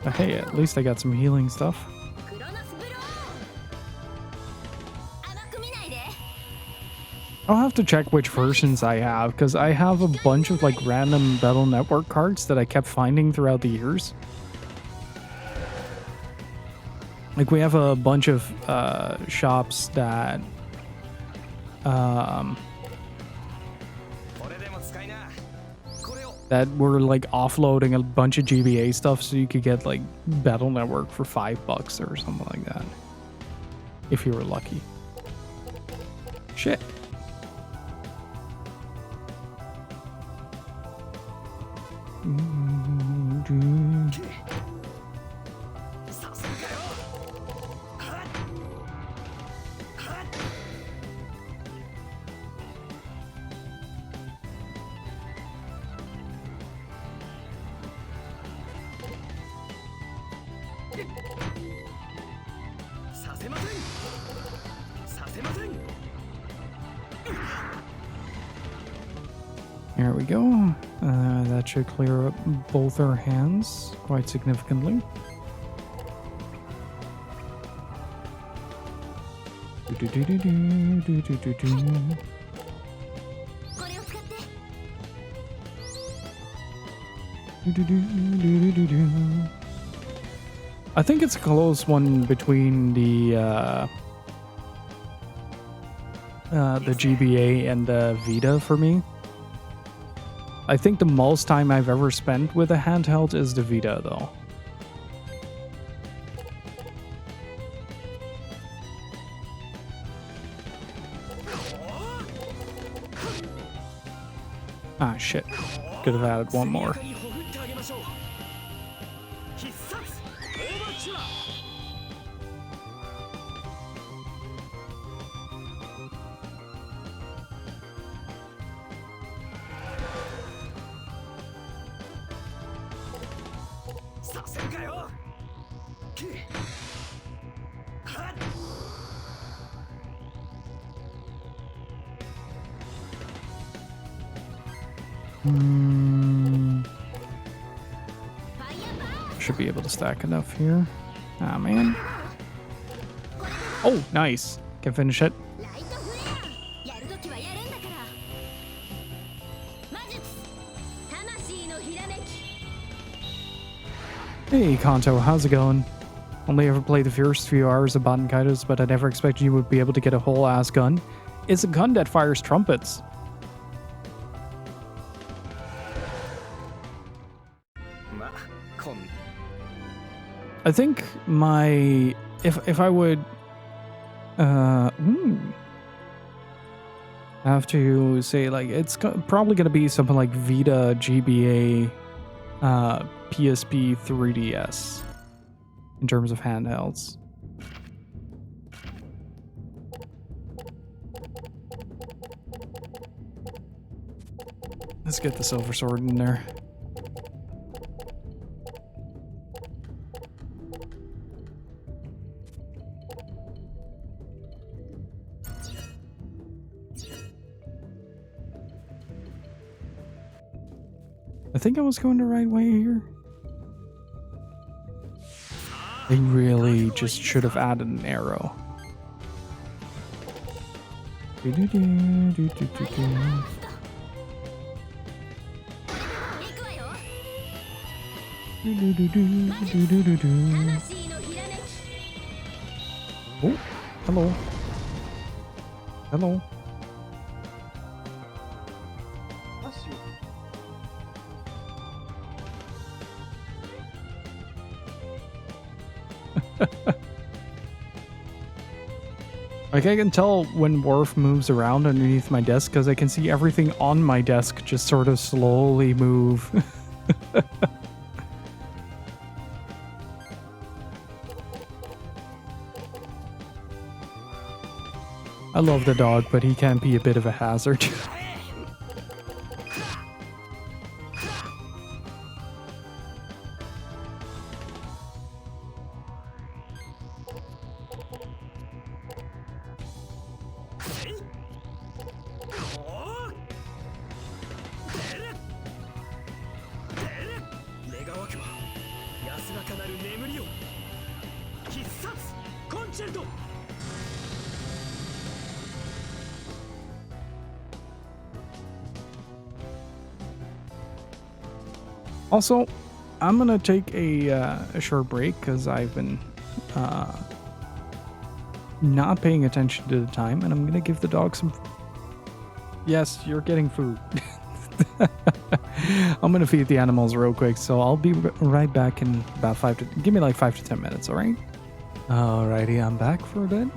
But hey, at least I got some healing stuff. I'll have to check which versions I have, because I have a bunch of like random Battle Network cards that I kept finding throughout the years. Like we have a bunch of shops that that were like offloading a bunch of GBA stuff so you could get like Battle Network for $5 or something like that. If you were lucky. Shit. There we go. That should clear up both our hands quite significantly. I think it's a close one between the GBA and the Vita for me. I think the most time I've ever spent with a handheld is the Vita, though. Ah, shit. Could have added one more. Should be able to stack enough here. Ah, man. Oh, nice. Can finish it. Hey, Kanto, how's it going? Only ever played the first few hours of Baten Kaitos, but I never expected you would be able to get a whole-ass gun. It's a gun that fires trumpets. ま、こん I think my if I would have to say, like, it's probably gonna be something like Vita, GBA, PSP, 3DS in terms of handhelds. Let's get the silver sword in there. I think I was going the right way here. They really just should have added an arrow. Oh, hello. Hello. Like, I can tell when Worf moves around underneath my desk because I can see everything on my desk just sort of slowly move. I love the dog, but he can be a bit of a hazard. Also, I'm gonna take a short break because I've been not paying attention to the time, and I'm gonna give the dog some. Yes, you're getting food. I'm gonna feed the animals real quick, so I'll be right back in about give me like 5 to 10 minutes. All right. Alrighty, I'm back for a bit.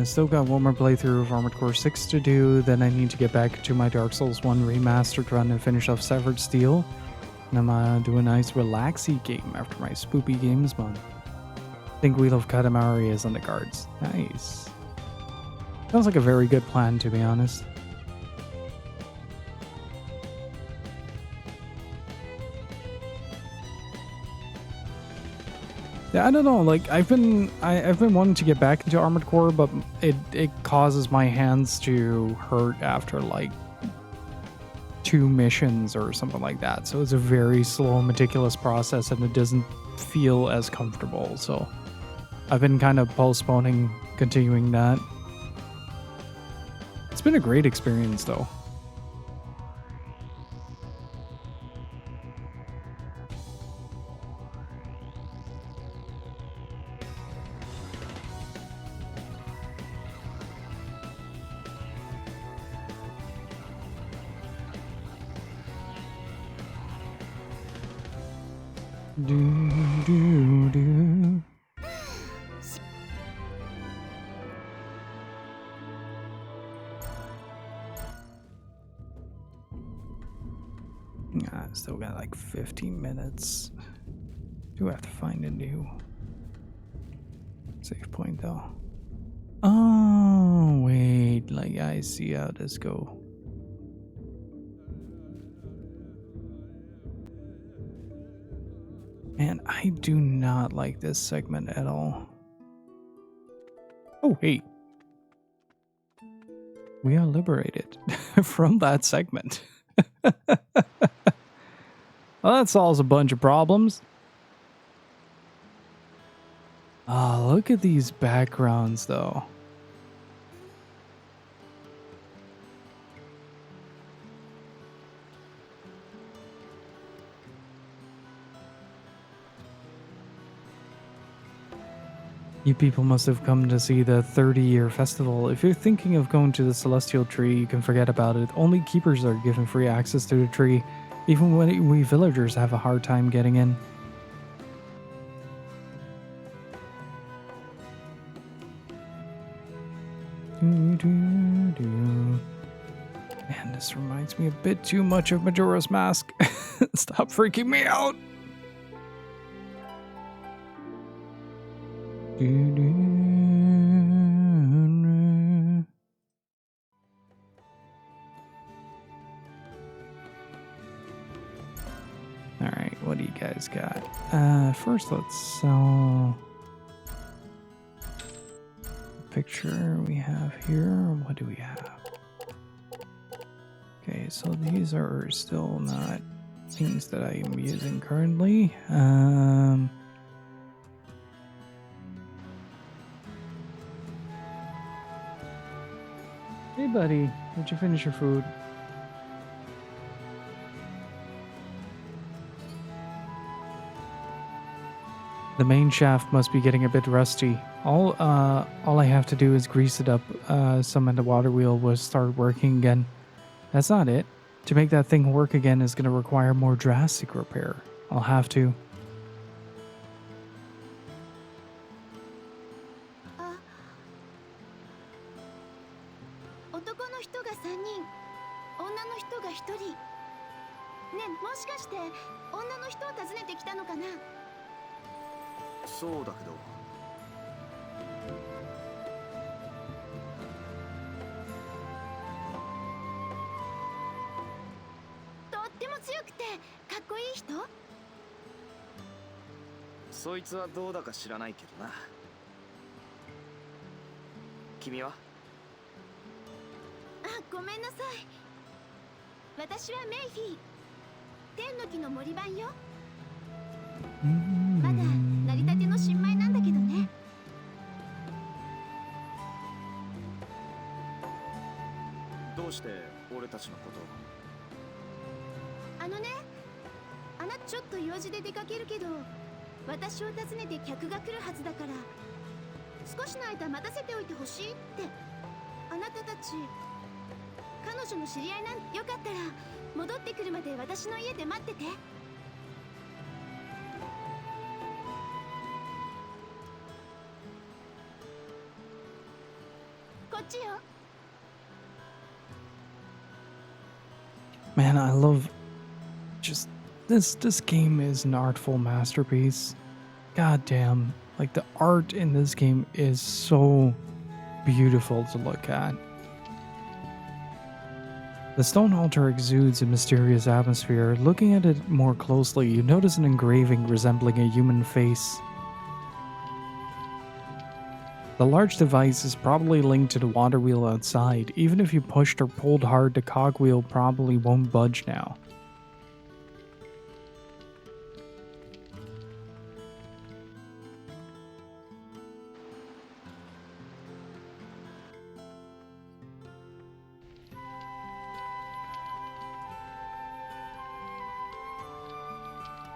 Still got one more playthrough of Armored Core 6 to do, then I need to get back to my Dark Souls 1 remastered run and finish off Severed Steel. And I'm gonna do a nice relaxy game after my spoopy games month. I think Wheel of Katamari is on the cards. Nice. Sounds like a very good plan, to be honest. Yeah, I don't know. Like, I've been wanting to get back into Armored Core, but it causes my hands to hurt after like 2 missions or something like that. So it's a very slow, meticulous process, and it doesn't feel as comfortable. So I've been kind of postponing continuing that. It's been a great experience, though. Still got like 15 minutes. Do have to find a new save point though. Oh wait, like I see how this go. Man, I do not like this segment at all. Oh hey, we are liberated from that segment. Well, that solves a bunch of problems. Oh, look at these backgrounds, though. You people must have come to see the 30-year festival. If you're thinking of going to the Celestial Tree, you can forget about it. Only keepers are given free access to the tree. Even when we villagers have a hard time getting in. Man, this reminds me a bit too much of Majora's Mask. Stop freaking me out. Alright, what do you guys got? First let's sell the picture we have here. What do we have? Okay, so these are still not things that I am using currently. Hey buddy, did you finish your food? The main shaft must be getting a bit rusty. All I have to do is grease it up some and the water wheel will start working again. That's not it. To make that thing work again is going to require more drastic repair. I'll have to. そうだけど。とっても強くてかっこいい人？そいつはどうだか知らないけどな。君は？あ、ごめんなさい。私はメイフィー。天の木の森版よ。まだ成り立ての新米なんだけどね。どうして俺たちのことを？あのね、あなたちょっと用事で出かけるけど、私を訪ねて客が来るはずだから、少しの間待たせておいてほしいって。あなたたち、彼女の知り合いなんよかったら戻ってくるまで私の家で待ってて。こっちよ。Man, I love just this game is an artful masterpiece. God damn, like the art in this game is so beautiful to look at. The stone altar exudes a mysterious atmosphere. Looking at it more closely, you notice an engraving resembling a human face. The large device is probably linked to the water wheel outside. Even if you pushed or pulled hard, the cogwheel probably won't budge now.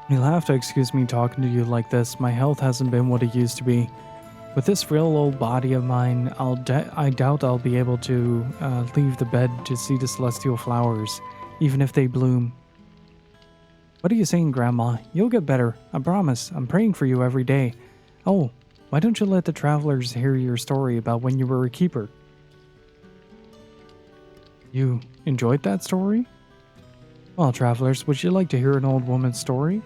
You'll have to excuse me talking to you like this. My health hasn't been what it used to be. With this frail old body of mine, I doubt I'll be able to leave the bed to see the celestial flowers, even if they bloom. What are you saying, Grandma? You'll get better. I promise. I'm praying for you every day. Oh, why don't you let the travelers hear your story about when you were a keeper? You enjoyed that story? Well, travelers, would you like to hear an old woman's story?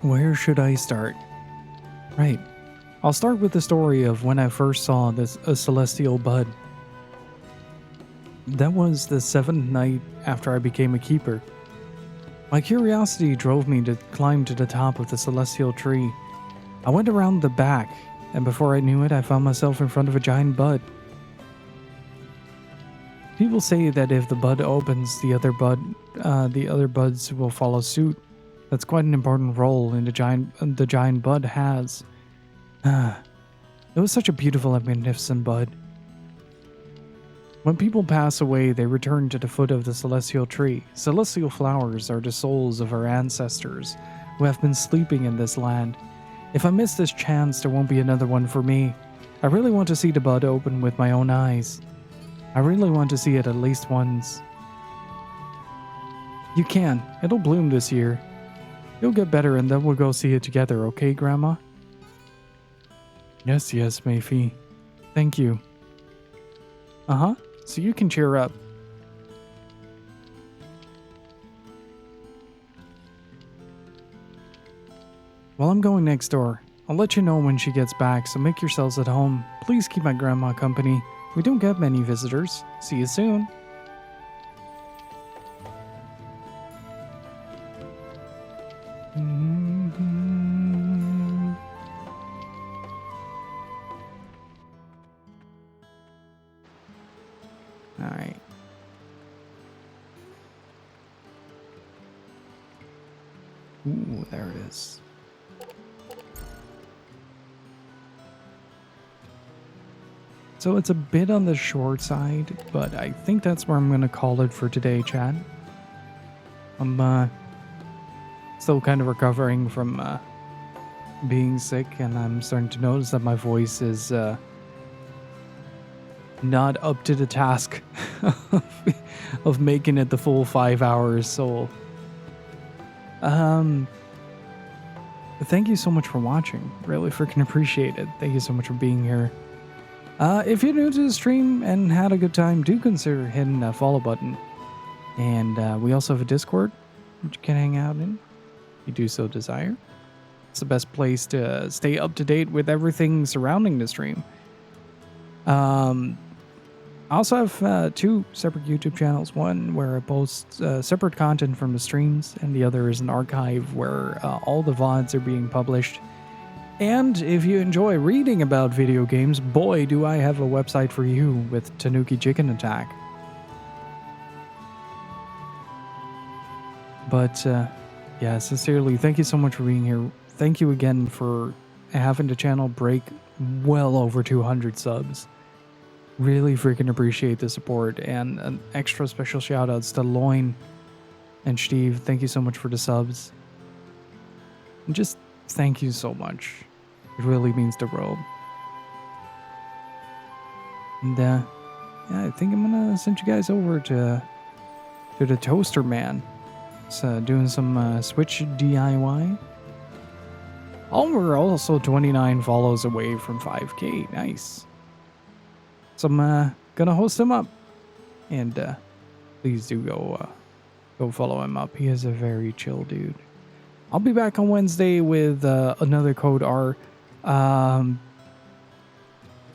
Where should I start? Right. I'll start with the story of when I first saw a celestial bud. That was the 7th night after I became a keeper. My curiosity drove me to climb to the top of the celestial tree. I went around the back, and before I knew it, I found myself in front of a giant bud. People say that if the bud opens, the other buds will follow suit. That's quite an important role in the giant bud has. It was such a beautiful and magnificent bud. When people pass away, they return to the foot of the celestial tree. Celestial flowers are the souls of our ancestors who have been sleeping in this land. If I miss this chance, there won't be another one for me. I really want to see the bud open with my own eyes. I really want to see it at least once. You can. It'll bloom this year. You'll get better and then we'll go see it together, okay, Grandma? Yes, Mayfie. Thank you. Uh-huh. So you can cheer up. Well, I'm going next door. I'll let you know when she gets back, so make yourselves at home. Please keep my grandma company. We don't get many visitors. See you soon. Alright. Ooh, there it is. So it's a bit on the short side, but I think that's where I'm going to call it for today, Chad. I'm still kind of recovering from being sick, and I'm starting to notice that my voice is not up to the task of making it the full 5 hours. So, thank you so much for watching. Really freaking appreciate it. Thank you so much for being here. If you're new to the stream and had a good time, do consider hitting that follow button. And we also have a Discord, which you can hang out in if you do so desire. It's the best place to stay up to date with everything surrounding the stream. I also have 2 separate YouTube channels. One where I post separate content from the streams, and the other is an archive where all the VODs are being published. And if you enjoy reading about video games, boy, do I have a website for you with Tanuki Chicken Attack. But, yeah, sincerely, thank you so much for being here. Thank you again for having the channel break well over 200 subs. Really freaking appreciate the support, and an extra special shout outs to Loin and Steve. Thank you so much for the subs. And just thank you so much. It really means the world. And yeah, I think I'm gonna send you guys over to the Toaster Man. It's doing some Switch DIY. Oh, we're also 29 follows away from 5K. Nice. So I'm gonna host him up, and please do go follow him up. He is a very chill dude. I'll be back on Wednesday with another Code R.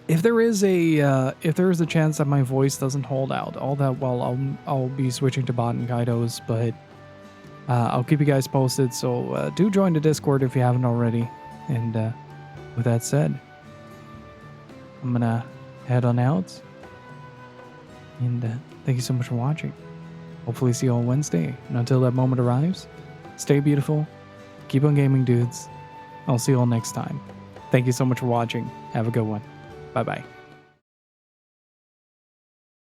If there is a chance that my voice doesn't hold out all that well, I'll be switching to Baten Kaitos, but I'll keep you guys posted. So do join the Discord if you haven't already. And with that said, I'm gonna head on out. And thank you so much for watching. Hopefully see you on Wednesday. And until that moment arrives, stay beautiful. Keep on gaming, dudes. I'll see you all next time. Thank you so much for watching. Have a good one. Bye-bye.